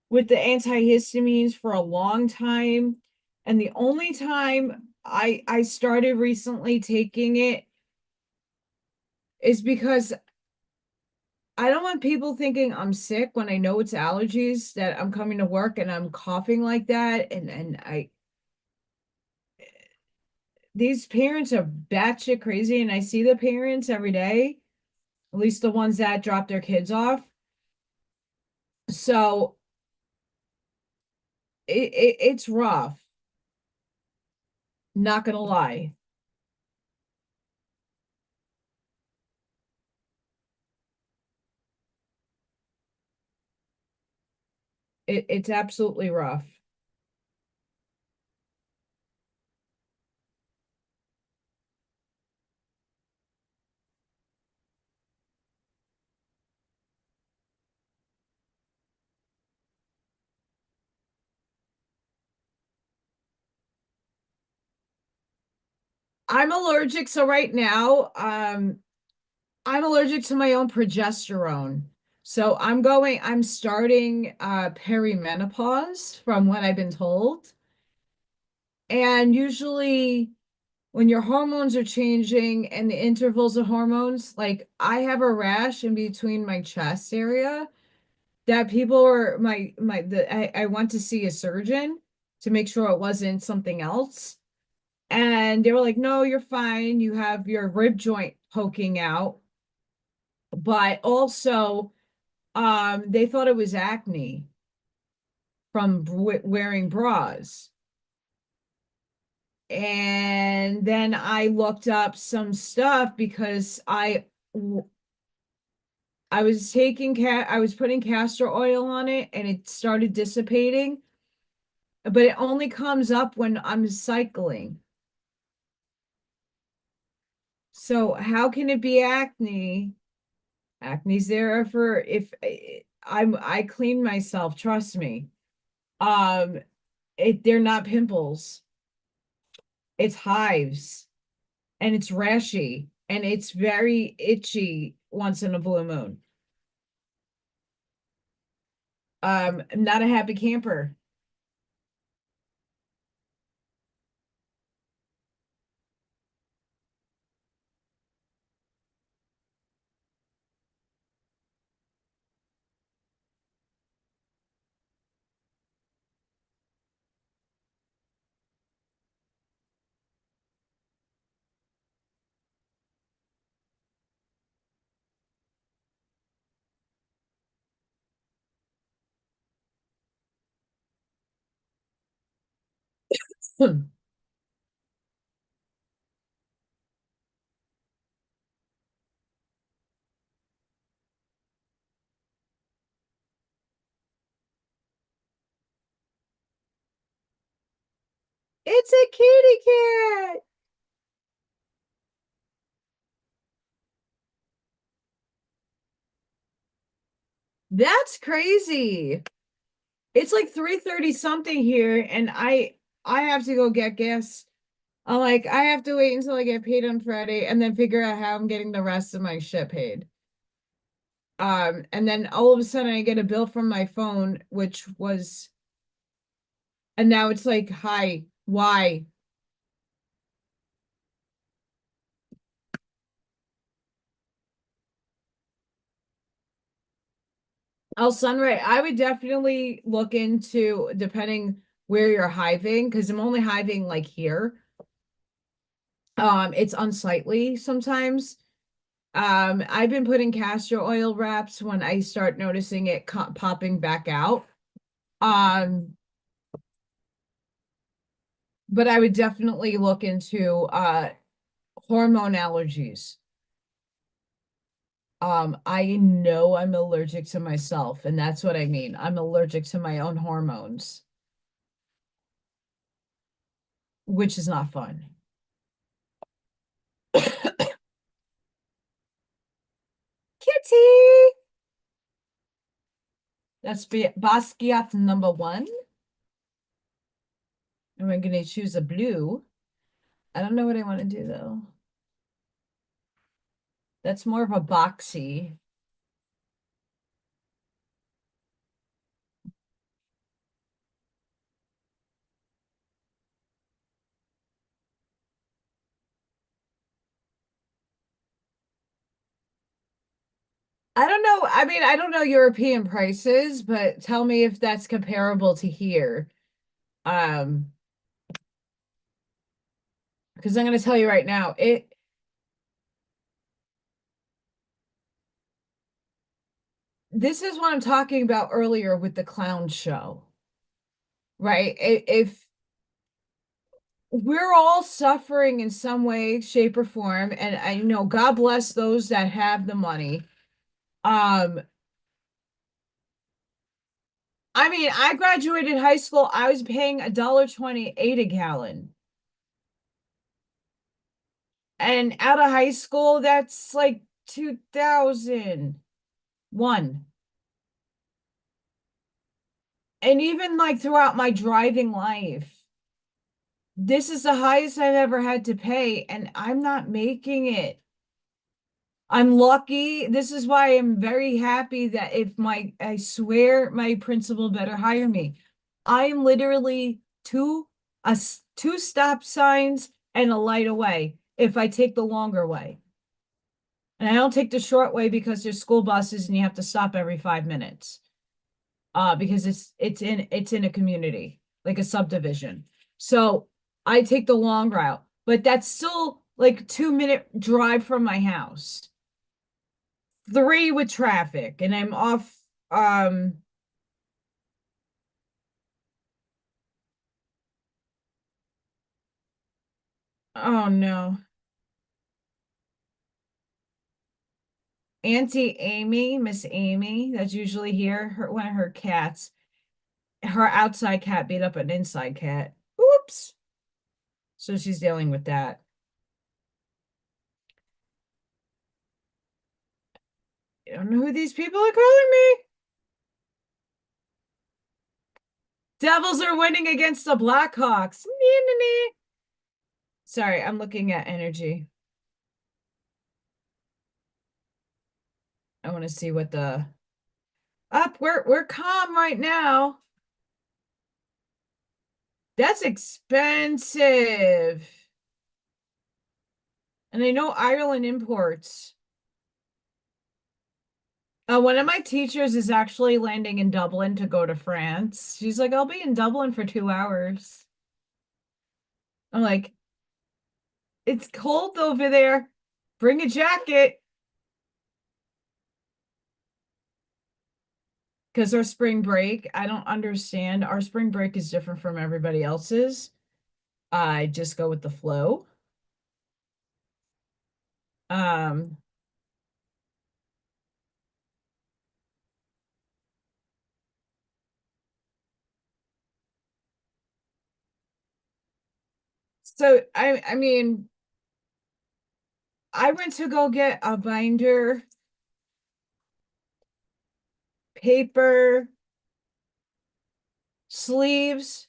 with the antihistamines for a long time. And the only time I started recently taking it is because I don't want people thinking I'm sick when I know it's allergies, that I'm coming to work and I'm coughing like that. And these parents are batshit crazy, and I see the parents every day, at least the ones that drop their kids off. So it's rough, not gonna lie. It's absolutely rough. I'm allergic, so right now, I'm allergic to my own progesterone. So I'm starting perimenopause from what I've been told. And usually when your hormones are changing and the intervals of hormones, like I have a rash in between my chest area that people are I went to see a surgeon to make sure it wasn't something else. And they were like, no, you're fine. You have your rib joint poking out. But also, they thought it was acne from wearing bras. And then I looked up some stuff because I was I was putting castor oil on it and it started dissipating, but it only comes up when I'm cycling. So how can it be acne? Acne's there for if I clean myself, trust me. Um, they're not pimples. It's hives and it's rashy and it's very itchy once in a blue moon. I'm not a happy camper. It's a kitty cat. That's crazy. It's like 3:30 something here, and I have to go get gas. I'm like, I have to wait until I get paid on Friday and then figure out how I'm getting the rest of my shit paid. And then all of a sudden I get a bill from my phone, which was, and now it's like, hi, why? Oh, Sunray, I would definitely look into depending where you're hiving, because I'm only hiving like here. It's unsightly sometimes. I've been putting castor oil wraps when I start noticing it popping back out. Um, but I would definitely look into hormone allergies. I know I'm allergic to myself, and that's what I mean. I'm allergic to my own hormones, which is not fun. Kitty! That's Basquiat number one. And we're gonna choose a blue. I don't know what I want to do though. That's more of a boxy. I don't know. I mean, I don't know European prices, but tell me if that's comparable to here. Um, because I'm going to tell you right now, this is what I'm talking about earlier with the clown show, right? If we're all suffering in some way, shape, or form, and I know God bless those that have the money. Um, I mean, I graduated high school, I was paying $1.28 a gallon. And out of high school, that's like 2001. And even like throughout my driving life, this is the highest I've ever had to pay, and I'm not making it. I'm lucky. This is why I'm very happy that if I swear my principal better hire me. I'm literally two stop signs and a light away if I take the longer way. And I don't take the short way because there's school buses and you have to stop every 5 minutes. Because it's in a community, like a subdivision. So I take the long route, but that's still like 2 minute drive from my house. Three with traffic, and I'm off. Oh no. Auntie Amy, Miss Amy, that's usually here, one of her cats, her outside cat beat up an inside cat. Oops. So she's dealing with that. I don't know who these people are calling me. Devils are winning against the Blackhawks. Sorry, I'm looking at energy. I want to see what the up. We're calm right now. That's expensive. And I know Ireland imports. One of my teachers is actually landing in Dublin to go to France. She's like, I'll be in Dublin for 2 hours. I'm like, it's cold over there. Bring a jacket. Because our spring break, I don't understand. Our spring break is different from everybody else's. I just go with the flow. Um, so I mean, I went to go get a binder, paper, sleeves,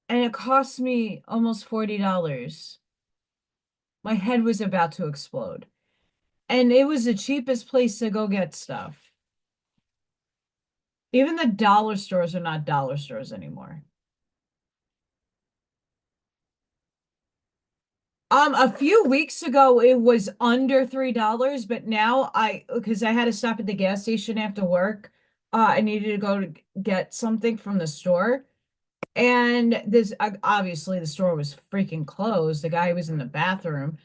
and it cost me almost $40. My head was about to explode. And it was the cheapest place to go get stuff. Even the dollar stores are not dollar stores anymore. A few weeks ago it was under $3, but now because I had to stop at the gas station after work, I needed to go to get something from the store. And this obviously the store was freaking closed. The guy was in the bathroom.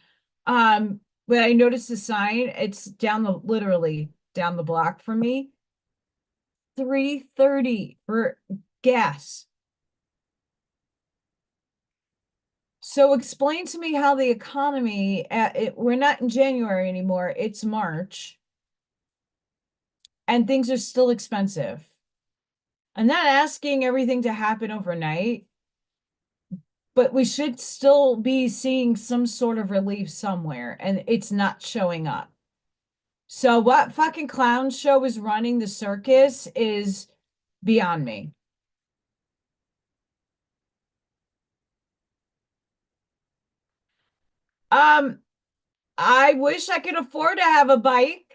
But I noticed the sign, it's literally down the block from me. 330 for gas. So explain to me how the economy, we're not in January anymore, it's March, and things are still expensive. I'm not asking everything to happen overnight, but we should still be seeing some sort of relief somewhere, and it's not showing up. So what fucking clown show is running the circus is beyond me. Um, I wish I could afford to have a bike.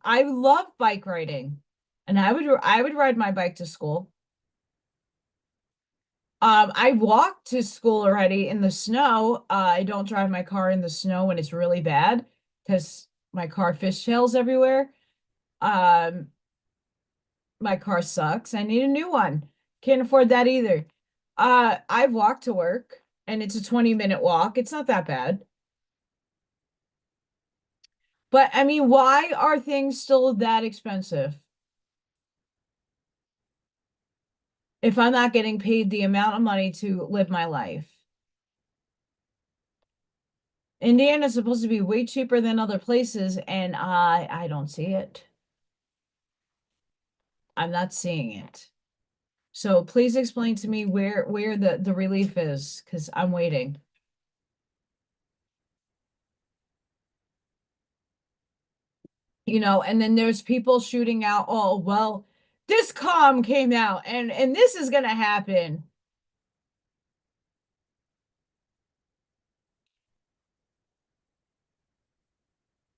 I love bike riding. And I would ride my bike to school. I walk to school already in the snow. I don't drive my car in the snow when it's really bad because my car fishtails everywhere. Um, my car sucks. I need a new one. Can't afford that either. I walk to work and it's a 20-minute walk. It's not that bad. But I mean, why are things still that expensive if I'm not getting paid the amount of money to live my life? Indiana is supposed to be way cheaper than other places, and I don't see it. I'm not seeing it. So please explain to me where the relief is, because I'm waiting. And then there's people shooting out, oh, well, this calm came out and this is gonna happen.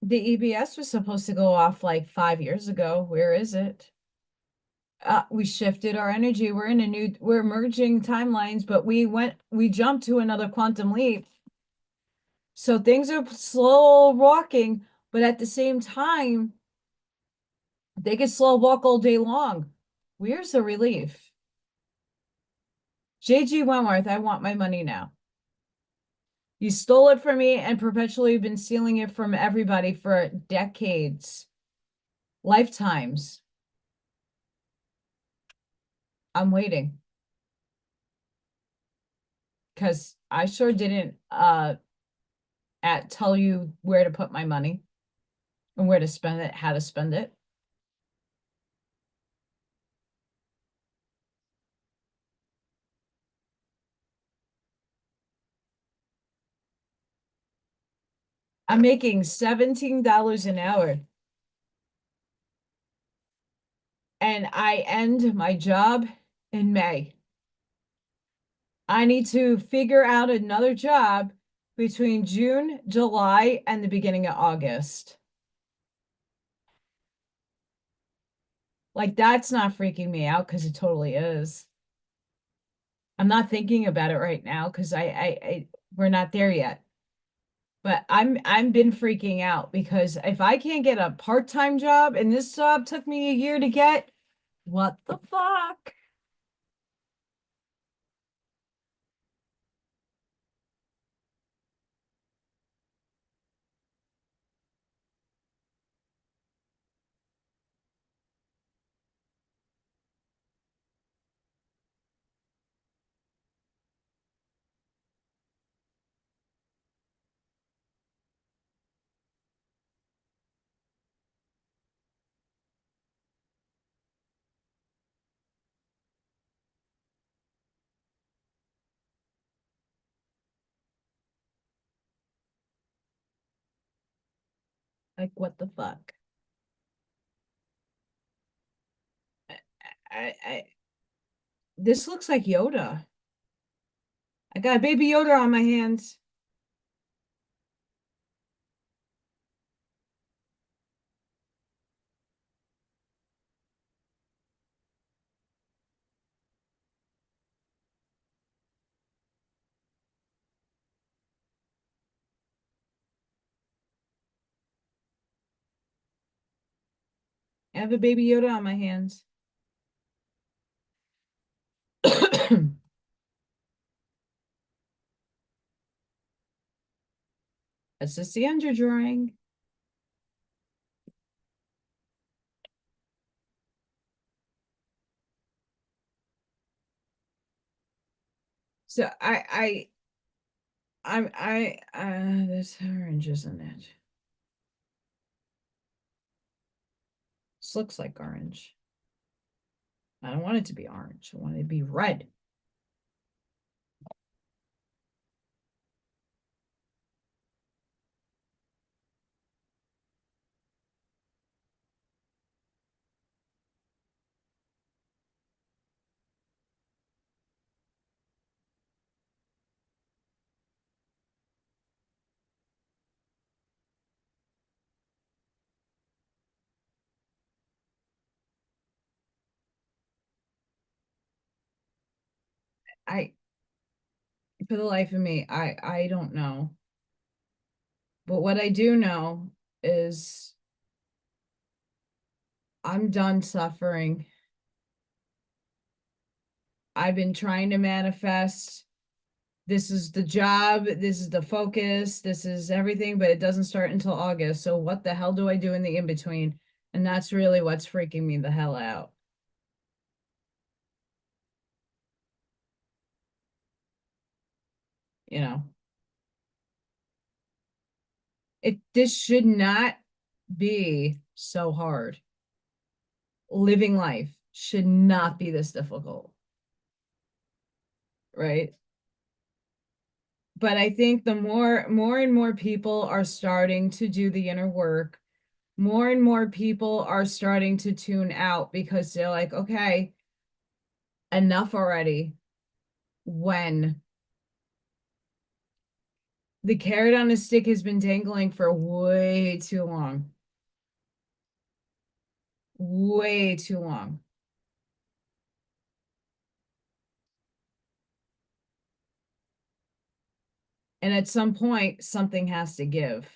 The EBS was supposed to go off like 5 years ago. Where is it? We shifted our energy. We're merging timelines, but we jumped to another quantum leap. So things are slow walking, but at the same time, they can slow walk all day long. Where's the relief? JG Wentworth, I want my money now. You stole it from me and perpetually been stealing it from everybody for decades, lifetimes. I'm waiting because I sure didn't tell you where to put my money and where to spend it, how to spend it. I'm making $17 an hour and I end my job in May. I need to figure out another job between June, July, and the beginning of August. Like, that's not freaking me out because it totally is. I'm not thinking about it right now because we're not there yet. But I'm been freaking out because if I can't get a part-time job and this job took me a year to get, what the fuck? Like, what the fuck? I this looks like Yoda. I got a baby Yoda on my hands. I have a baby Yoda on my hands. That's just the under drawing. So there's oranges in it. This looks like orange. I don't want it to be orange. I want it to be red. I for the life of me, I don't know. But what I do know is I'm done suffering. I've been trying to manifest. This is the job, this is the focus, this is everything, but it doesn't start until August. So what the hell do I do in the in between? And that's really what's freaking me the hell out. You know, this should not be so hard. Living life should not be this difficult, right? But I think the more and more people are starting to do the inner work, more and more people are starting to tune out because they're like, okay, enough already. When the carrot on a stick has been dangling for way too long, way too long. And at some point, something has to give.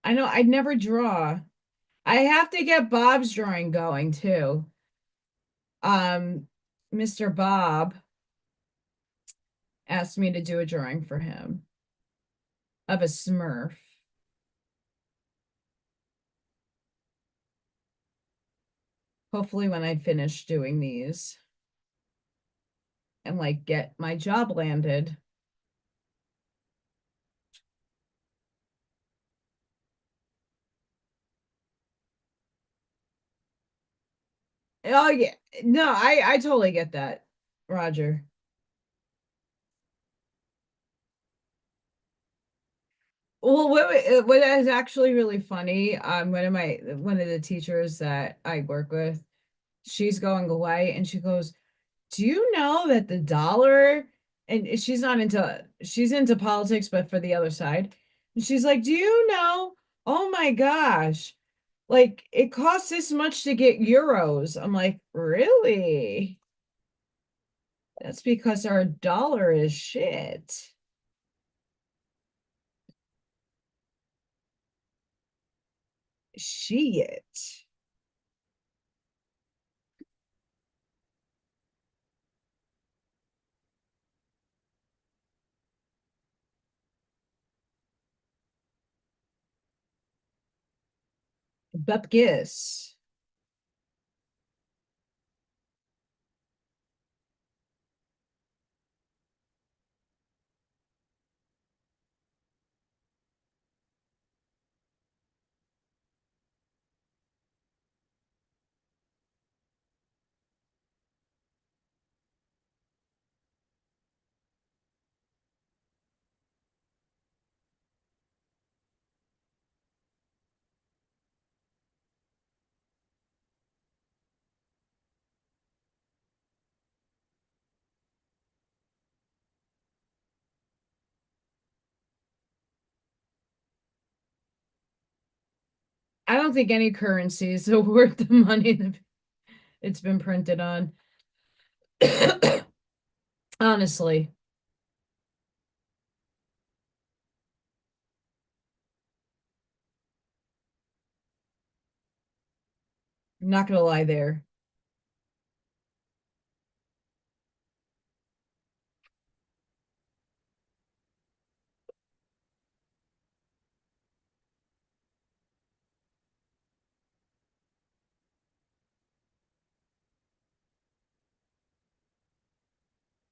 I know I'd never draw. I have to get Bob's drawing going too. Um, Mr. Bob asked me to do a drawing for him of a Smurf. Hopefully, when I finish doing these and like get my job landed. Oh yeah, no, I totally get that, Roger. Well, what is actually really funny, one of the teachers that I work with, she's going away and she goes, "Do you know that the dollar," and she's into politics, but for the other side. And she's like, "Do you know? Oh my gosh, like it costs this much to get euros." I'm like, "Really? That's because our dollar is shit." Shit. Bupkis. I don't think any currencies are worth the money that it's been printed on. Honestly, I'm not gonna lie there.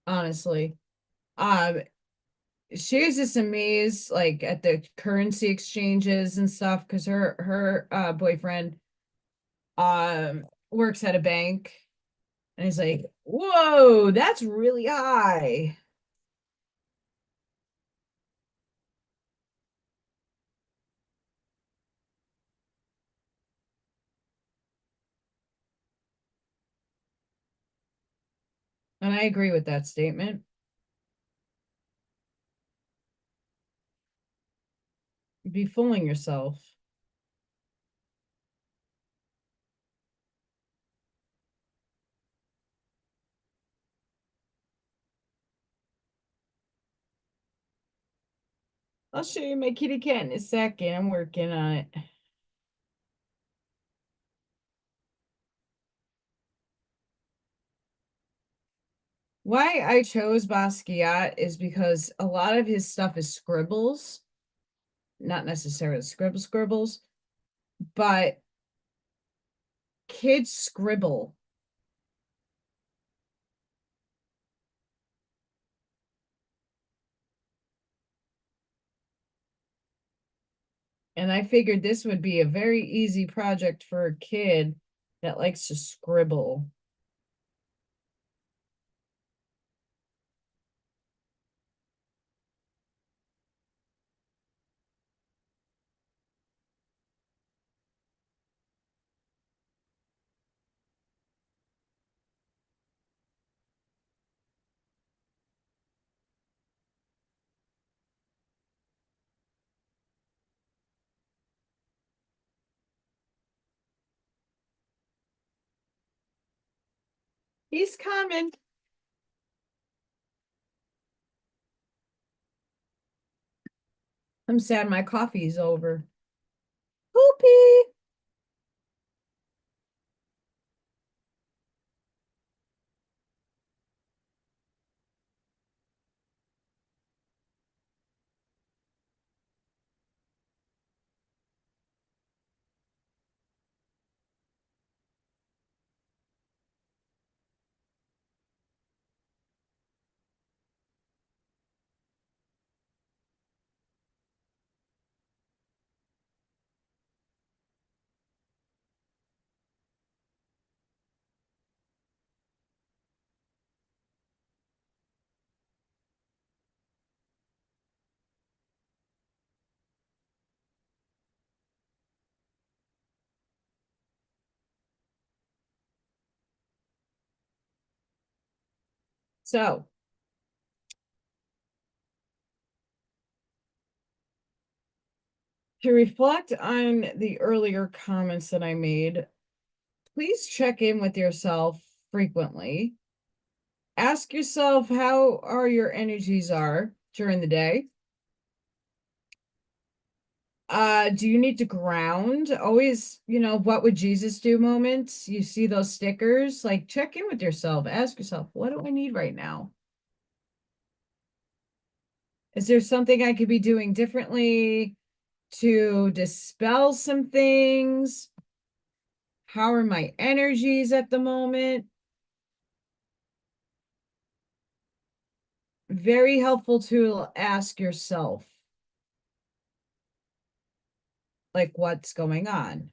Honestly. Um, she was just amazed like at the currency exchanges and stuff because her boyfriend works at a bank and he's like, whoa, that's really high. And I agree with that statement. You'd be fooling yourself. I'll show you my kitty cat in a second. I'm working on it. Why I chose Basquiat is because a lot of his stuff is scribbles, not necessarily scribbles, but kids scribble. And I figured this would be a very easy project for a kid that likes to scribble. He's coming. I'm sad my coffee's over. Poopy. So, to reflect on the earlier comments that I made, please check in with yourself frequently. Ask yourself how are your energies are during the day. Do you need to ground? Always, what would Jesus do moments? You see those stickers, like check in with yourself. Ask yourself, what do I need right now? Is there something I could be doing differently to dispel some things? How are my energies at the moment? Very helpful to ask yourself, like, what's going on?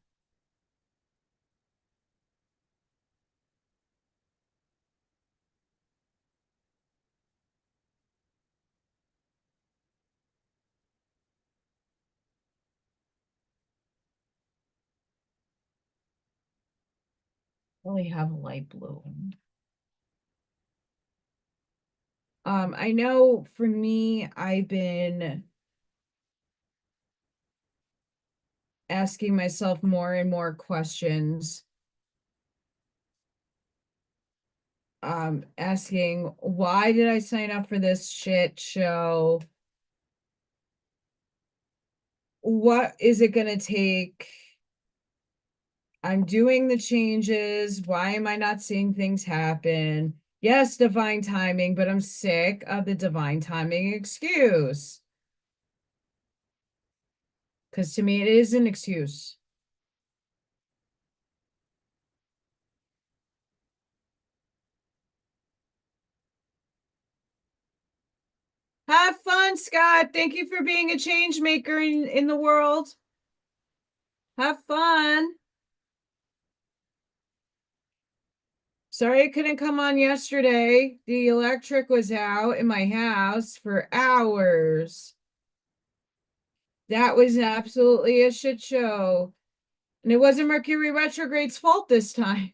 Only have light blue. I know for me, I've been asking myself more and more questions. Asking, why did I sign up for this shit show? What is it gonna take? I'm doing the changes. Why am I not seeing things happen? Yes, divine timing, but I'm sick of the divine timing excuse. Because to me, it is an excuse. Have fun, Scott. Thank you for being a change maker in the world. Have fun. Sorry I couldn't come on yesterday. The electric was out in my house for hours. That was absolutely a shit show. And it wasn't Mercury retrograde's fault this time.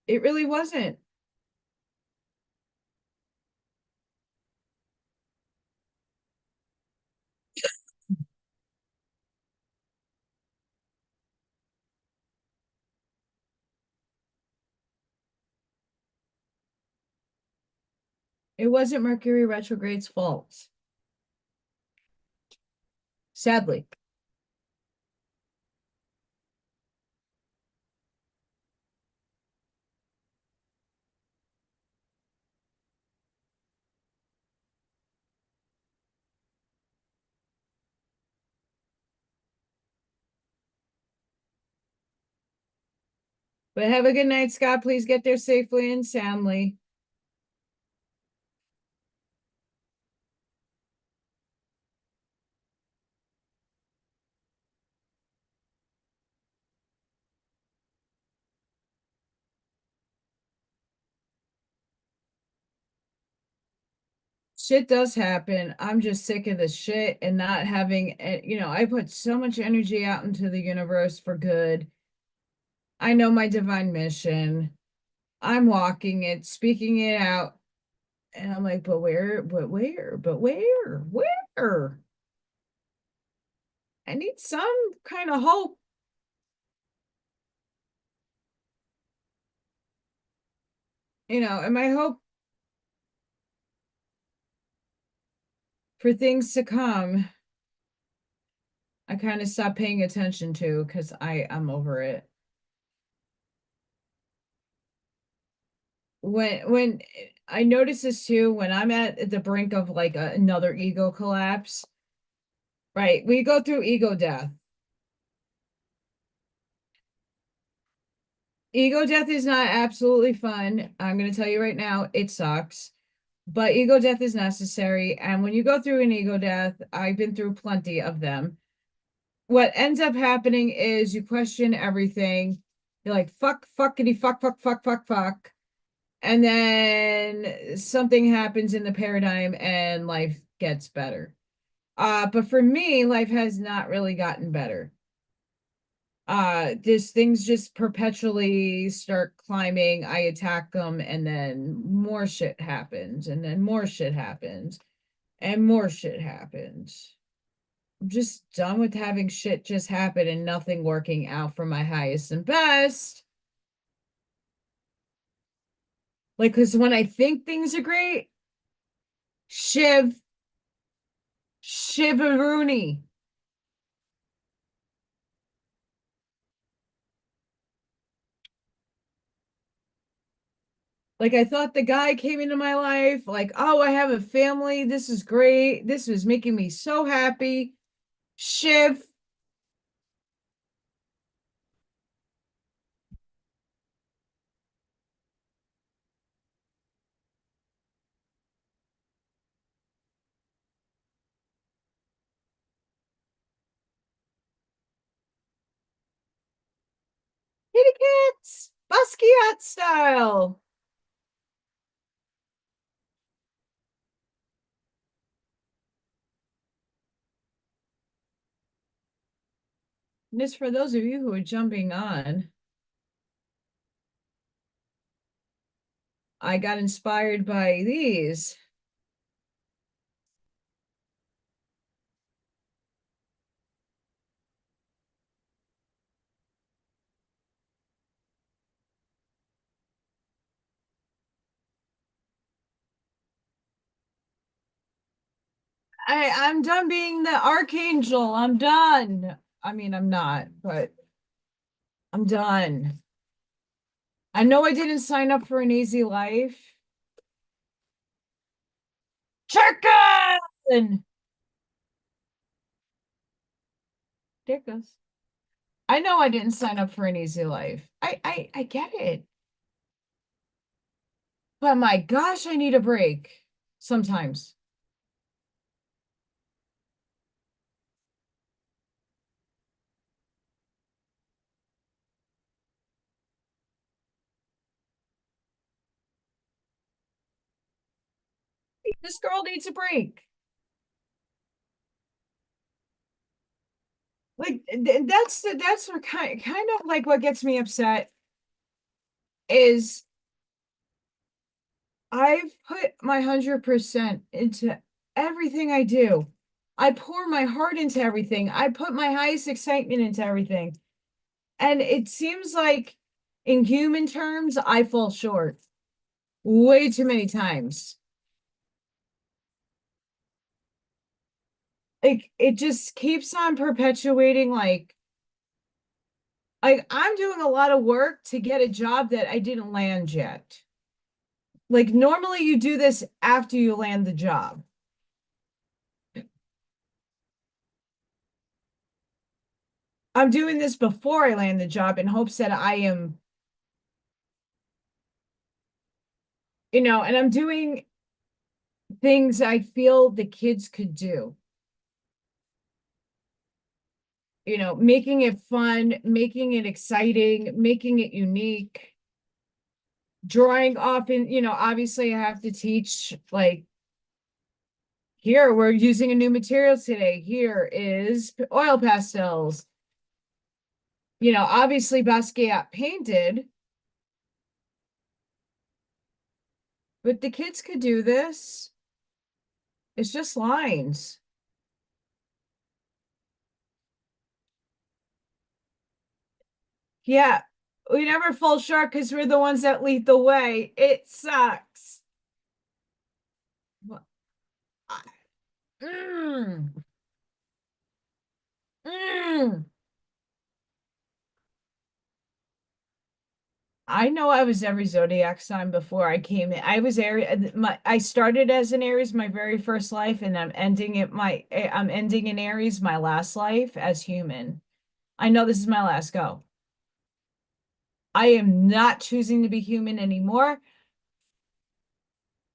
It really wasn't. It wasn't Mercury retrograde's fault, sadly. But have a good night, Scott. Please get there safely and soundly. Shit does happen. I'm just sick of this shit and not having, I put so much energy out into the universe for good. I know my divine mission. I'm walking it, speaking it out. And I'm like, where? I need some kind of hope, and my hope for things to come, I kind of stopped paying attention to because I'm over it. When I notice this too, when I'm at the brink of like another ego collapse, right? We go through ego death. Ego death is not absolutely fun. I'm going to tell you right now, it sucks. But ego death is necessary. And when you go through an ego death, I've been through plenty of them. What ends up happening is you question everything. You're like, fuck, fuckity, fuck, fuck, fuck, fuck, fuck. And then something happens in the paradigm and life gets better. But for me, life has not really gotten better. This things just perpetually start climbing. I attack them, and then more shit happens, and then more shit happens, and more shit happens. I'm just done with having shit just happen and nothing working out for my highest and best. Like, because when I think things are great, shiv, shivaroonie. Like, I thought the guy came into my life, like, oh, I have a family. This is great. This is making me so happy. Shiv. Kitty cats, Basquiat style. And just for those of you who are jumping on, I got inspired by these. I'm done being the archangel. I'm done. I mean, I'm not, but I'm done. I know I didn't sign up for an easy life. Chicken! There it goes. I know I didn't sign up for an easy life. I get it. But my gosh, I need a break sometimes. This girl needs a break. Like that's what kind of like what gets me upset. is I've put my 100% into everything I do. I pour my heart into everything. I put my highest excitement into everything. And it seems like in human terms, I fall short way too many times. Like it just keeps on perpetuating like I'm doing a lot of work to get a job that I didn't land yet. Like normally you do this after you land the job. I'm doing this before I land the job in hopes that I am, and I'm doing things I feel the kids could do. Making it fun, making it exciting, making it unique, drawing off obviously I have to teach like here we're using a new material today. Here is oil pastels. Obviously Basquiat painted, but the kids could do this. It's just lines. Yeah, we never fall short because we're the ones that lead the way. It sucks. Mm, mm. I know I was every zodiac sign before I came in. I was Aries. I started as an Aries my very first life, and I'm ending in Aries my last life as human. I know this is my last go. I am not choosing to be human anymore.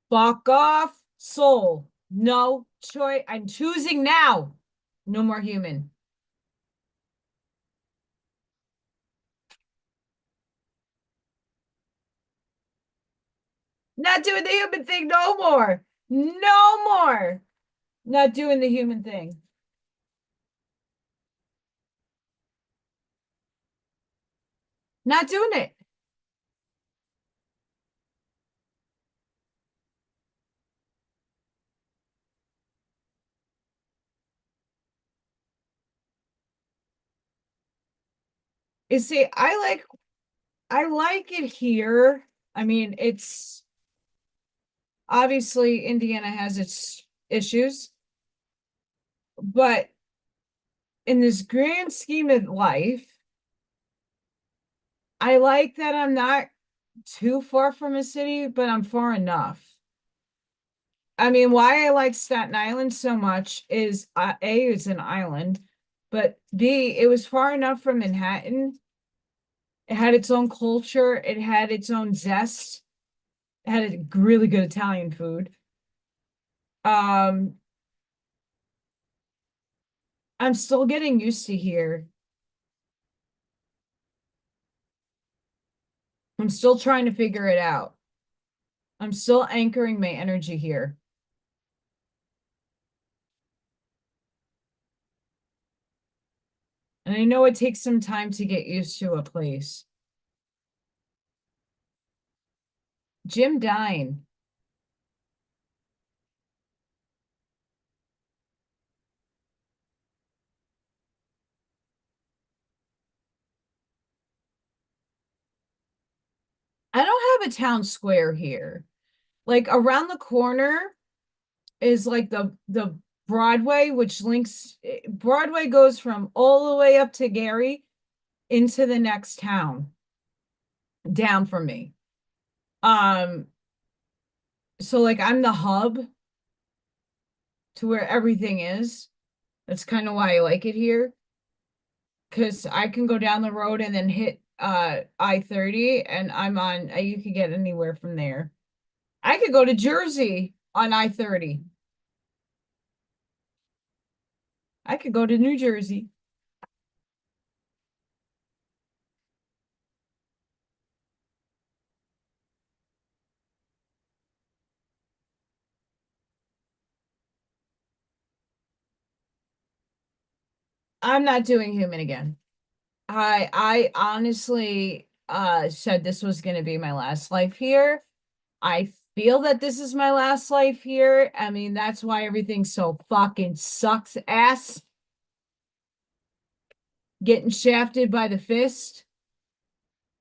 Fuck off, soul. No choice. I'm choosing now. No more human. Not doing the human thing no more. No more. Not doing the human thing. Not doing it. You see, I like it here. I mean, it's obviously Indiana has its issues, but in this grand scheme of life, I like that I'm not too far from a city, but I'm far enough. I mean, why I like Staten Island so much is A, it's an island, but B, it was far enough from Manhattan. It had its own culture, it had its own zest, it had a really good Italian food. Um, I'm still getting used to here. I'm still trying to figure it out. I'm still anchoring my energy here. And I know it takes some time to get used to a place. Jim Dine. I don't have a town square here. Like around the corner is like the Broadway, which links Broadway goes from all the way up to Gary into the next town down from me. Um, so like I'm the hub to where everything is. That's kind of why I like it here. Because I can go down the road and then hit I-30 and I'm on you could get anywhere from there. I could go to Jersey on I-30. I could go to New Jersey. I'm not doing human again. I honestly said this was going to be my last life here. I feel that this is my last life here. I mean, that's why everything so fucking sucks ass. Getting shafted by the fist.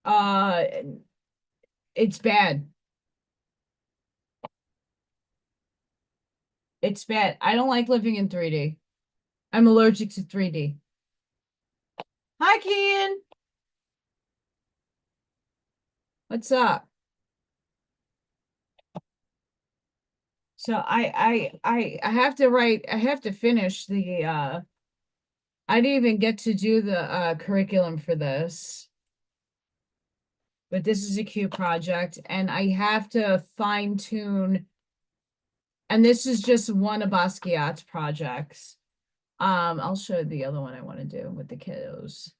Uh, it's bad. It's bad. I don't like living in 3D. I'm allergic to 3D. Hi, Kian. What's up? So I have to write, I have to finish the I didn't even get to do the curriculum for this. But this is a cute project and I have to fine tune, and this is just one of Basquiat's projects. I'll show the other one I want to do with the kiddos.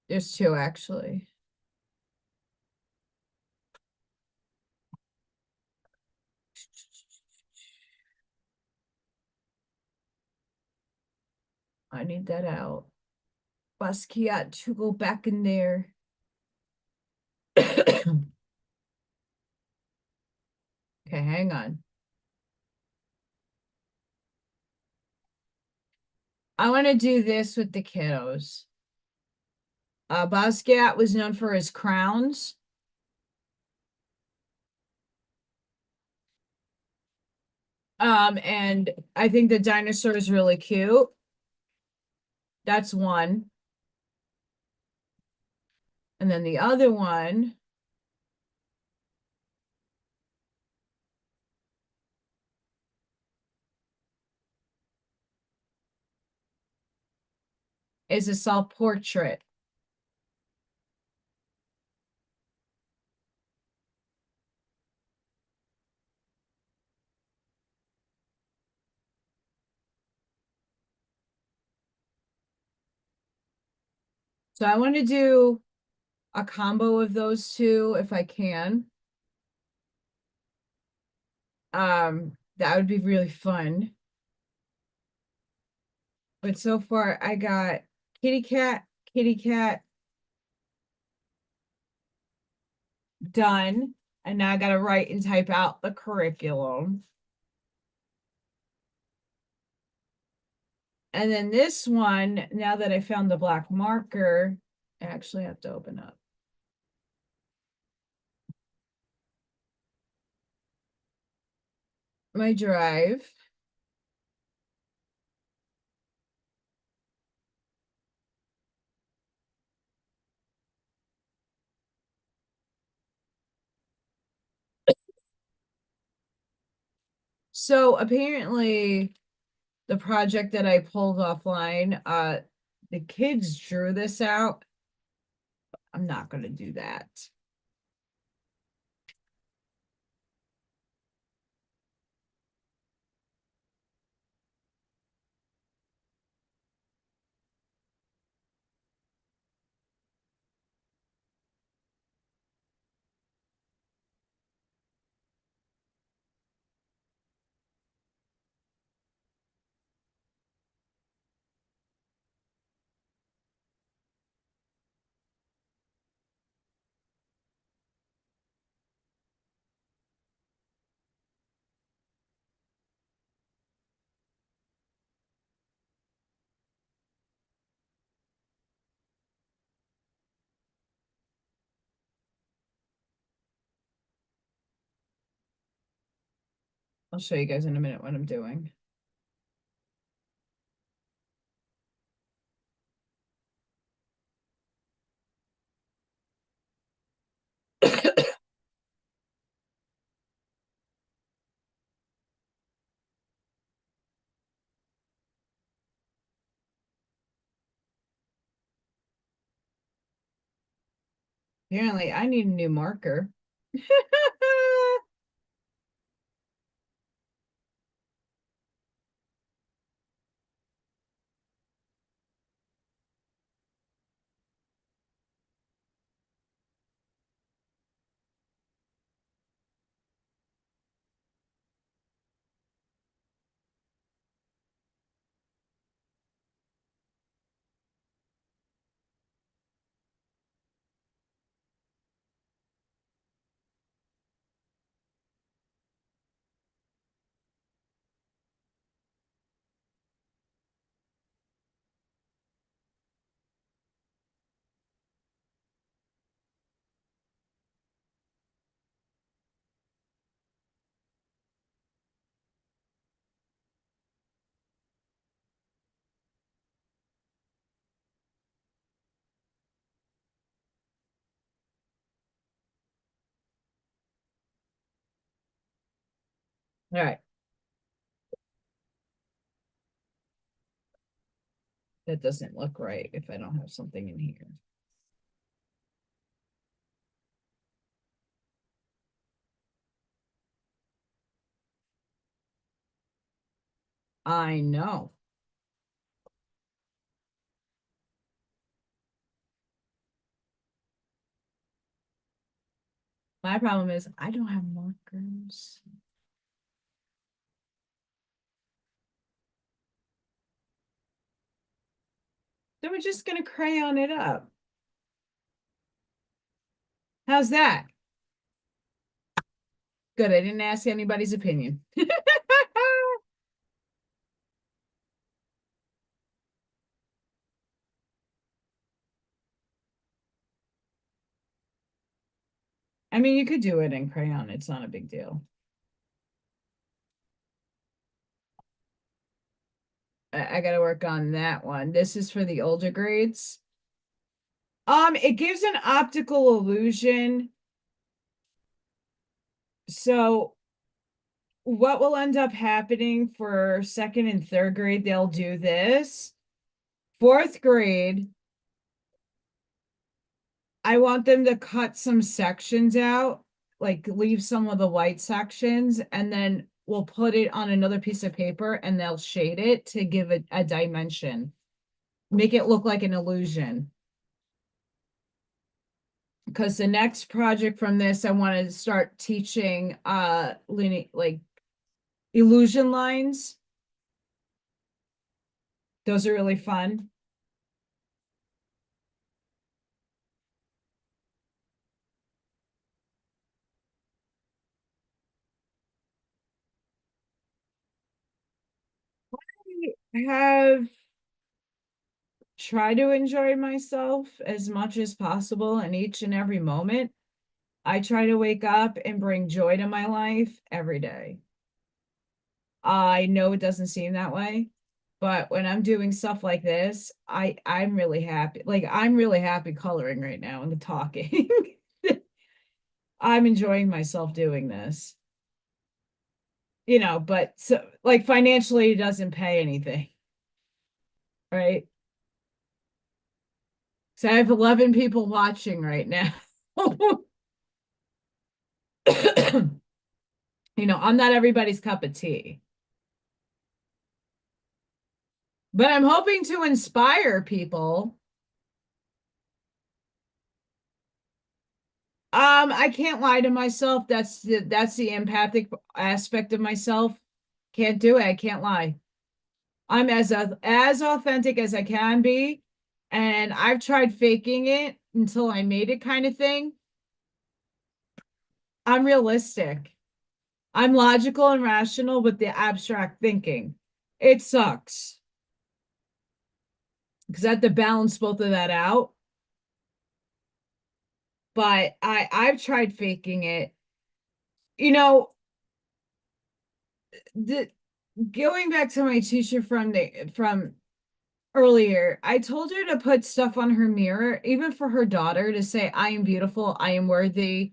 There's two actually. I need that out. Basquiat to go back in there. Okay, hang on. I want to do this with the kiddos. Basquiat was known for his crowns. And I think the dinosaur is really cute. That's one. And then the other one is a self-portrait. So I want to do a combo of those two if I can. That would be really fun. But so far I got kitty cat done. And now I got to write and type out the curriculum. And then this one, now that I found the black marker, I actually have to open up my drive. So apparently the project that I pulled offline, the kids drew this out. I'm not going to do that. I'll show you guys in a minute what I'm doing. Apparently, I need a new marker. All right. That doesn't look right if I don't have something in here. I know. My problem is I don't have markers. So we're just gonna crayon it up. How's that? Good. I didn't ask anybody's opinion. I mean, you could do it in crayon. It's not a big deal. I got to work on that one. This is for the older grades. It gives an optical illusion. So what will end up happening for second and third grade, they'll do this. Fourth grade, I want them to cut some sections out, like leave some of the white sections, and then we'll put it on another piece of paper and they'll shade it to give it a dimension. Make it look like an illusion. Because the next project from this, I want to start teaching like illusion lines. Those are really fun. I have tried to enjoy myself as much as possible in each and every moment. I try to wake up and bring joy to my life every day. I know it doesn't seem that way, but when I'm doing stuff like this, I'm really happy. Like I'm really happy coloring right now and talking. I'm enjoying myself doing this. But so like financially it doesn't pay anything, right? So I have 11 people watching right now. I'm not everybody's cup of tea, but I'm hoping to inspire people. I can't lie to myself. That's the empathic aspect of myself. Can't do it. I can't lie. I'm as authentic as I can be, and I've tried faking it until I made it kind of thing. I'm realistic. I'm logical and rational with the abstract thinking. It sucks because I have to balance both of that out. But I've tried faking it. You know, the going back to my teacher from earlier, I told her to put stuff on her mirror, even for her daughter, to say, I am beautiful, I am worthy,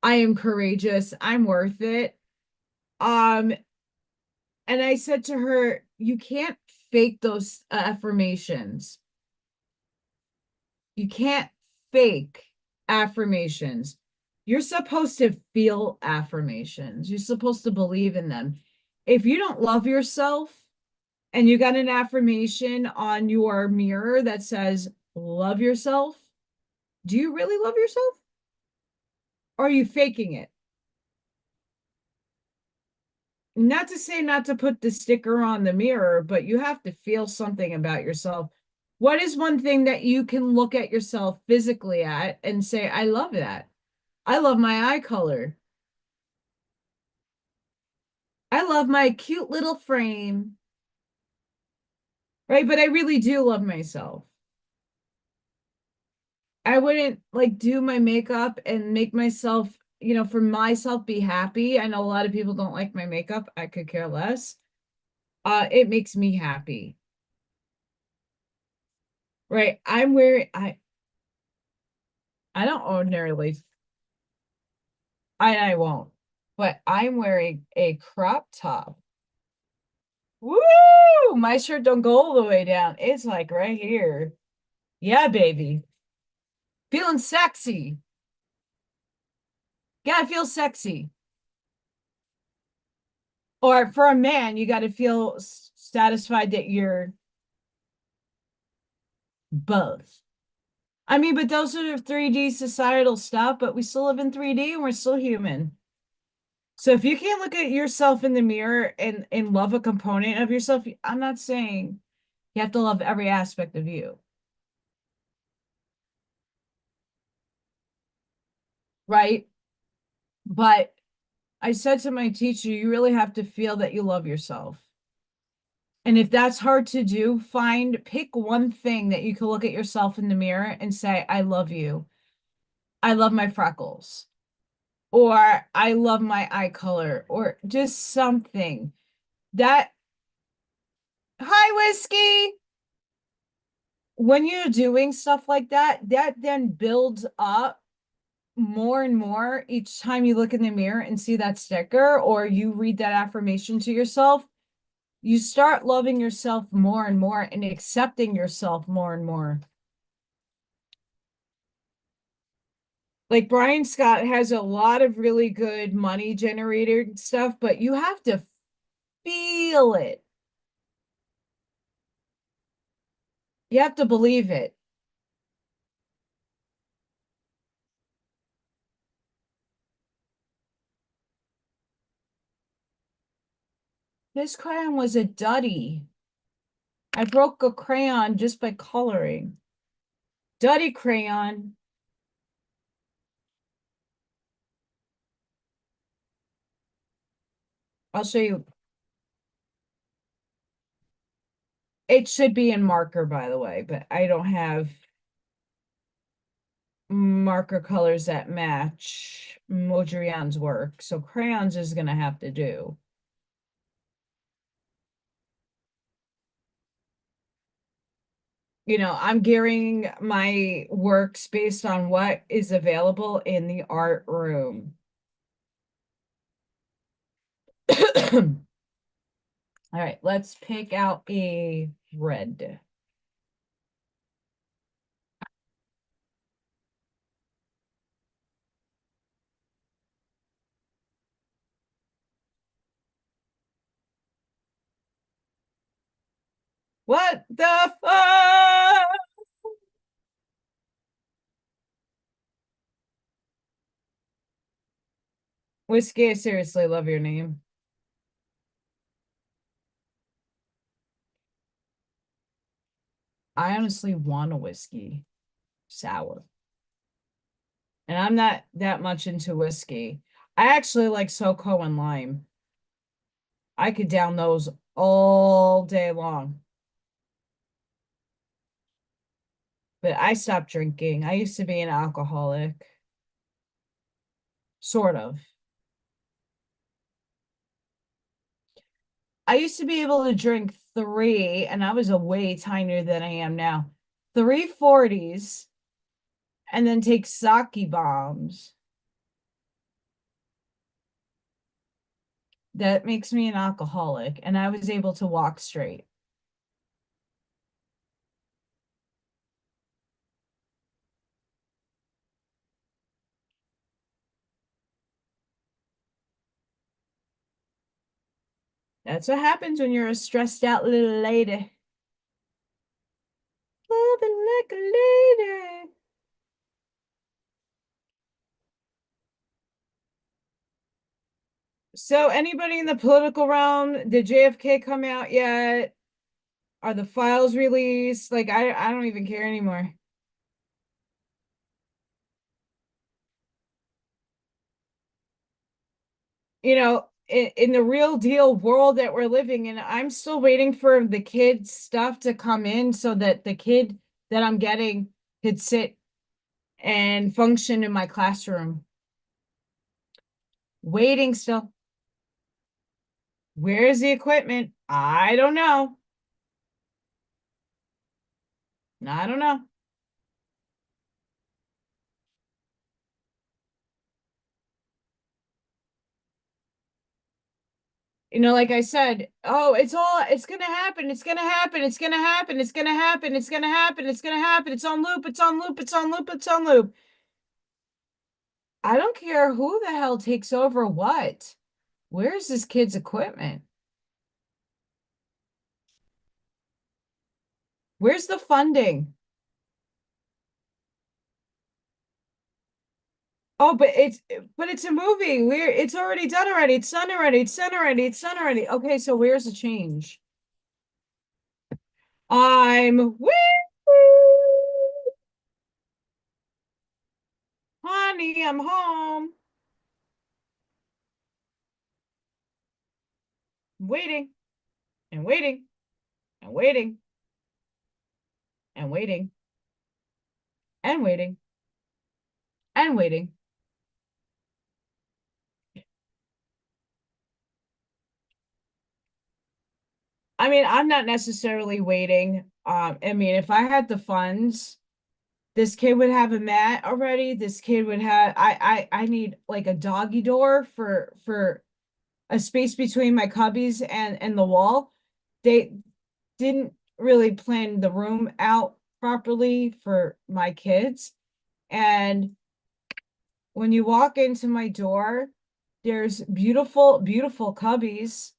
I am courageous, I'm worth it. Um, and I said to her, you can't fake those affirmations. You can't fake affirmations. You're supposed to feel affirmations. You're supposed to believe in them. If you don't love yourself and you got an affirmation on your mirror that says, love yourself, do you really love yourself? Or are you faking it? Not to say not to put the sticker on the mirror, but you have to feel something about yourself. What is one thing that you can look at yourself physically at and say, I love that? I love my eye color. I love my cute little frame. Right? But I really do love myself. I wouldn't like do my makeup and make myself, for myself be happy. I know a lot of people don't like my makeup. I could care less. It makes me happy. Right? I don't ordinarily I won't. but I'm wearing a crop top. Woo! My shirt don't go all the way down. It's like right here. Yeah, baby. Feeling sexy. Gotta feel sexy. Or for a man, you gotta feel satisfied that you're both. I mean, but those are 3D societal stuff, but we still live in 3D and we're still human. So if you can't look at yourself in the mirror and love a component of yourself, I'm not saying you have to love every aspect of you, right? But I said to my teacher, you really have to feel that you love yourself. And if that's hard to do, pick one thing that you can look at yourself in the mirror and say, I love you. I love my freckles, or I love my eye color, or just something that, hi, Whiskey. When you're doing stuff like that, that then builds up more and more each time you look in the mirror and see that sticker or you read that affirmation to yourself. You start loving yourself more and more and accepting yourself more and more. Like Brian Scott has a lot of really good money generator stuff, but you have to feel it. You have to believe it. This crayon was a duddy. I broke a crayon just by coloring. Duddy crayon. I'll show you. It should be in marker, by the way, but I don't have marker colors that match Modrian's work. So crayons is going to have to do. You know, I'm gearing my works based on what is available in the art room. All right, let's pick out a red. What the fuck? Whiskey, I seriously love your name. I honestly want a whiskey sour. And I'm not that much into whiskey. I actually like SoCo and lime. I could down those all day long. But I stopped drinking. I used to be an alcoholic. Sort of. I used to be able to drink three, and I was a way tinier than I am now. 340s, and then take sake bombs. That makes me an alcoholic, and I was able to walk straight. That's what happens when you're a stressed out little lady. Loving like a lady. So anybody in the political realm, did JFK come out yet? Are the files released? Like I don't even care anymore. You know, in the real deal world that we're living in, I'm still waiting for the kid stuff to come in so that the kid that I'm getting could sit and function in my classroom. Waiting still. Where's the equipment? I don't know. I don't know. like I said, oh, it's gonna happen, it's gonna happen, it's gonna happen, it's gonna happen, it's gonna happen, it's gonna happen, it's on loop, it's on loop, it's on loop, it's on loop. I don't care who the hell takes over what. Where's this kid's equipment? Where's the funding? Oh, but it's a movie. It's already done already. It's done already. It's done already. It's done already. Okay, so where's the change? I'm woo, honey, I'm home. Waiting and waiting and waiting and waiting and waiting and waiting. I mean, I'm not necessarily waiting. I mean, if I had the funds, this kid would have a mat already. This kid would have I need like a doggy door for a space between my cubbies and the wall. They didn't really plan the room out properly for my kids. And when you walk into my door, there's beautiful, beautiful cubbies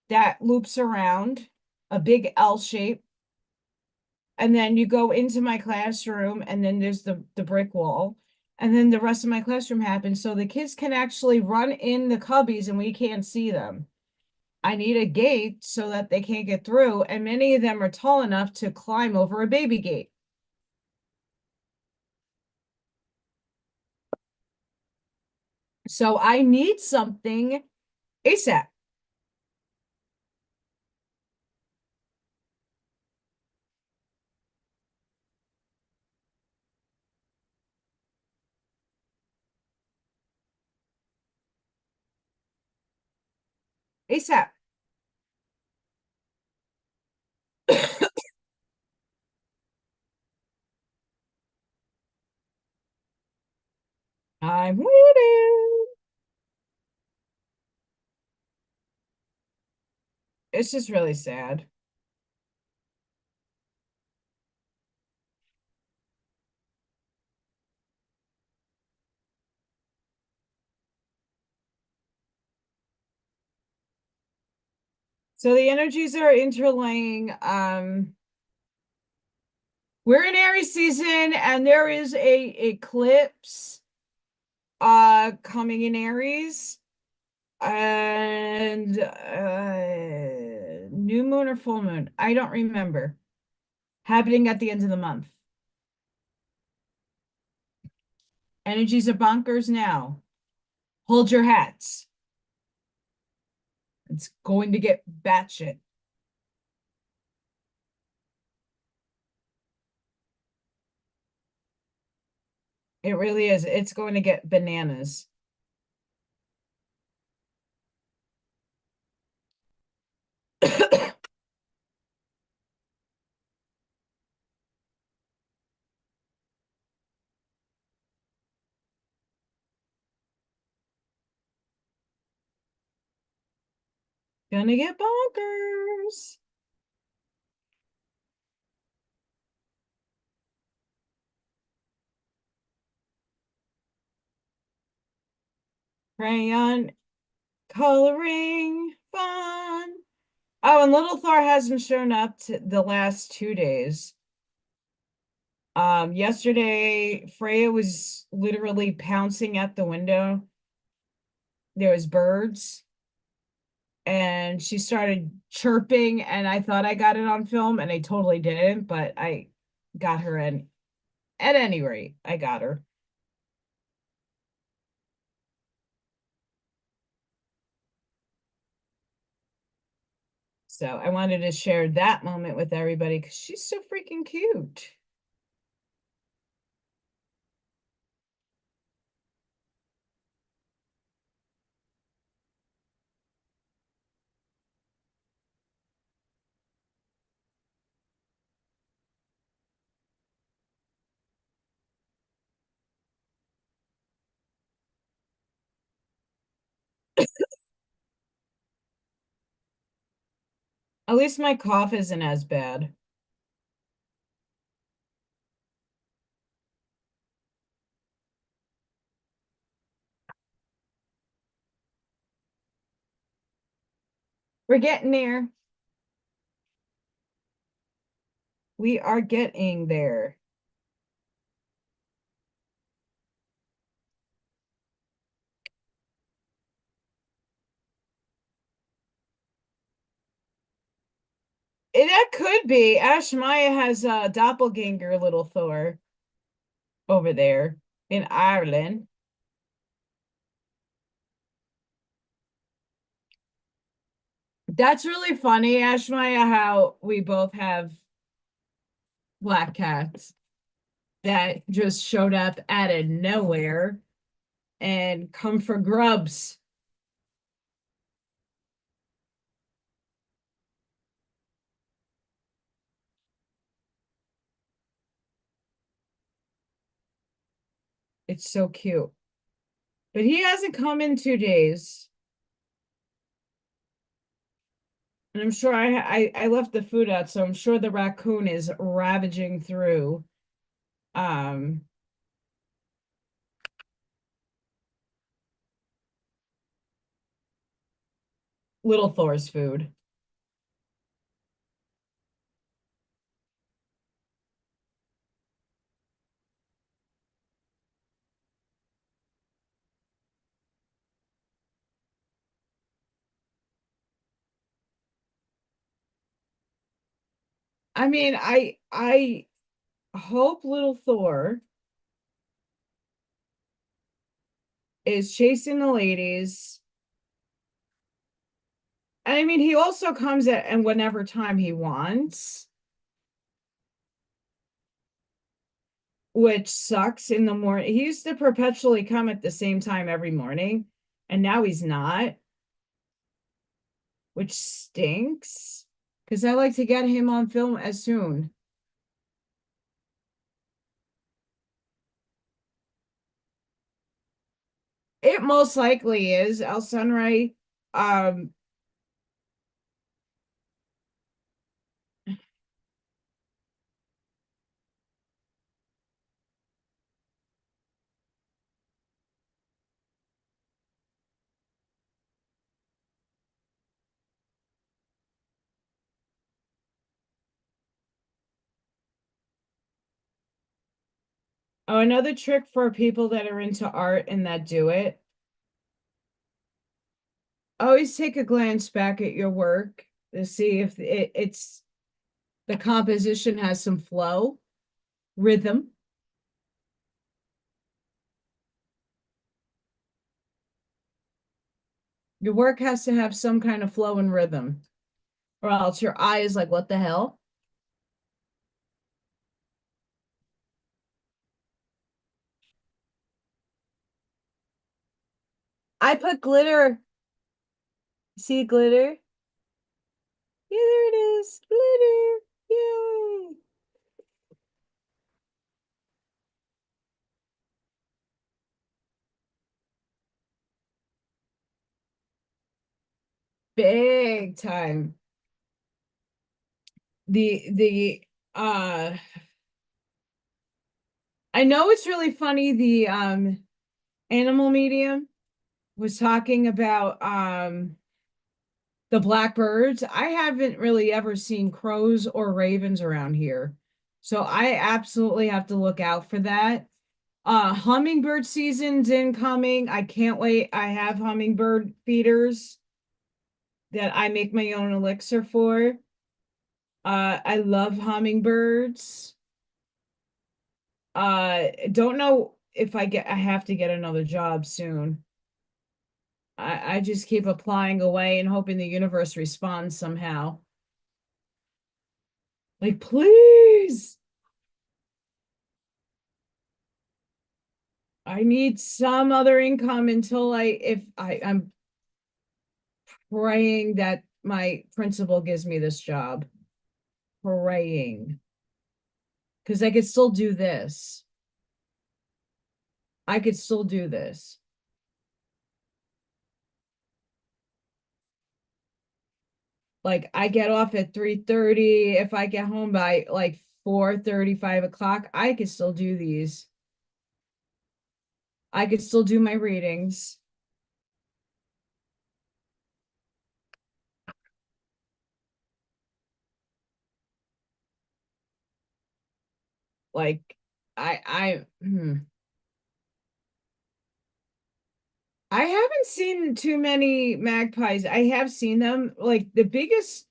that loops around a big L shape. And then you go into my classroom, and then there's the brick wall. And then the rest of my classroom happens. So the kids can actually run in the cubbies and we can't see them. I need a gate so that they can't get through. And many of them are tall enough to climb over a baby gate. So I need something ASAP. ASAP. I'm waiting. It's just really sad. So the energies are interlaying. We're in Aries season, and there is a eclipse coming in Aries, and new moon or full moon, I don't remember, happening at the end of the month. Energies are bonkers now. Hold your hats. It's going to get batshit. It really is. It's going to get bananas. Gonna get bonkers. Crayon coloring fun. Oh, and little Thor hasn't shown up to the last 2 days. Yesterday, Freya was literally pouncing at the window. There was birds, and she started chirping, and I thought I got it on film, and I totally didn't, but I got her in. At any rate, I got her. So I wanted to share that moment with everybody because she's so freaking cute. At least my cough isn't as bad. We're getting there. We are getting there. That could be. Ash Maya has a doppelganger little Thor over there in Ireland. That's really funny, Ash Maya, how we both have black cats that just showed up out of nowhere and come for grubs. It's so cute. But he hasn't come in 2 days. And I'm sure I left the food out, so I'm sure the raccoon is ravaging through um little Thor's food. I mean, I hope little Thor is chasing the ladies. And I mean, he also comes at and whenever time he wants, which sucks in the morning. He used to perpetually come at the same time every morning, and now he's not, which stinks because I like to get him on film as soon. It most likely is El Sunray. Um, oh, another trick for people that are into art and that do it. Always take a glance back at your work to see if it's the composition has some flow, rhythm. Your work has to have some kind of flow and rhythm, or else your eye is like, what the hell? I put glitter. See glitter? Yeah, there it is. Glitter. Yay. Big time. The I know it's really funny. The animal medium was talking about the blackbirds. I haven't really ever seen crows or ravens around here. So I absolutely have to look out for that. Hummingbird season's incoming. I can't wait. I have hummingbird feeders that I make my own elixir for. I love hummingbirds. Don't know if I have to get another job soon. I just keep applying away and hoping the universe responds somehow. Like, please, I need some other income until I'm praying that my principal gives me this job. Praying. Because I could still do this. I could still do this. Like I get off at 3:30. If I get home by like 4:30, 5 o'clock, I could still do these. I could still do my readings. Like I haven't seen too many magpies. I have seen them. Like the biggest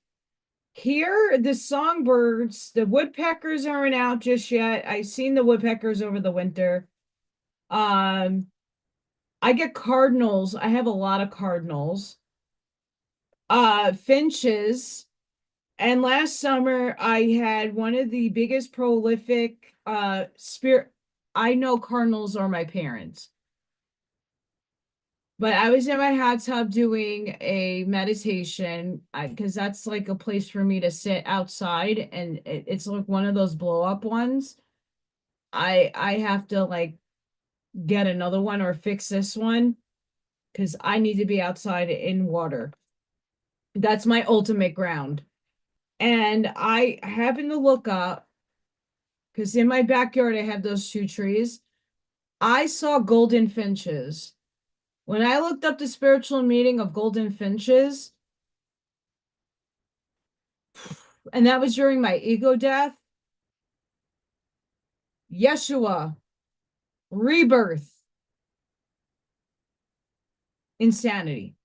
here, the songbirds, the woodpeckers aren't out just yet. I've seen the woodpeckers over the winter. Um, I get cardinals. I have a lot of cardinals. Finches. And last summer I had one of the biggest prolific spirit. I know cardinals are my parents. But I was in my hot tub doing a meditation because that's like a place for me to sit outside, and it's like one of those blow up ones. I have to like get another one or fix this one because I need to be outside in water. That's my ultimate ground. And I happened to look up because in my backyard I have those two trees. I saw golden finches. When I looked up the spiritual meaning of golden finches, and that was during my ego death, Yeshua, rebirth, insanity.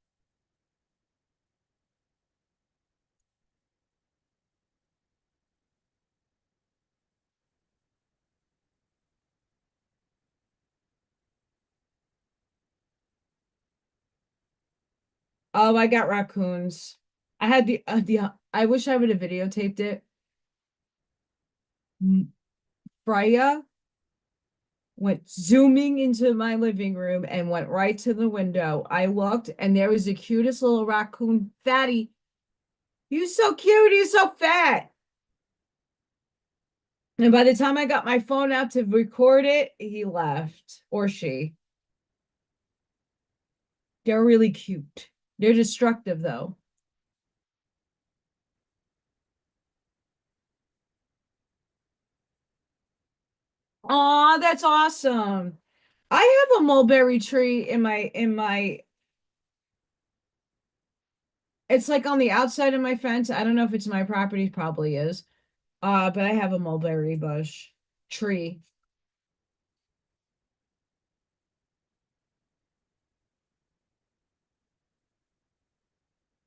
Oh, I got raccoons. I had I wish I would have videotaped it. Freya went zooming into my living room and went right to the window. I looked and there was the cutest little raccoon, Fatty. He's so cute, he's so fat. And by the time I got my phone out to record it, he left, or she. They're really cute. They're destructive though. Aw, that's awesome. I have a mulberry tree in my it's like on the outside of my fence. I don't know if it's my property, probably is. But I have a mulberry bush tree.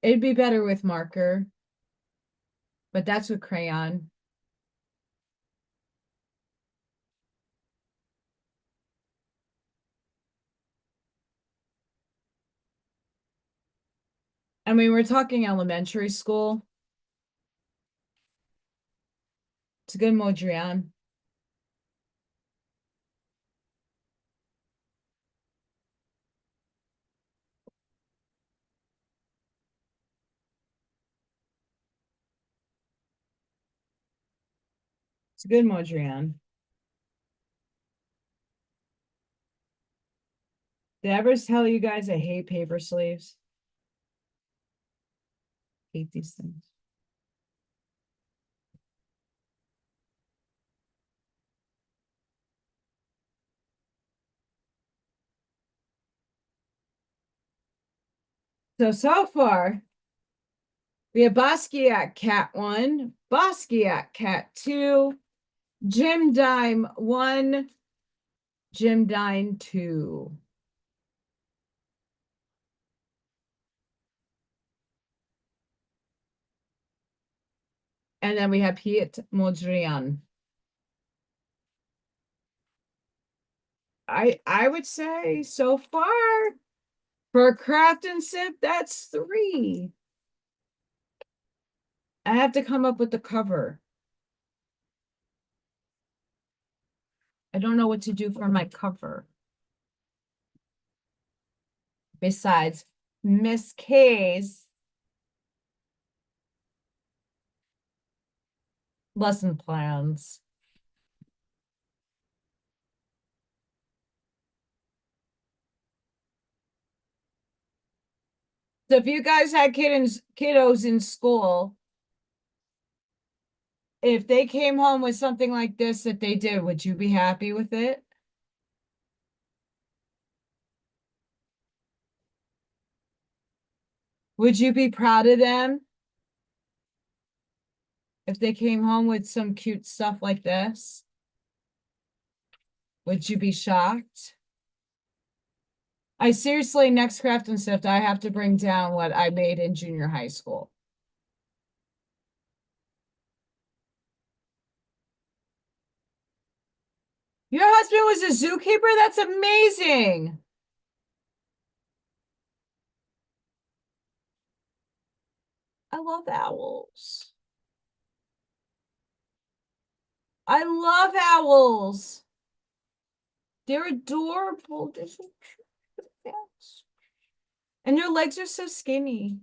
It'd be better with marker, but that's with crayon. I mean, we're talking elementary school. It's a good Modrian. It's a good Modrian. Did I ever tell you guys I hate paper sleeves? Hate these things. So far, we have Basquiat Kat 1, Basquiat Kat 2, Jim Dime 1, Jim Dine 2. And then we have Piet Modrian. I would say so far for Craft and Sip, that's 3. I have to come up with the cover. I don't know what to do for my cover. Besides Miss K's lesson plans. So if you guys had kiddos in school, if they came home with something like this that they did, would you be happy with it? Would you be proud of them if they came home with some cute stuff like this? Would you be shocked? I seriously, next craft and sift, I have to bring down what I made in junior high school. Your husband was a zookeeper? That's amazing. I love owls. I love owls. They're adorable. They're so cute. And their legs are so skinny.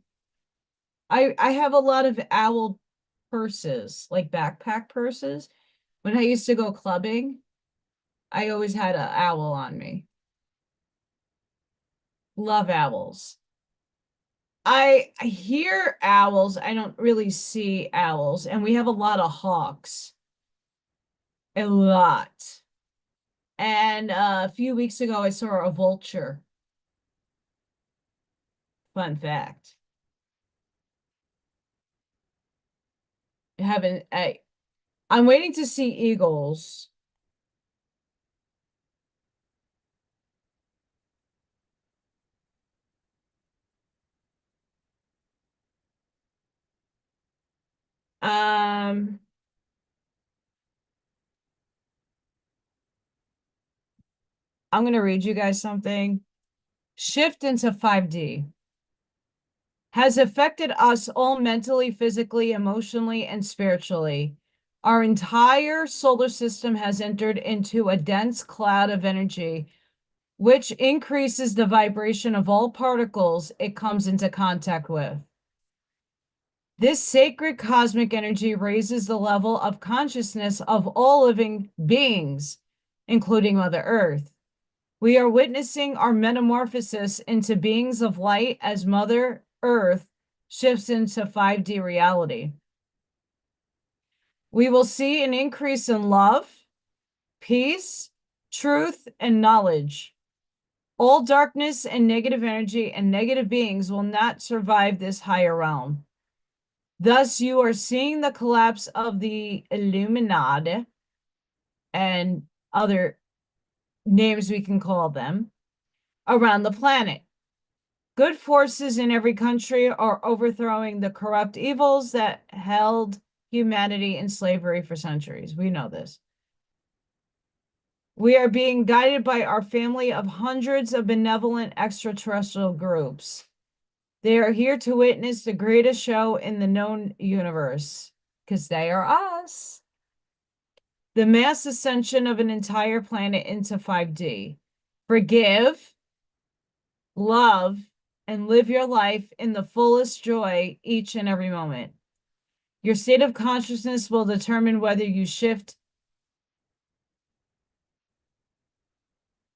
I have a lot of owl purses, like backpack purses. When I used to go clubbing, I always had an owl on me. Love owls. I hear owls. I don't really see owls, and we have a lot of hawks. A lot. And a few weeks ago, I saw a vulture. Fun fact. I haven't I'm waiting to see eagles. Um, I'm gonna read you guys something. Shift into 5D has affected us all mentally, physically, emotionally, and spiritually. Our entire solar system has entered into a dense cloud of energy, which increases the vibration of all particles it comes into contact with. This sacred cosmic energy raises the level of consciousness of all living beings, including Mother Earth. We are witnessing our metamorphosis into beings of light as Mother Earth shifts into 5D reality. We will see an increase in love, peace, truth, and knowledge. All darkness and negative energy and negative beings will not survive this higher realm. Thus, you are seeing the collapse of the Illuminati and other names we can call them around the planet. Good forces in every country are overthrowing the corrupt evils that held humanity in slavery for centuries. We know this. We are being guided by our family of hundreds of benevolent extraterrestrial groups. They are here to witness the greatest show in the known universe, because they are us. The mass ascension of an entire planet into 5D. Forgive, love, and live your life in the fullest joy each and every moment. Your state of consciousness will determine whether you shift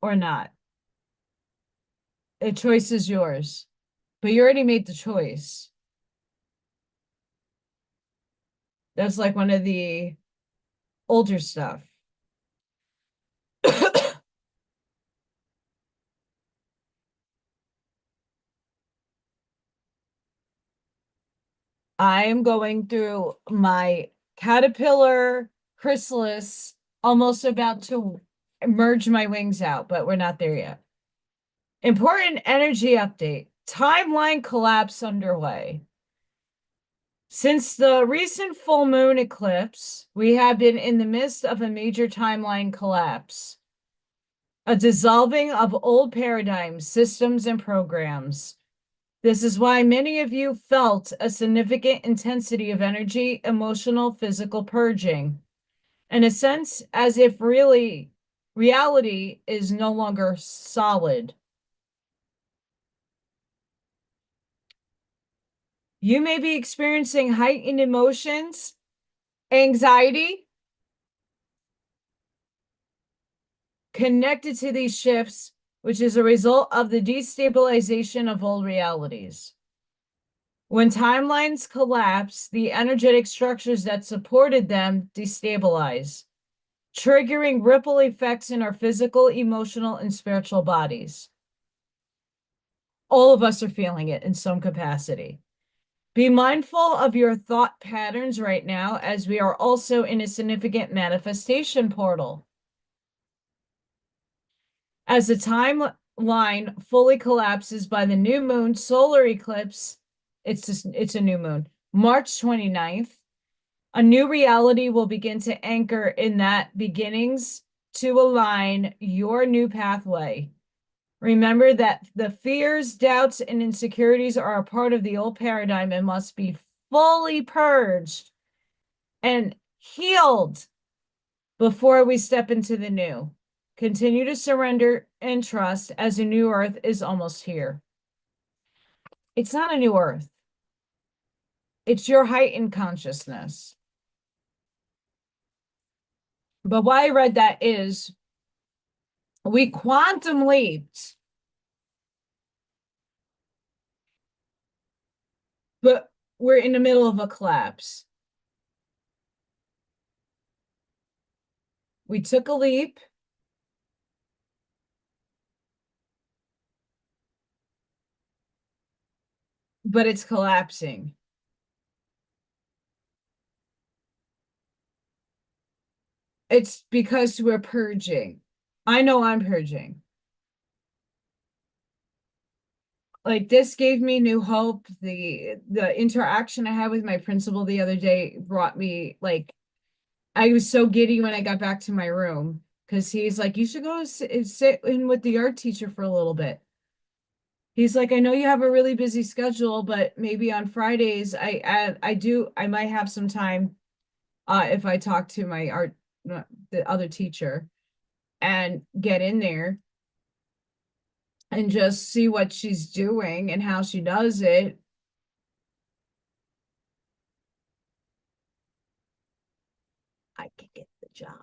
or not. The choice is yours, but you already made the choice. That's like one of the older stuff. I am going through my caterpillar chrysalis, almost about to merge my wings out, but we're not there yet. Important energy update. Timeline collapse underway. Since the recent full moon eclipse, we have been in the midst of a major timeline collapse, a dissolving of old paradigms, systems, and programs. This is why many of you felt a significant intensity of energy, emotional, physical purging. In a sense, as if really reality is no longer solid. You may be experiencing heightened emotions, anxiety connected to these shifts, which is a result of the destabilization of old realities. When timelines collapse, the energetic structures that supported them destabilize, triggering ripple effects in our physical, emotional, and spiritual bodies. All of us are feeling it in some capacity. Be mindful of your thought patterns right now, as we are also in a significant manifestation portal. As the timeline fully collapses by the new moon solar eclipse, it's a new moon, March 29th, a new reality will begin to anchor in that beginnings to align your new pathway. Remember that the fears, doubts, and insecurities are a part of the old paradigm and must be fully purged and healed before we step into the new. Continue to surrender and trust as a new earth is almost here. It's not a new earth. It's your heightened consciousness. But why I read that is we quantum leaped, but we're in the middle of a collapse. We took a leap, but it's collapsing. It's because we're purging. I know I'm purging. Like this gave me new hope. The interaction I had with my principal the other day brought me like I was so giddy when I got back to my room because he's like, you should go sit in with the art teacher for a little bit. He's like, I know you have a really busy schedule, but maybe on Fridays I might have some time if I talk to my art the other teacher and get in there and just see what she's doing and how she does it. I can get the job.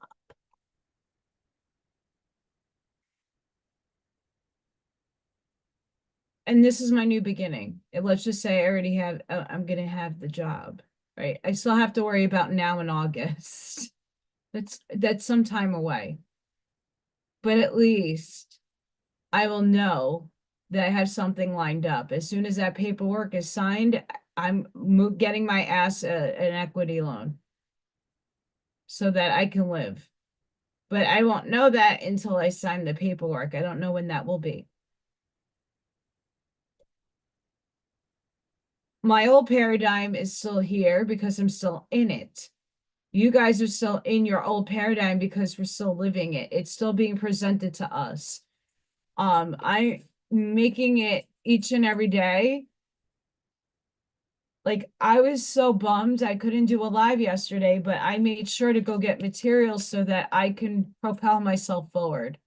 And this is my new beginning. Let's just say I already have, I'm going to have the job, right? I still have to worry about now in August. That's some time away. But at least I will know that I have something lined up. As soon as that paperwork is signed, I'm getting my ass an equity loan so that I can live. But I won't know that until I sign the paperwork. I don't know when that will be. My old paradigm is still here because I'm still in it. You guys are still in your old paradigm because we're still living it. It's still being presented to us. I'm making it each and every day. Like I was so bummed I couldn't do a live yesterday, but I made sure to go get materials so that I can propel myself forward.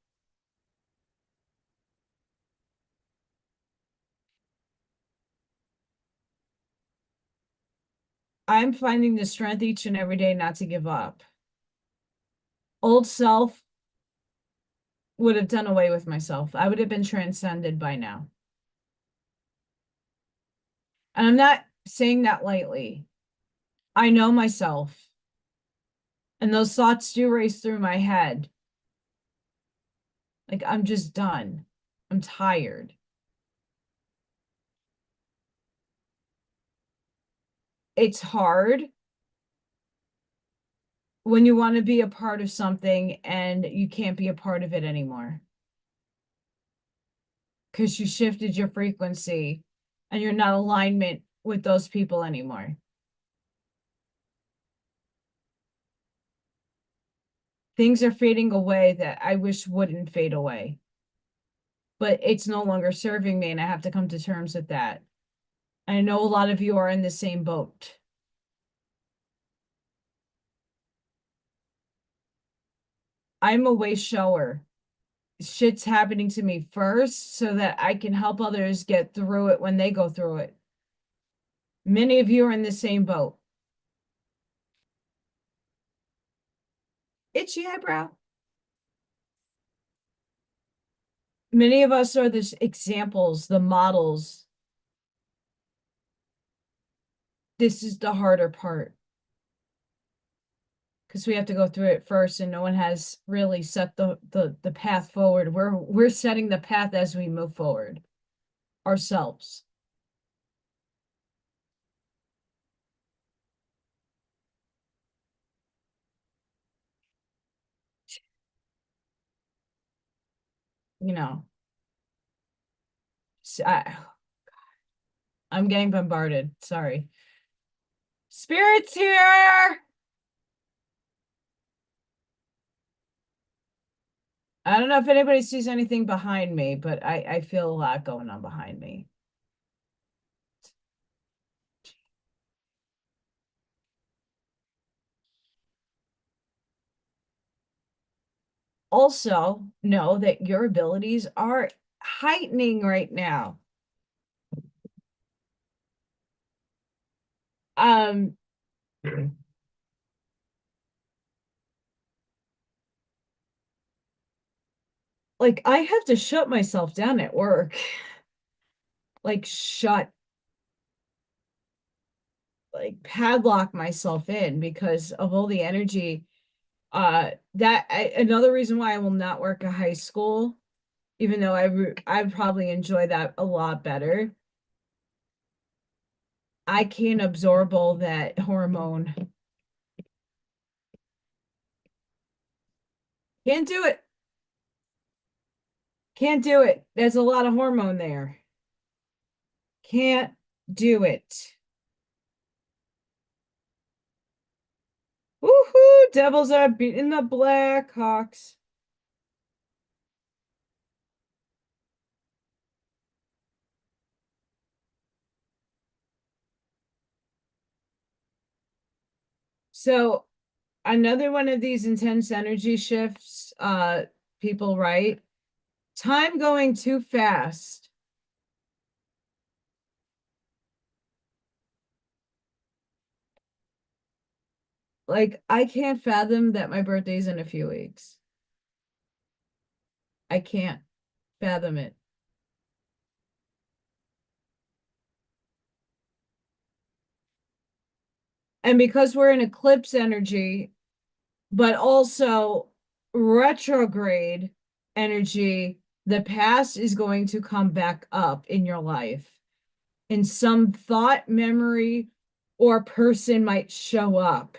I'm finding the strength each and every day not to give up. Old self would have done away with myself. I would have been transcended by now. And I'm not saying that lightly. I know myself. And those thoughts do race through my head. Like, I'm just done. I'm tired. It's hard when you want to be a part of something and you can't be a part of it anymore because you shifted your frequency and you're not alignment with those people anymore. Things are fading away that I wish wouldn't fade away, but it's no longer serving me, and I have to come to terms with that. I know a lot of you are in the same boat. I'm a way shower. Shit's happening to me first so that I can help others get through it when they go through it. Many of you are in the same boat. Itchy eyebrow. Many of us are the examples, the models this is the harder part because we have to go through it first, and no one has really set the path forward. We're setting the path as we move forward ourselves. You know, S- I, I'm getting bombarded. Sorry. Spirits here. I don't know if anybody sees anything behind me, but I feel a lot going on behind me. Also, know that your abilities are heightening right now. Um, like I have to shut myself down at work. Like like padlock myself in because of all the energy. Another reason why I will not work a high school, even though I probably enjoy that a lot better. I can't absorb all that hormone. Can't do it. Can't do it. There's a lot of hormone there. Can't do it. Woohoo! Devils are beating the Blackhawks. So another one of these intense energy shifts, people write, time going too fast. Like I can't fathom that my birthday's in a few weeks. I can't fathom it. And because we're in eclipse energy, but also retrograde energy, the past is going to come back up in your life. And some thought, memory, or person might show up.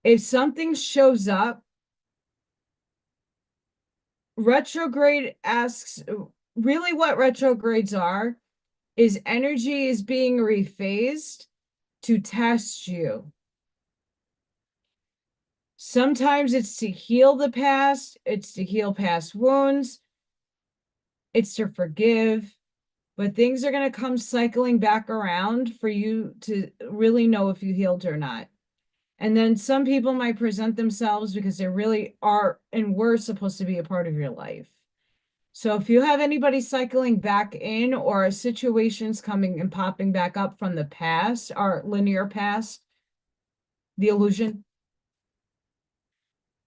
If something shows up, retrograde asks really what retrogrades are is energy is being rephased to test you. Sometimes it's to heal the past, it's to heal past wounds, it's to forgive, but things are going to come cycling back around for you to really know if you healed or not. And then some people might present themselves because they really are and were supposed to be a part of your life. So if you have anybody cycling back in or situations coming and popping back up from the past, our linear past, the illusion,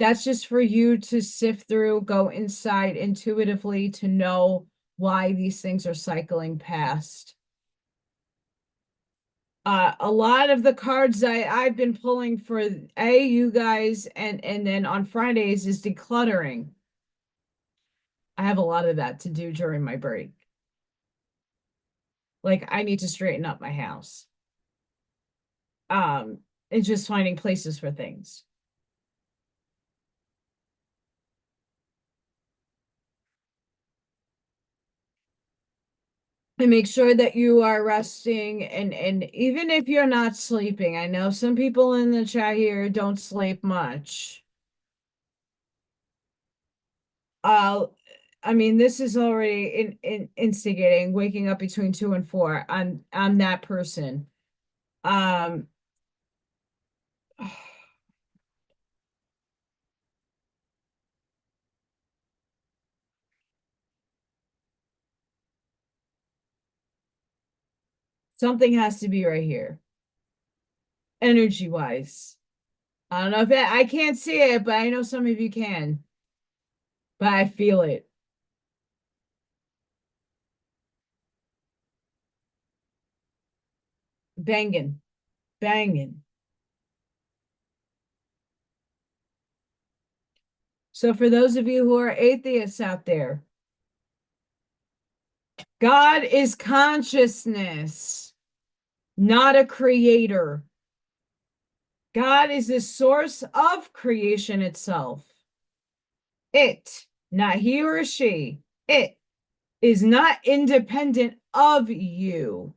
that's just for you to sift through, go inside intuitively to know why these things are cycling past. A lot of the cards I've been pulling for you guys and then on Fridays is decluttering. I have a lot of that to do during my break. Like I need to straighten up my house. Um, and just finding places for things. And make sure that you are resting and even if you're not sleeping, I know some people in the chat here don't sleep much. Uh I mean, this is already instigating, waking up between 2 and 4. I'm that person. Um something has to be right here, energy wise. I don't know if I can't see it, but I know some of you can. But I feel it. Banging, banging. So for those of you who are atheists out there, God is consciousness, not a creator. God is the source of creation itself. It, not he or she, it is not independent of you.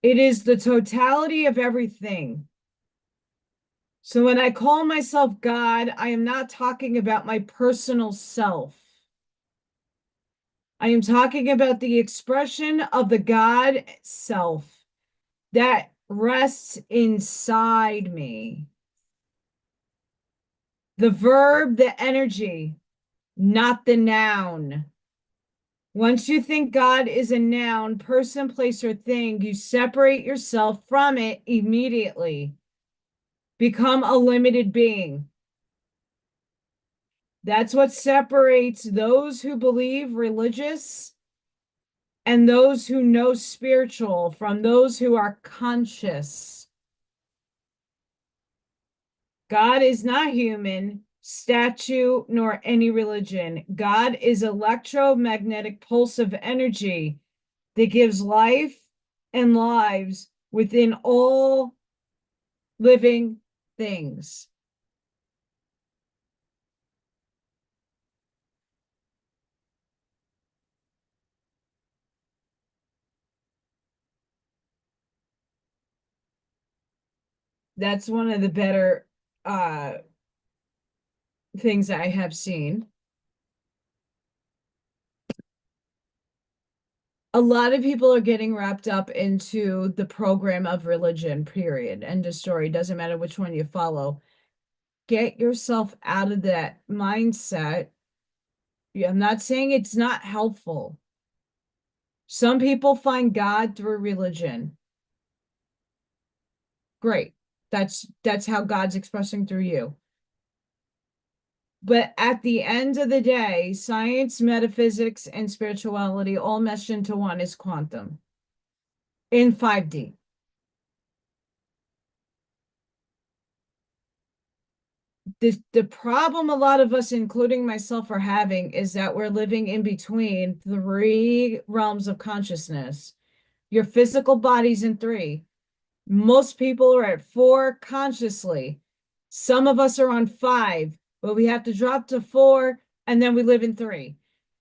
It is the totality of everything. So when I call myself God, I am not talking about my personal self. I am talking about the expression of the God self that rests inside me. The verb, the energy, not the noun. Once you think God is a noun, person, place, or thing, you separate yourself from it immediately. Become a limited being. That's what separates those who believe religious and those who know spiritual from those who are conscious. God is not human, statue, nor any religion. God is electromagnetic pulse of energy that gives life and lives within all living things. That's one of the better things I have seen. A lot of people are getting wrapped up into the program of religion, period. End of story. Doesn't matter which one you follow. Get yourself out of that mindset. I'm not saying it's not helpful. Some people find God through religion. Great. That's how God's expressing through you. But at the end of the day, science, metaphysics, and spirituality all meshed into one is quantum in 5D. The problem a lot of us, including myself, are having is that we're living in between three realms of consciousness. Your physical body's in three. Most people are at four consciously. Some of us are on five, but we have to drop to four, and then we live in three.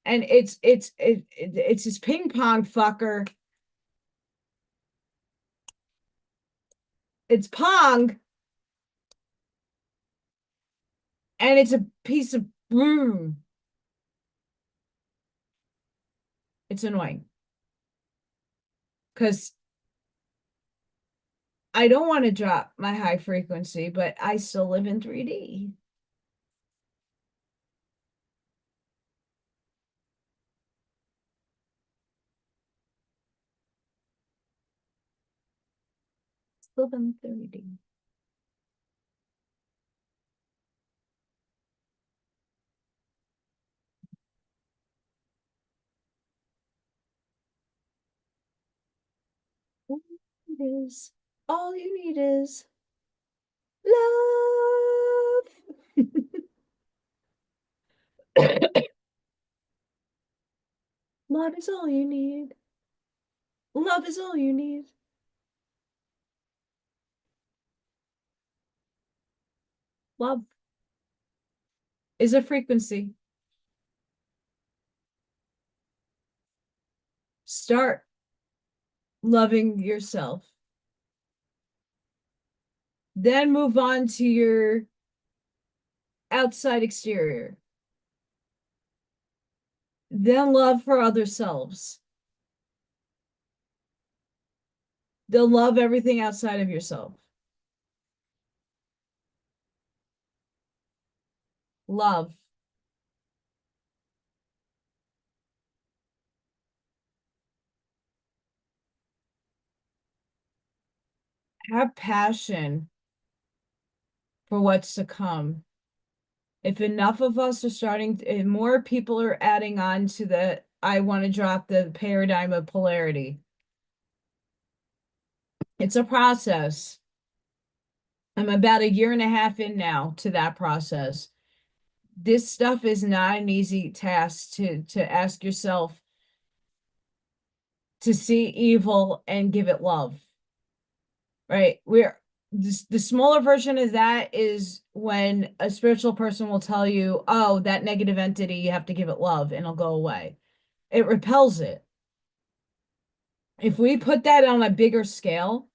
And it's this ping pong fucker. It's pong, and it's a piece of boom. It's annoying because I don't want to drop my high frequency, but I still live in 3D. Still in 3D. All you need is, all you need is love. Love is all you need. Love is all you need. Love is a frequency. Start loving yourself. Then move on to your outside exterior. Then love for other selves. They'll love everything outside of yourself. Love. Have passion for what's to come. If enough of us are starting, if more people are adding on to the, I want to drop the paradigm of polarity. It's a process. I'm about a year and a half in now to that process. This stuff is not an easy task to ask yourself to see evil and give it love, right? The smaller version of that is when a spiritual person will tell you, oh, that negative entity, you have to give it love and it'll go away. It repels it. If we put that on a bigger scale,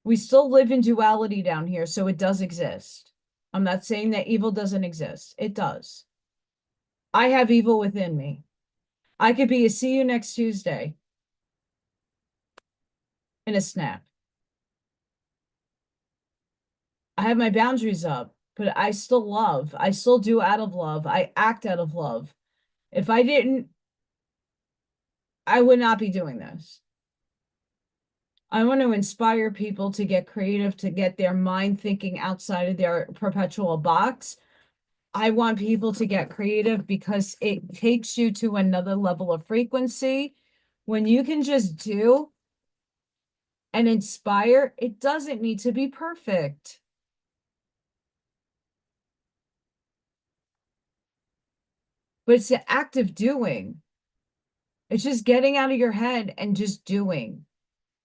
we still live in duality down here, so it does exist. I'm not saying that evil doesn't exist. It does. I have evil within me. I could be a see you next Tuesday in a snap. I have my boundaries up, but I still love. I still do out of love. I act out of love. If I didn't, I would not be doing this. I want to inspire people to get creative, to get their mind thinking outside of their perpetual box. I want people to get creative because it takes you to another level of frequency. When you can just do and inspire, it doesn't need to be perfect. But it's the act of doing. It's just getting out of your head and just doing.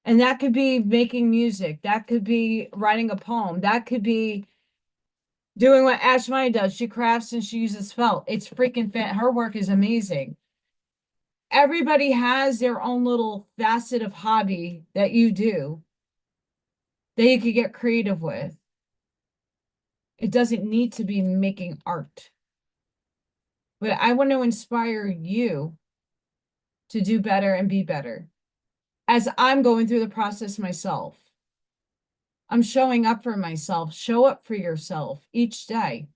And that could be making music. That could be writing a poem. That could be doing what Ash Maya does. She crafts and she uses felt. It's freaking fan. Her work is amazing. Everybody has their own little facet of hobby that you do that you could get creative with. It doesn't need to be making art. But I want to inspire you to do better and be better as I'm going through the process myself. I'm showing up for myself. Show up for yourself each day.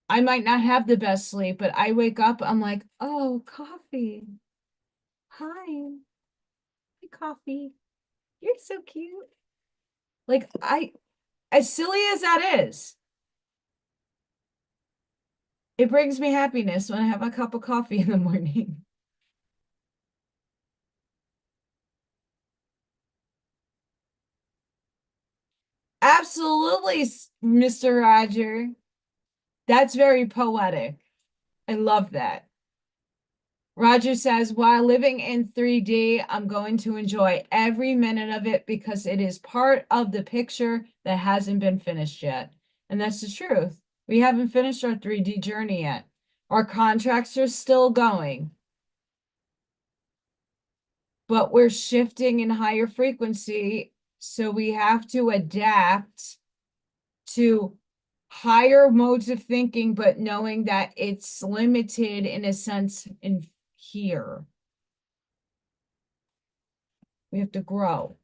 I might not have the best sleep, but I wake up, I'm like, oh, coffee. Hi. Hi, coffee. You're so cute. Like, as silly as that is, it brings me happiness when I have a cup of coffee in the morning. Absolutely, Mr. Roger. That's very poetic. I love that. Roger says, while living in 3D, I'm going to enjoy every minute of it because it is part of the picture that hasn't been finished yet. And that's the truth. We haven't finished our 3D journey yet. Our contracts are still going, but we're shifting in higher frequency. So we have to adapt to higher modes of thinking, but knowing that it's limited in a sense in here. We have to grow.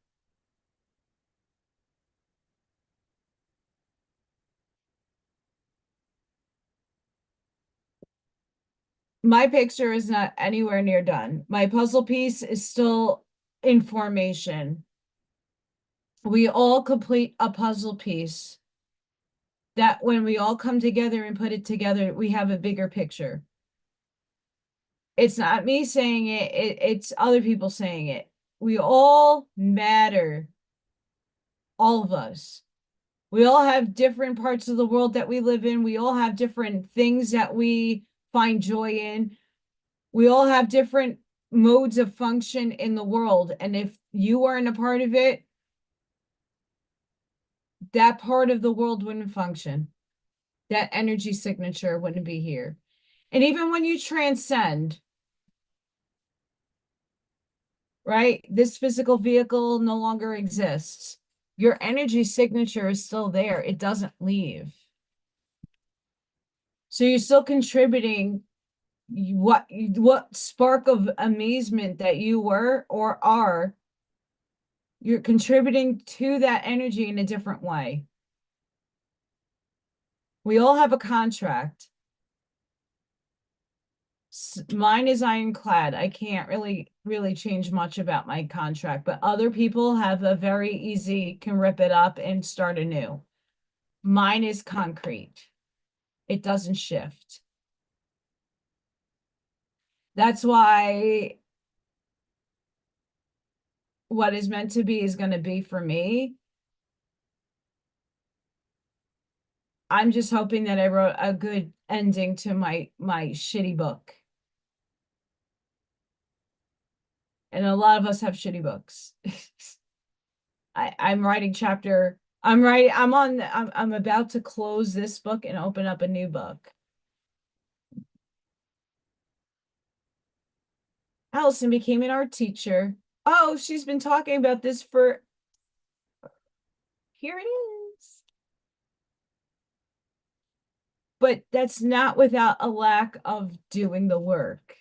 My picture is not anywhere near done. My puzzle piece is still in formation. We all complete a puzzle piece that when we all come together and put it together, we have a bigger picture. It's not me saying it's other people saying it. We all matter, all of us. We all have different parts of the world that we live in. We all have different things that we find joy in. We all have different modes of function in the world. And if you weren't a part of it, that part of the world wouldn't function. That energy signature wouldn't be here. And even when you transcend, right, this physical vehicle no longer exists. Your energy signature is still there. It doesn't leave. So you're still contributing what spark of amazement that you were or are. You're contributing to that energy in a different way. We all have a contract. Mine is ironclad. I can't really change much about my contract, but other people have a very easy, can rip it up and start anew. Mine is concrete. It doesn't shift. That's why what is meant to be is going to be for me. I'm just hoping that I wrote a good ending to my shitty book. And a lot of us have shitty books. I'm writing chapter. I'm about to close this book and open up a new book. Allison became an art teacher. Oh, she's been talking about this for, here it is. But that's not without a lack of doing the work.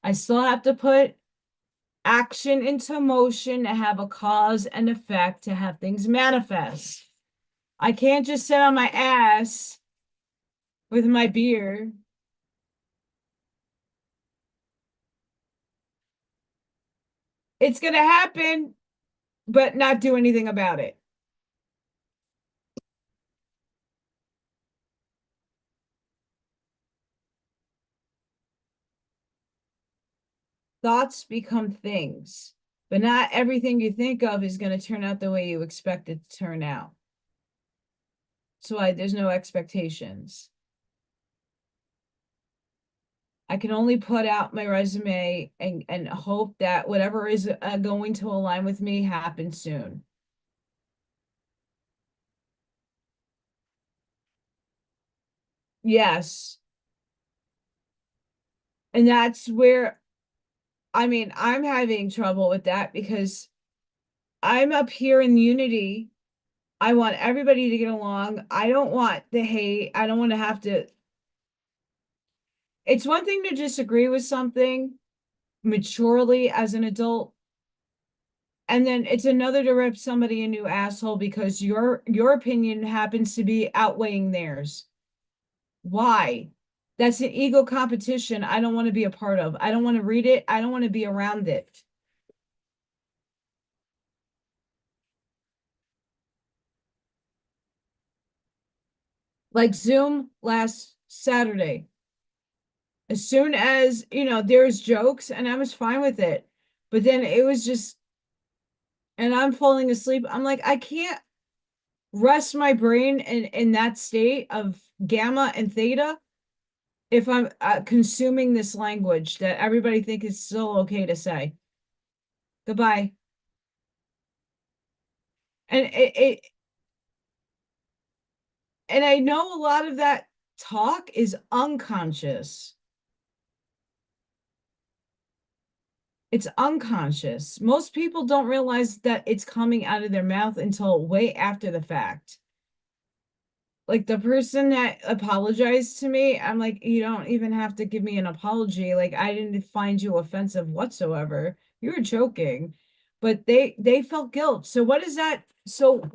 I still have to put action into motion to have a cause and effect, to have things manifest. I can't just sit on my ass with my beer. It's going to happen, but not do anything about it. Thoughts become things, but not everything you think of is going to turn out the way you expect it to turn out. So there's no expectations. I can only put out my resume and hope that whatever is going to align with me happens soon. Yes. And that's where, I mean, I'm having trouble with that because I'm up here in unity. I want everybody to get along. I don't want the hate. I don't want to have to. It's one thing to disagree with something maturely as an adult, and then it's another to rip somebody a new asshole because your opinion happens to be outweighing theirs. Why? That's an ego competition I don't want to be a part of. I don't want to read it. I don't want to be around it. Like Zoom last Saturday. As soon as, there's jokes and I was fine with it. But then it was just, and I'm falling asleep. I'm like, I can't rest my brain in that state of gamma and theta if I'm consuming this language that everybody think is still okay to say. Goodbye. And and I know a lot of that talk is unconscious. It's unconscious. Most people don't realize that it's coming out of their mouth until way after the fact. Like the person that apologized to me, I'm like, you don't even have to give me an apology. Like I didn't find you offensive whatsoever. You were joking. But they felt guilt. So what is that? So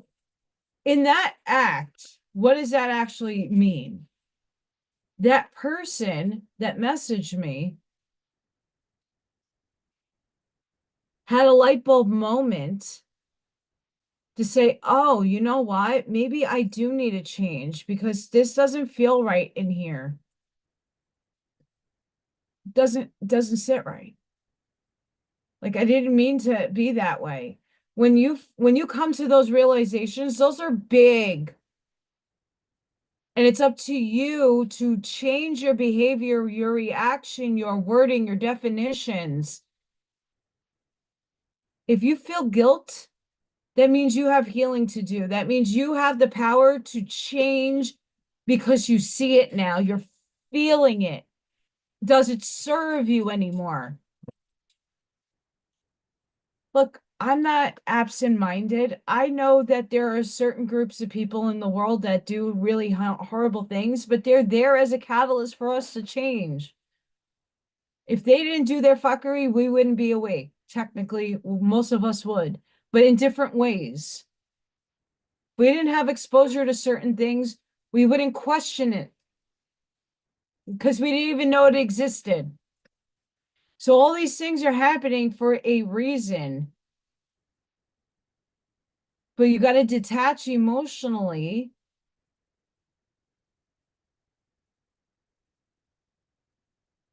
in that act, what does that actually mean? That person that messaged me had a light bulb moment to say, oh, you know what? Maybe I do need a change because this doesn't feel right in here. Doesn't sit right. Like I didn't mean to be that way. When you come to those realizations, those are big. And it's up to you to change your behavior, your reaction, your wording, your definitions. If you feel guilt, that means you have healing to do. That means you have the power to change because you see it now. You're feeling it. Does it serve you anymore? Look, I'm not absent-minded. I know that there are certain groups of people in the world that do really horrible things, but they're there as a catalyst for us to change. If they didn't do their fuckery, we wouldn't be awake. Technically, most of us would, but in different ways. We didn't have exposure to certain things, we wouldn't question it because we didn't even know it existed. So all these things are happening for a reason. But you got to detach emotionally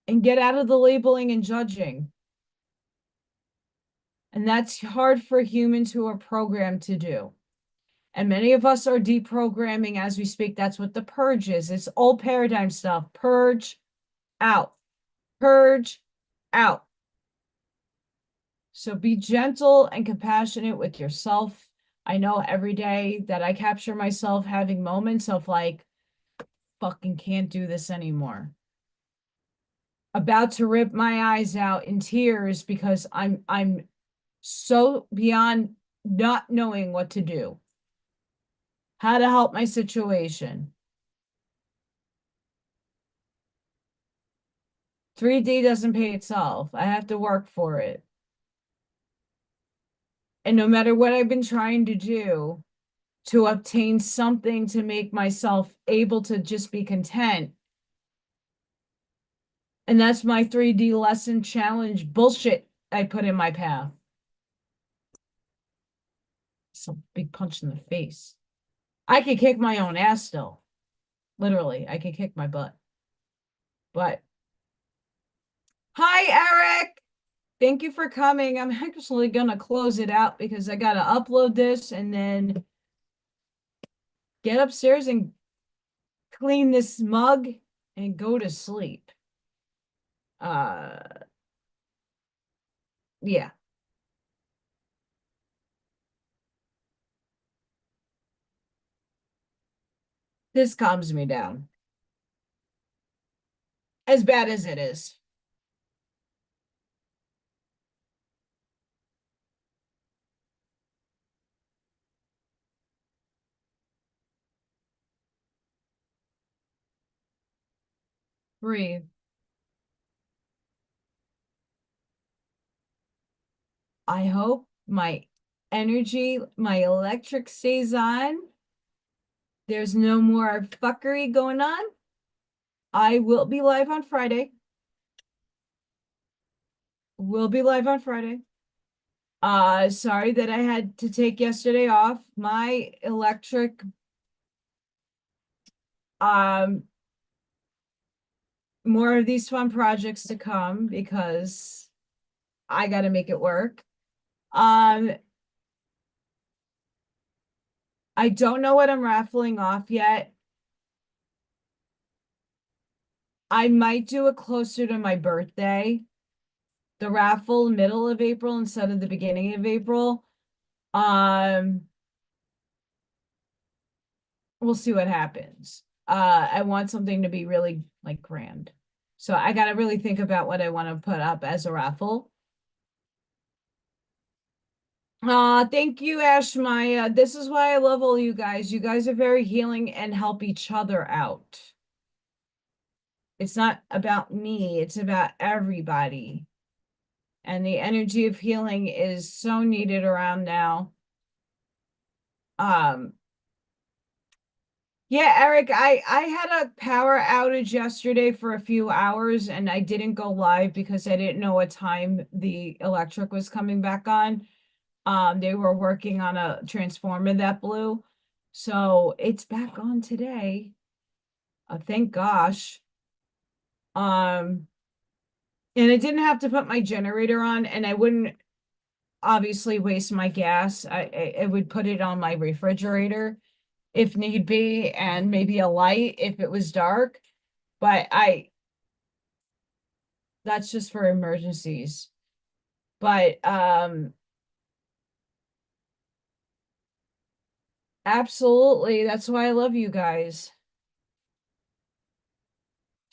and get out of the labeling and judging. And that's hard for humans who are programmed to do. And many of us are deprogramming as we speak. That's what the purge is. It's old paradigm stuff. Purge out. Purge out. So be gentle and compassionate with yourself. I know every day that I capture myself having moments of like, fucking can't do this anymore. About to rip my eyes out in tears because I'm so beyond not knowing what to do, how to help my situation. 3D doesn't pay itself. I have to work for it. And no matter what I've been trying to do to obtain something to make myself able to just be content, and that's my 3D lesson challenge bullshit I put in my path. Some big punch in the face. I could kick my own ass still. Literally, I could kick my butt. But hi, Eric. Thank you for coming. I'm actually gonna close it out because I gotta upload this and then get upstairs and clean this mug and go to sleep. Uh, yeah. This calms me down. As bad as it is. Breathe. I hope my energy, my electric stays on. There's no more fuckery going on. I will be live on Friday. Will be live on Friday. Sorry that I had to take yesterday off. My electric, more of these fun projects to come because I got to make it work. I don't know what I'm raffling off yet. I might do it closer to my birthday. The raffle middle of April instead of the beginning of April. We'll see what happens. I want something to be really like grand. So I got to really think about what I want to put up as a raffle. Thank you, Ash Maya. This is why I love all you guys. You guys are very healing and help each other out. It's not about me, it's about everybody. And the energy of healing is so needed around now. Yeah, Eric, I had a power outage yesterday for a few hours and I didn't go live because I didn't know what time the electric was coming back on. They were working on a transformer that blew. So it's back on today. Thank gosh. And I didn't have to put my generator on and I wouldn't obviously waste my gas. I would put it on my refrigerator if need be, and maybe a light if it was dark. But that's just for emergencies. But absolutely, that's why I love you guys.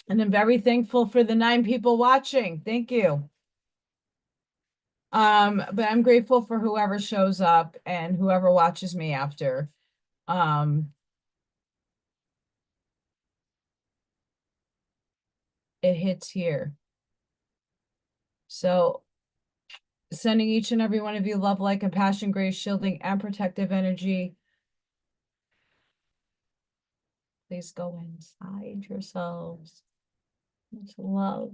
And I'm very thankful for the 9 people watching. Thank you. But I'm grateful for whoever shows up and whoever watches me after. It hits here. So sending each and every one of you love, light, compassion, grace, shielding, and protective energy. Please go inside yourselves. Much love.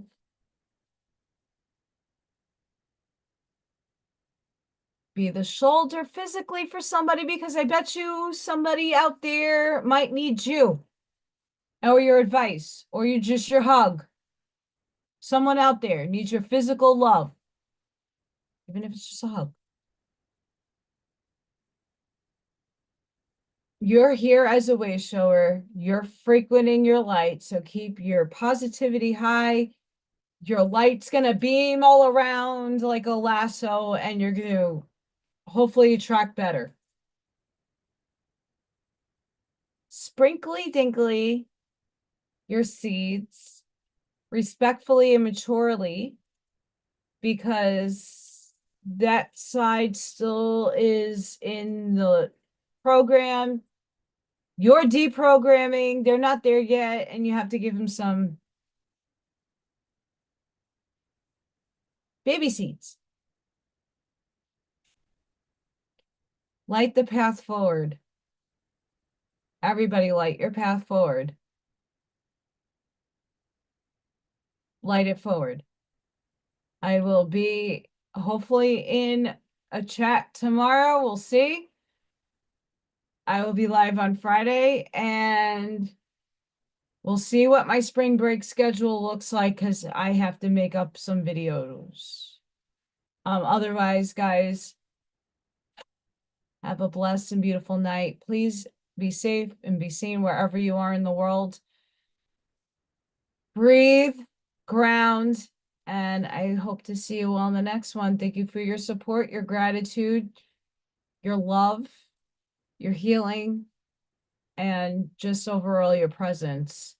Be the shoulder physically for somebody because I bet you somebody out there might need you or your advice or your hug. Someone out there needs your physical love. even if it's just a hug. You're here as a way shower. You're frequenting your light, so keep your positivity high. Your light's gonna beam all around like a lasso, and you're gonna hopefully attract better. Sprinkly dinkly your seeds respectfully and maturely, because that side still is in the program. You're deprogramming, they're not there yet, and you have to give them some baby seeds. Light the path forward. Everybody light your path forward. Light it forward. I will be hopefully in a chat tomorrow. We'll see. I will be live on Friday, and we'll see what my spring break schedule looks like, because I have to make up some videos. Otherwise, guys, have a blessed and beautiful night. Please be safe and be seen wherever you are in the world. Breathe, ground, and I hope to see you all in the next one. Thank you for your support, your gratitude, your love, your healing, and just overall your presence.